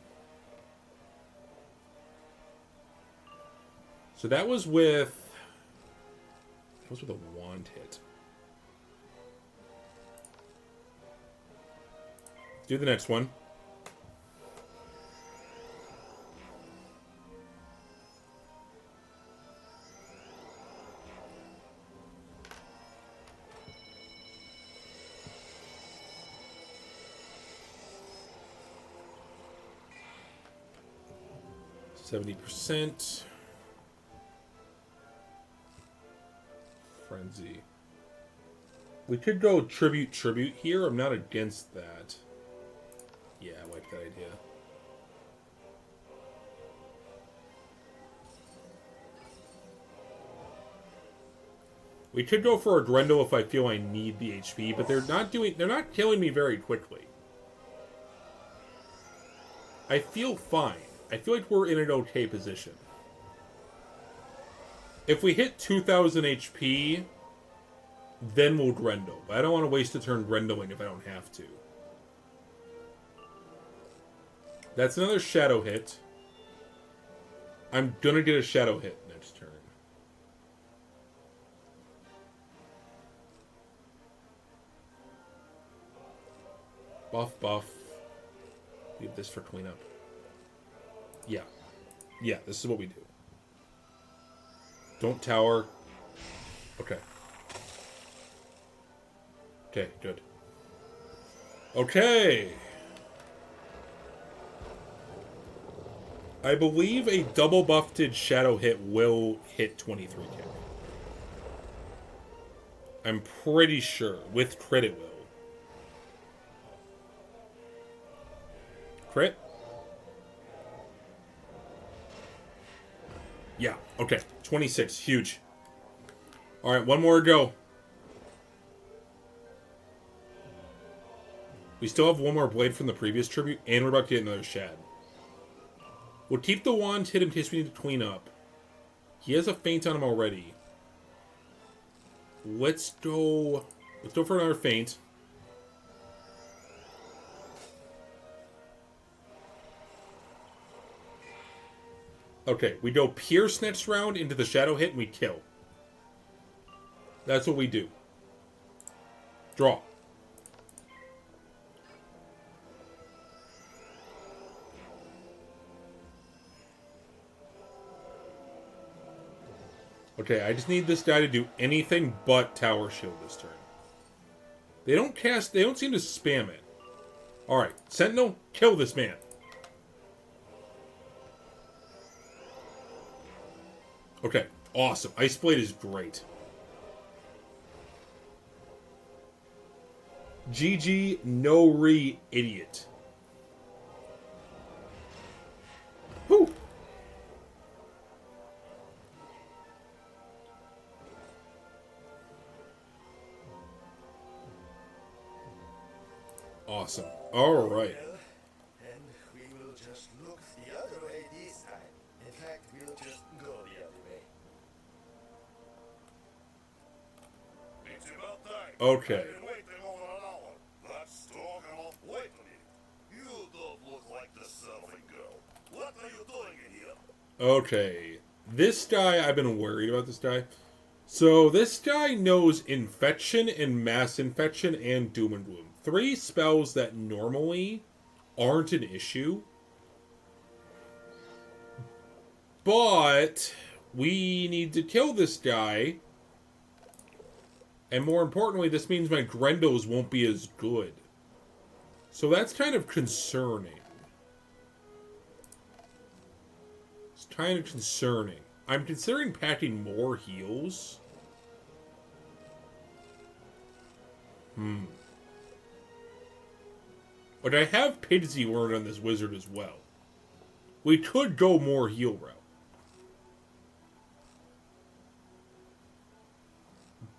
Speaker 1: So that was with a wand hit. Do the next one. %. Frenzy. We could go tribute here. I'm not against that. Yeah, I like that idea. We could go for a Grendel if I feel I need the HP, but they're not killing me very quickly. I feel fine. I feel like we're in an okay position. If we hit 2,000 HP, then we'll Grendel. But I don't want to waste a turn Grendeling if I don't have to. That's another Shadow hit. I'm gonna get a Shadow hit next turn. Buff. Leave this for cleanup. Yeah. Yeah, this is what we do. Don't tower. Okay. Okay, good. Okay. I believe a double buffed Shadow hit will hit 23k. I'm pretty sure. With crit it will. Crit? Yeah, okay. 26, huge. Alright, one more to go. We still have one more blade from the previous tribute, and we're about to get another Shad. We'll keep the wand hit in case we need to clean up. He has a feint on him already. Let's go for another feint. Okay, we go Pierce next round into the Shadow hit and we kill. That's what we do. Draw. Okay, I just need this guy to do anything but Tower Shield this turn. They don't seem to spam it. Alright, Sentinel, kill this man. Okay, awesome. Ice Blade is great. GG, no re, idiot. Whew. Awesome. All right.
Speaker 5: And we will just look the other way this time.
Speaker 1: Okay.
Speaker 5: I've been waiting over an hour. That's talking off. Wait a minute. You don't look like the selfie girl. What are you doing in here?
Speaker 1: Okay. This guy, I've been worried about this guy. So, this guy knows Infection and Mass Infection and Doom and Gloom. 3 spells that normally aren't an issue. But we need to kill this guy. And more importantly, this means my Grendos won't be as good. So that's kind of concerning. It's kind of concerning. I'm considering packing more heals. But I have Pigsy Word on this wizard as well. We could go more heal route.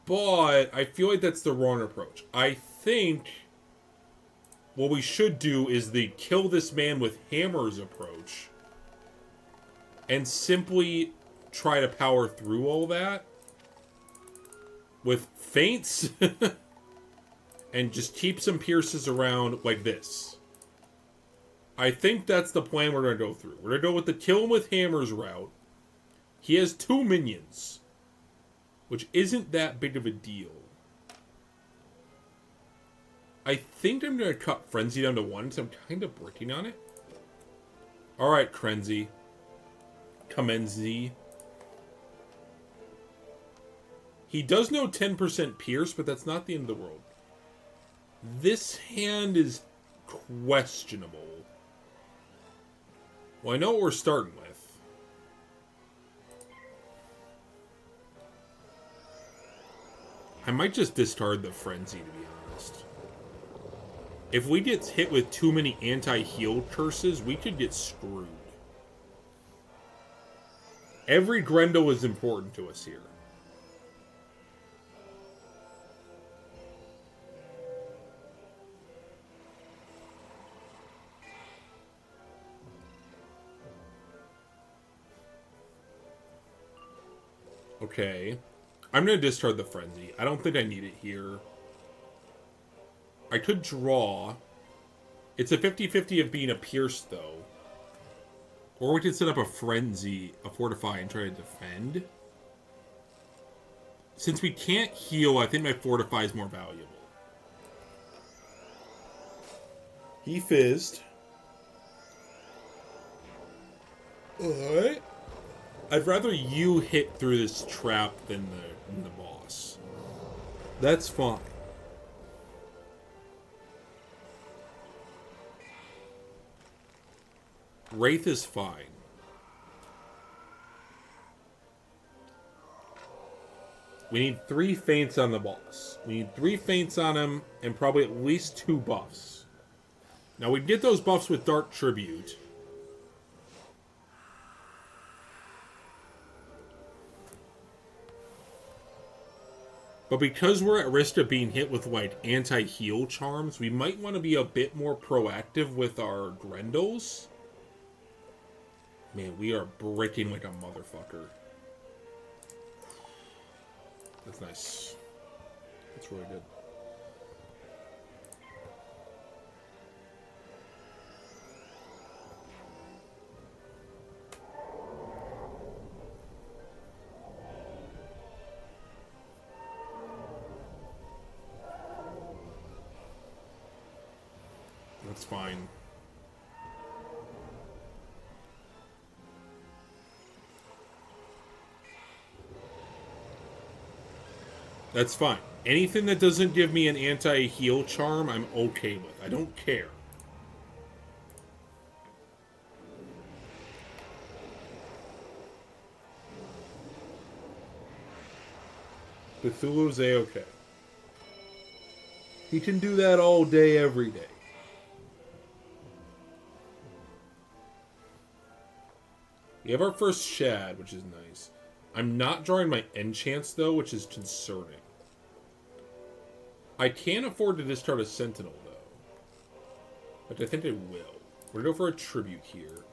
Speaker 1: But I feel like that's the wrong approach. I think what we should do is the kill this man with hammers approach. And simply try to power through all that. With feints. And just keep some pierces around like this. I think that's the plan we're going to go through. We're going to go with the kill him with hammers route. He has 2 minions. Which isn't that big of a deal. I think I'm going to cut Frenzy down to 1, so I'm kind of working on it. Alright, Krenzy. Kamenzi. He does know 10% Pierce, but that's not the end of the world. This hand is questionable. Well, I know what we're starting with. I might just discard the Frenzy, to be honest. If we get hit with too many anti-heal curses, we could get screwed. Every Grendel is important to us here. Okay. I'm going to discard the Frenzy. I don't think I need it here. I could draw. It's a 50-50 of being a Pierce, though. Or we could set up a Frenzy, a Fortify, and try to defend. Since we can't heal, I think my Fortify is more valuable. He fizzed. Alright. I'd rather you hit through this trap than the boss. That's fine. Wraith is fine. We need 3 feints on the boss. We need 3 feints on him and probably at least 2 buffs. Now we can get those buffs with Dark Tribute. But because we're at risk of being hit with, like, anti-heal charms, we might want to be a bit more proactive with our Grendels. Man, we are breaking like a motherfucker. That's nice. That's really good. That's fine. That's fine. Anything that doesn't give me an anti-heal charm, I'm okay with. I don't care. Cthulhu's A-okay. He can do that all day, every day. We have our first Shad, which is nice. I'm not drawing my enchants, though, which is concerning. I can't afford to discard a Sentinel, though. But I think I will. We're going to go for a Tribute here.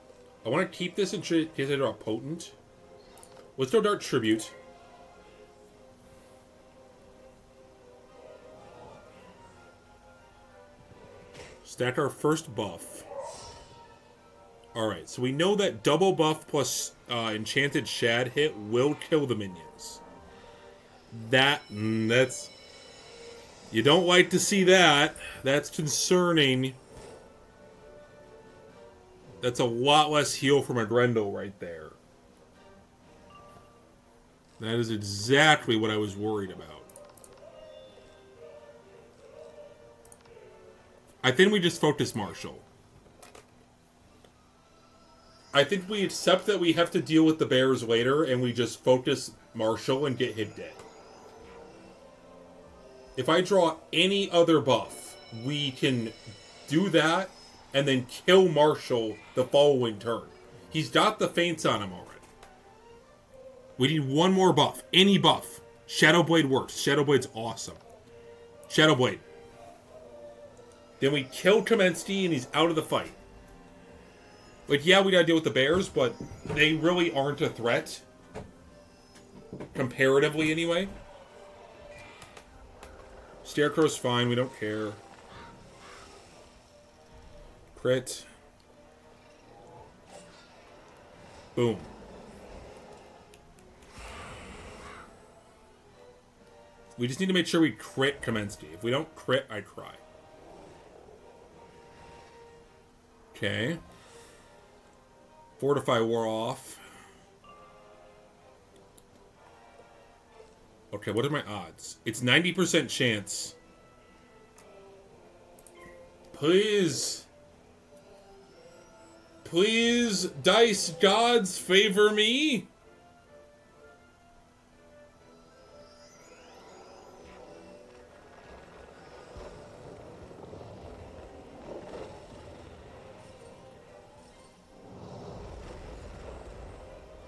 Speaker 1: I want to keep this in case I draw Potent. Let's go Dark Tribute. Stack our first buff. Alright, so we know that double buff plus enchanted shad hit will kill the minions. That's... You don't like to see that. That's concerning. That's a lot less heal from a Grendel right there. That is exactly what I was worried about. I think we just focus Marshall. I think we accept that we have to deal with the bears later, and we just focus Marshall and get him dead. If I draw any other buff, we can do that and then kill Marshall the following turn. He's got the feints on him already. We need one more buff. Any buff. Shadowblade works. Shadowblade's awesome. Shadowblade. Then we kill Kaminsky and he's out of the fight. Like, yeah, we gotta deal with the bears, but they really aren't a threat. Comparatively, anyway. Scarecrow's fine, we don't care. Crit. Boom. We just need to make sure we crit Kaminsky. If we don't crit, I cry. Okay. Fortify wore off. Okay, what are my odds? It's 90% chance. Please. Please, dice gods, favor me.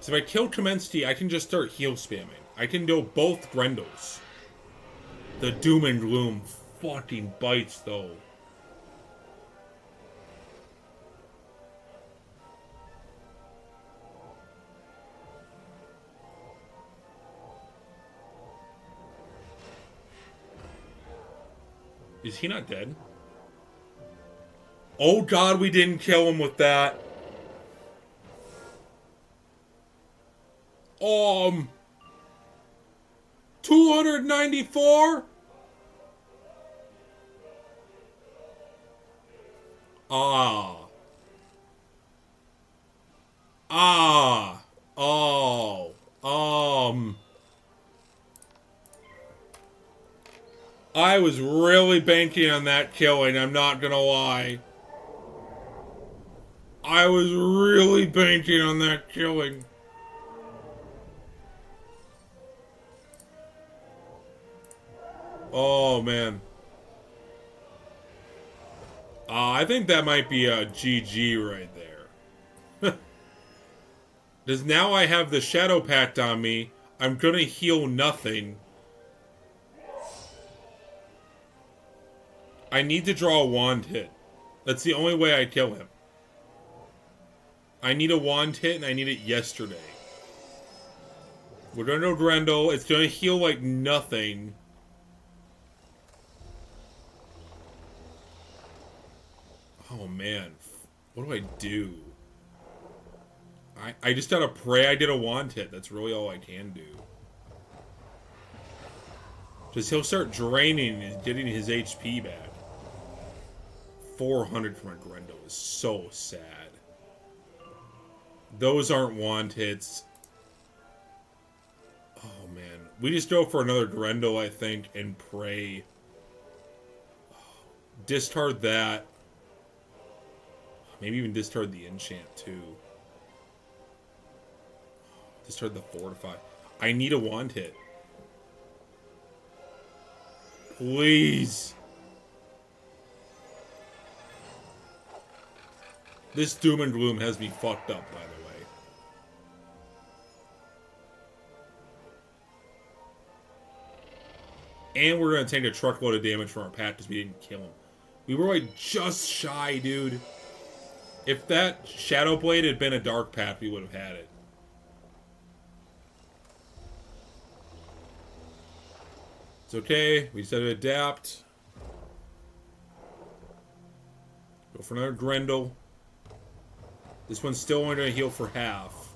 Speaker 1: So if I kill Kaminsky, I can just start heal spamming. I can do both Grendels. The Doom and Gloom fucking bites, though. Is he not dead? Oh god, we didn't kill him with that. 294? I was really banking on that killing, I'm not gonna lie. I was really banking on that killing. Oh, man. I think that might be a GG right there. Because now I have the Shadow Pact on me. I'm gonna heal nothing. I need to draw a wand hit. That's the only way I kill him. I need a wand hit, and I need it yesterday. We're gonna go Grendel. It's gonna heal like nothing. Oh man, what do I do? I just gotta pray I did a wand hit. That's really all I can do. Because he'll start draining and getting his HP back. 400 from a Grendel is so sad. Those aren't wand hits. Oh man, we just go for another Grendel, I think, and pray. Discard that. Maybe even discard the enchant, too. Discard the fortify. I need a wand hit. Please. This Doom and Gloom has me fucked up, by the way. And we're going to take a truckload of damage from our pack because we didn't kill him. We were like just shy, dude. If that Shadow Blade had been a Dark Path, we would have had it. It's okay. We just had to adapt. Go for another Grendel. This one's still only going to heal for half.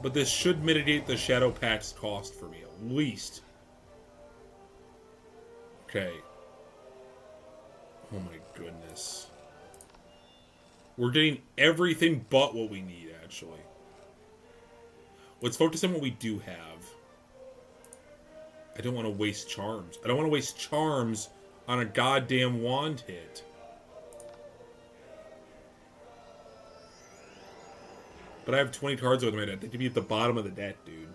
Speaker 1: But this should mitigate the Shadow Pack's cost for me, at least. Okay. Oh my goodness. We're getting everything but what we need, actually. Let's focus on what we do have. I don't want to waste charms. I don't want to waste charms on a goddamn wand hit. But I have 20 cards with my deck. They could be at the bottom of the deck, dude.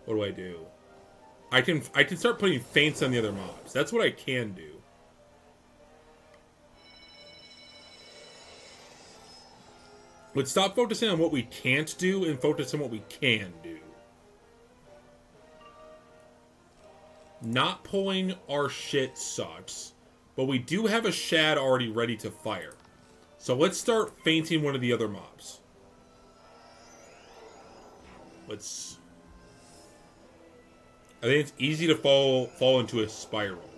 Speaker 1: What do I do? I can start putting feints on the other mobs. That's what I can do. Let's stop focusing on what we can't do and focus on what we can do. Not pulling our shit sucks, but we do have a Shad already ready to fire. So let's start feinting one of the other mobs. Let's... I think it's easy to fall into a spiral.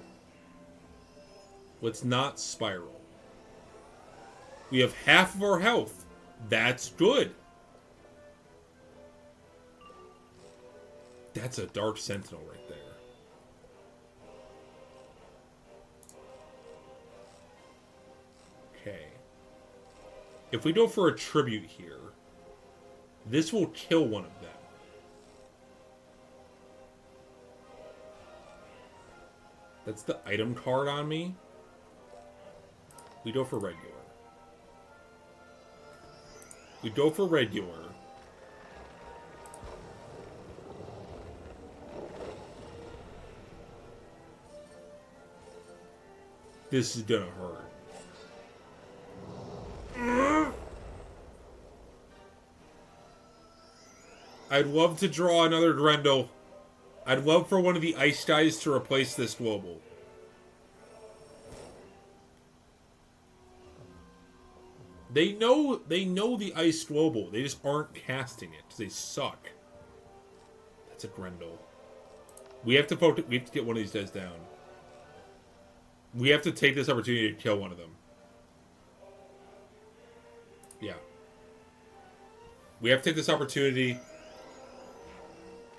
Speaker 1: Let's not spiral. We have half of our health. That's good. That's a Dark Sentinel right there. Okay. If we go for a tribute here, this will kill one of them. That's the item card on me. We go for regular. We go for regular. This is gonna hurt. I'd love to draw another Grendel. I'd love for one of the ice guys to replace this global. They know the ice global. They just aren't casting it because they suck. That's a Grendel. We have to focus. We have to get one of these guys down. We have to take this opportunity to kill one of them. Yeah. We have to take this opportunity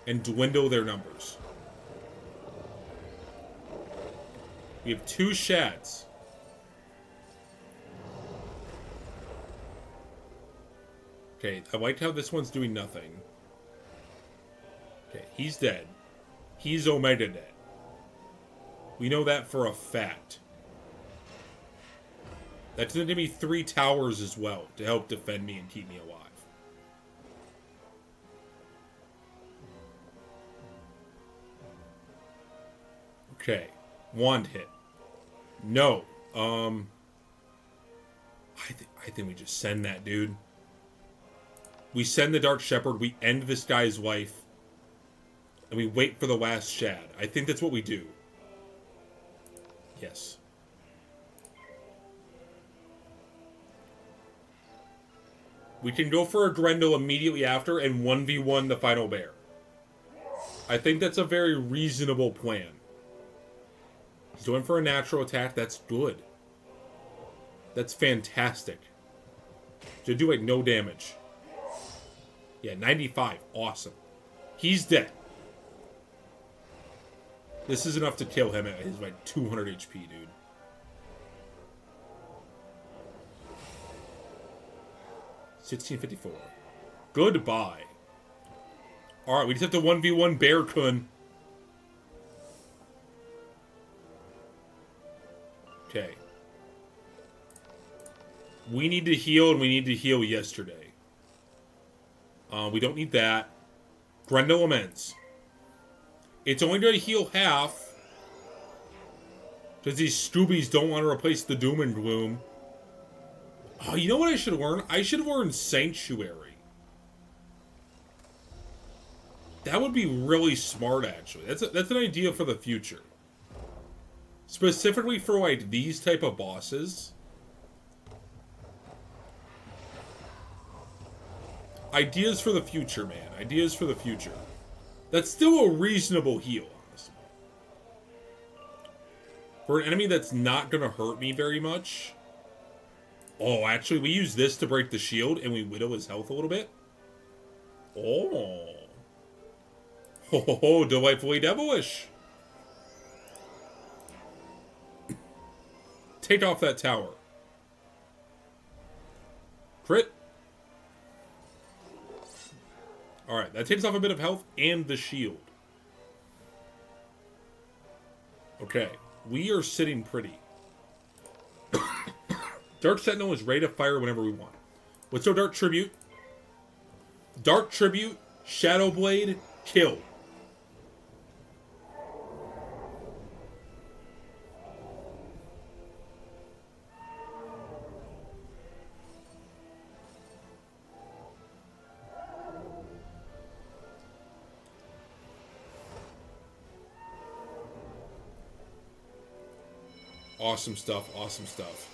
Speaker 1: and dwindle their numbers. We have 2 Shads. Okay, I like how this one's doing nothing. Okay, he's dead. He's Omega dead. We know that for a fact. That's going to give me 3 towers as well to help defend me and keep me alive. Okay, wand hit. No. I think we just send that, dude. We send the Dark Shepherd, we end this guy's life, and we wait for the last Shad. I think that's what we do. Yes. We can go for a Grendel immediately after and 1v1 the final bear. I think that's a very reasonable plan. He's going for a natural attack. That's good. That's fantastic. To do like no damage. Yeah, 95. Awesome. He's dead. This is enough to kill him at his like 200 HP, dude. $16.54. Goodbye. Alright, we just have to 1v1 Bear Kun. Okay. We need to heal, and we need to heal yesterday. We don't need that. Grendel Amends. It's only going to heal half. Because these Scoobies don't want to replace the Doom and Gloom. Oh, you know what I should have learned? I should have learned Sanctuary. That would be really smart, actually. That's an idea for the future. Specifically for, like, these type of bosses. Ideas for the future, man. Ideas for the future. That's still a reasonable heal, honestly. For an enemy that's not going to hurt me very much. Oh, actually, we use this to break the shield, and we whittle his health a little bit. Oh. Ho ho ho, delightfully devilish. Take off that tower. Crit. Alright, that takes off a bit of health and the shield. Okay, we are sitting pretty. Dark Sentinel is ready to fire whenever we want. What's our Dark Tribute? Dark Tribute, Shadow Blade, kill. Awesome stuff, awesome stuff.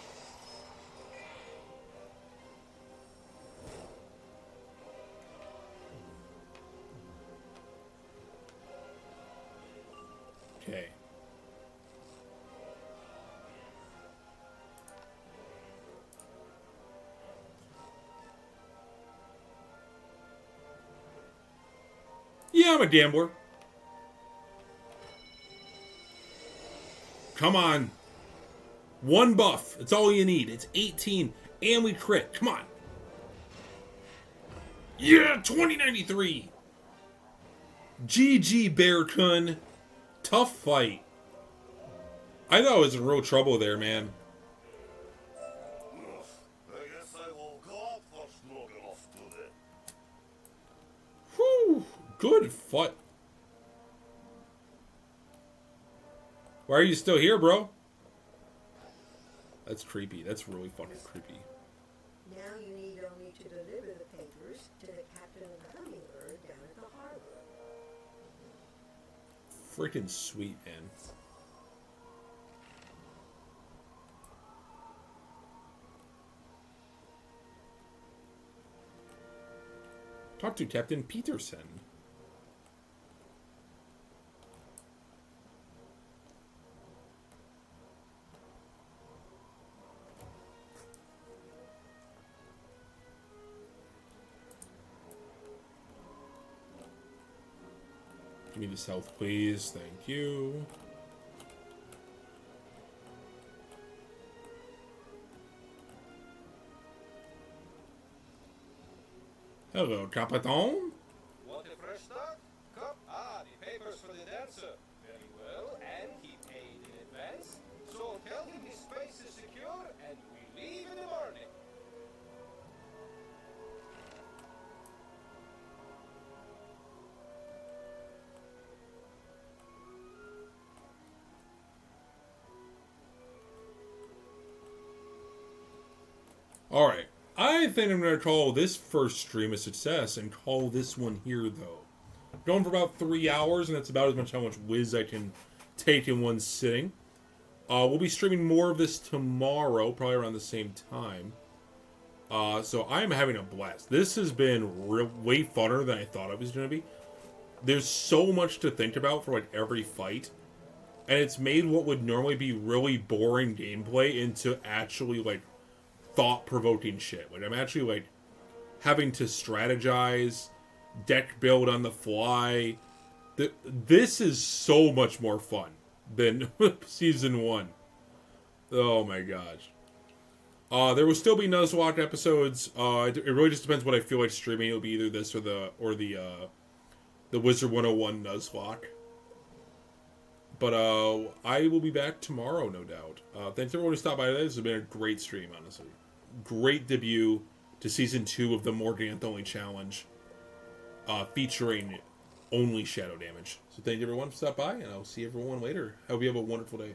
Speaker 1: Okay. Yeah, I'm a gambler. Come on. One buff. That's all you need. It's 18. And we crit. Come on. Yeah, 2093. GG, Bearcun. Tough fight. I thought I was in real trouble there, man.
Speaker 5: I guess I will go out for Smoke-Off today.
Speaker 1: Whew. Good fight. Why are you still here, bro? That's creepy. That's really fucking creepy.
Speaker 3: Now you need only to deliver the papers to the captain of the Hummingbird down at the harbor.
Speaker 1: Freaking sweet, man. Talk to Captain Peterson. Give me this health, please. Thank you. Hello, Capitan.
Speaker 2: Want a fresh start? Come. Ah, the papers for the dancer. Very well, and he paid in advance. So tell him his space is secure, and we leave in the morning.
Speaker 1: Alright. I think I'm going to call this first stream a success and call this one here, though. Going for about 3 hours, and that's about as much how much whiz I can take in one sitting. We'll be streaming more of this tomorrow, probably around the same time. So I'm having a blast. This has been way funner than I thought it was going to be. There's so much to think about for like every fight. And it's made what would normally be really boring gameplay into actually like thought-provoking shit. Like I'm actually like having to strategize, deck build on the fly. This is so much more fun than season 1. Oh my gosh. There will still be Nuzlocke episodes. It really just depends what I feel like streaming. It'll be either this or the Wizard 101 Nuzlocke. But I will be back tomorrow, no doubt. Thanks everyone who stopped by today. This has been a great stream, honestly. Great debut to Season 2 of the Morganthe Only Challenge. Featuring only shadow damage. So thank you everyone for stopping by, and I'll see everyone later. I hope you have a wonderful day.